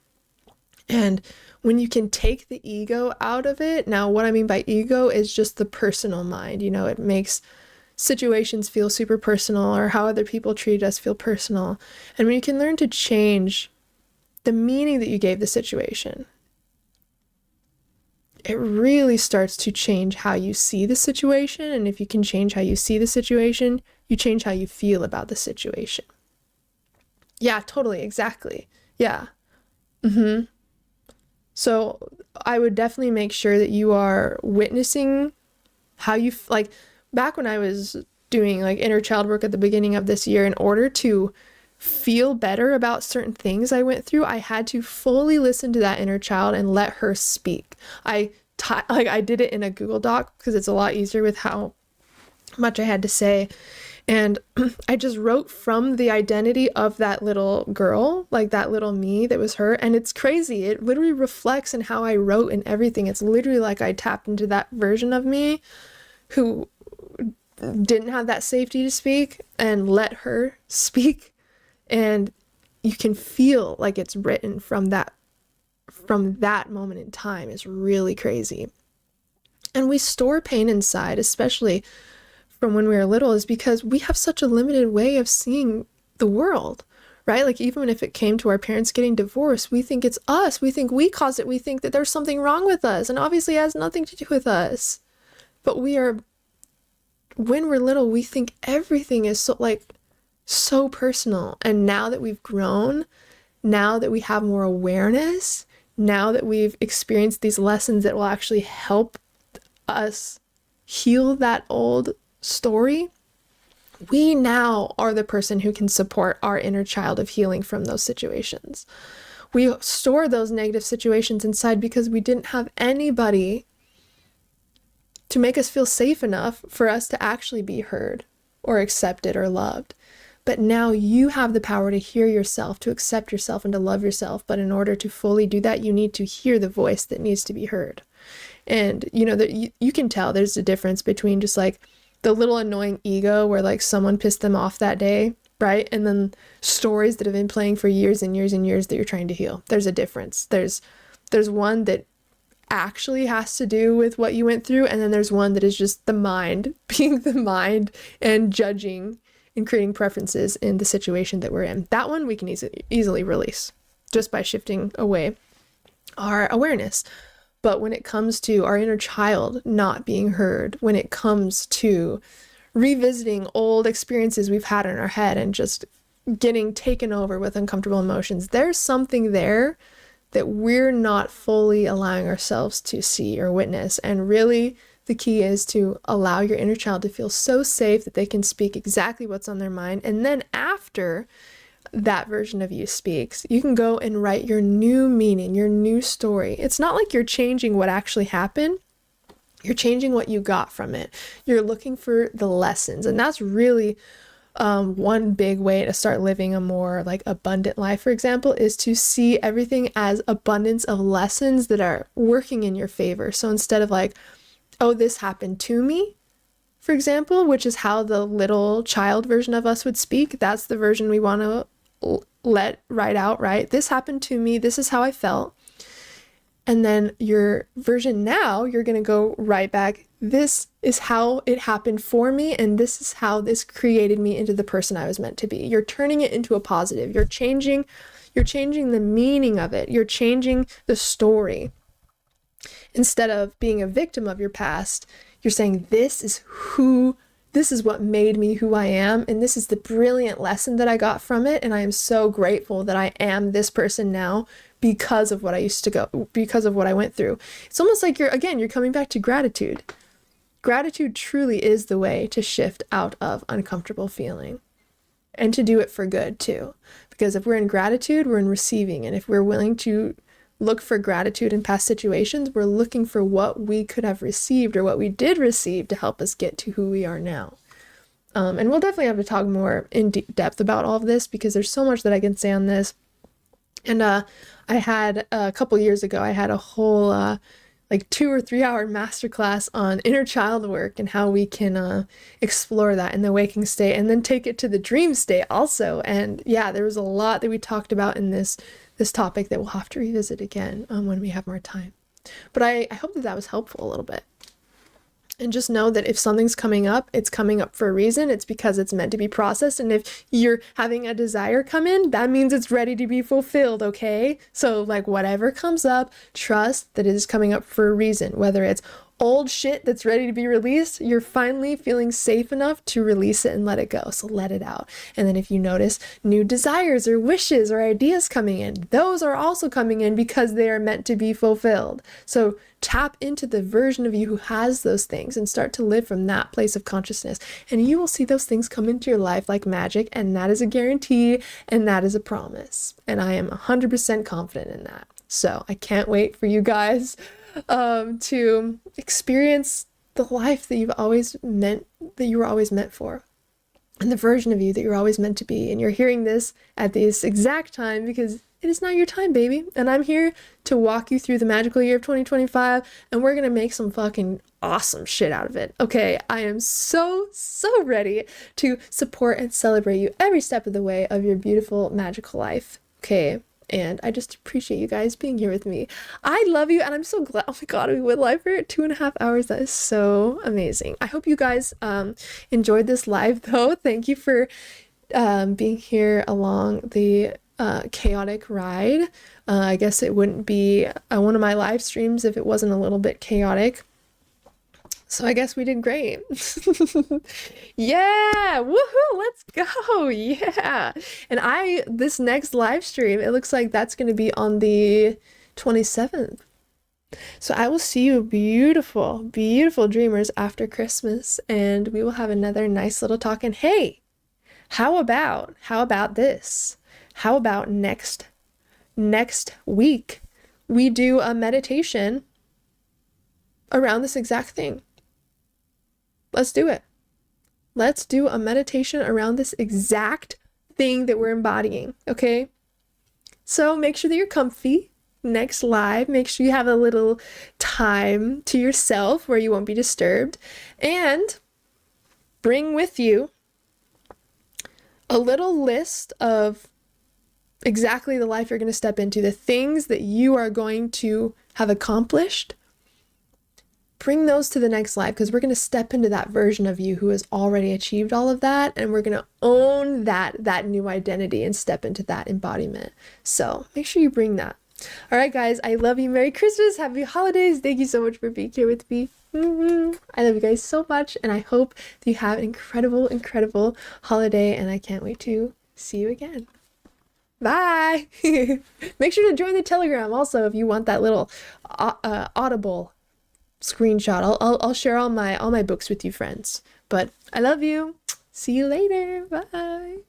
And when you can take the ego out of it, now what I mean by ego is just the personal mind, it makes situations feel super personal, or how other people treat us feel personal. And when you can learn to change the meaning that you gave the situation, it really starts to change how you see the situation. And if you can change how you see the situation, you change how you feel about the situation. Yeah, totally. Exactly. Yeah. So I would definitely make sure that you are witnessing how you, like, back when I was doing like inner child work at the beginning of this year, in order to feel better about certain things I went through, I had to fully listen to that inner child and let her speak. I did it in a Google Doc because it's a lot easier with how much I had to say. And I just wrote from the identity of that little girl, like that little me that was her. And it's crazy. It literally reflects in how I wrote and everything. It's literally like I tapped into that version of me who didn't have that safety to speak, and let her speak. And you can feel like it's written from that moment in time. Is really crazy. And we store pain inside, especially from when we were little, is because we have such a limited way of seeing the world, right? Like, even if it came to our parents getting divorced, we think it's us. We think we caused it. We think that there's something wrong with us, and obviously it has nothing to do with us. But when we're little, we think everything is so personal. And now that we've grown, now that we have more awareness, now that we've experienced these lessons that will actually help us heal that old story, we now are the person who can support our inner child of healing from those situations. We store those negative situations inside because we didn't have anybody to make us feel safe enough for us to actually be heard or accepted or loved. But now you have the power to hear yourself, to accept yourself, and to love yourself. But in order to fully do that, you need to hear the voice that needs to be heard. And you can tell there's a difference between just like the little annoying ego where like someone pissed them off that day, right? And then stories that have been playing for years and years and years that you're trying to heal. There's a difference. There's one that actually has to do with what you went through, and then there's one that is just the mind being the mind and judging and creating preferences in the situation that we're in. That one we can easily release just by shifting away our awareness. But when it comes to our inner child not being heard, when it comes to revisiting old experiences we've had in our head and just getting taken over with uncomfortable emotions, there's something there that we're not fully allowing ourselves to see or witness. And really, the key is to allow your inner child to feel so safe that they can speak exactly what's on their mind. And then after that version of you speaks, you can go and write your new meaning, your new story. It's not like you're changing what actually happened. You're changing what you got from it. You're looking for the lessons. And that's really one big way to start living a more like abundant life, for example, is to see everything as abundance of lessons that are working in your favor. So instead of like, oh, this happened to me, for example, which is how the little child version of us would speak, that's the version we want to let right out, right? This happened to me. This is how I felt. And then your version now, you're going to go right back. This is how it happened for me. And this is how this created me into the person I was meant to be. You're turning it into a positive. You're changing the meaning of it. You're changing the story. Instead of being a victim of your past, you're saying, this is what made me who I am. And this is the brilliant lesson that I got from it. And I am so grateful that I am this person now because of what because of what I went through. It's almost like you're coming back to gratitude. Gratitude truly is the way to shift out of uncomfortable feeling and to do it for good too. Because if we're in gratitude, we're in receiving. And if we're willing to look for gratitude in past situations, we're looking for what we could have received or what we did receive to help us get to who we are now. And we'll definitely have to talk more in depth about all of this because there's so much that I can say on this. And I had a couple years ago, I had a whole like 2 or 3 hour masterclass on inner child work and how we can explore that in the waking state and then take it to the dream state also. And yeah, there was a lot that we talked about in this topic that we'll have to revisit again when we have more time. But I hope that was helpful a little bit. And just know that if something's coming up, it's coming up for a reason. It's because it's meant to be processed. And if you're having a desire come in, that means it's ready to be fulfilled, okay? So like whatever comes up, trust that it is coming up for a reason. Whether it's old shit that's ready to be released, you're finally feeling safe enough to release it and let it go. So let it out. And then if you notice new desires or wishes or ideas coming in, those are also coming in because they are meant to be fulfilled. So tap into the version of you who has those things and start to live from that place of consciousness. And you will see those things come into your life like magic. And that is a guarantee. And that is a promise. And I am 100% confident in that. So I can't wait for you guys to experience the life that you were always meant for, and the version of you that you're always meant to be. And you're hearing this at this exact time because it is not your time, baby. And I'm here to walk you through the magical year of 2025, and we're gonna make some fucking awesome shit out of it. Okay, I am so ready to support and celebrate you every step of the way of your beautiful magical life. Okay. And I just appreciate you guys being here with me. I love you, and I'm so glad. Oh my God, we went live for 2.5 hours. That is so amazing. I hope you guys enjoyed this live, though. Thank you for being here along the chaotic ride. I guess it wouldn't be one of my live streams if it wasn't a little bit chaotic. So I guess we did great. Yeah, woohoo, let's go. Yeah. And this next live stream, it looks like that's going to be on the 27th. So I will see you beautiful, beautiful dreamers after Christmas, and we will have another nice little talk. And hey, how about this? How about next week we do a meditation around this exact thing? Let's do it. Let's do a meditation around this exact thing that we're embodying, okay? So make sure that you're comfy. Next live, make sure you have a little time to yourself where you won't be disturbed. And bring with you a little list of exactly the life you're going to step into, the things that you are going to have accomplished. Bring those to the next life, because we're going to step into that version of you who has already achieved all of that, and we're going to own that new identity and step into that embodiment. So make sure you bring that. All right, guys, I love you. Merry Christmas. Happy holidays. Thank you so much for being here with me. I love you guys so much, and I hope that you have an incredible, incredible holiday, and I can't wait to see you again. Bye. Make sure to join the Telegram also if you want that little Audible screenshot. I'll share all my books with you friends. But I love you. See you later. Bye.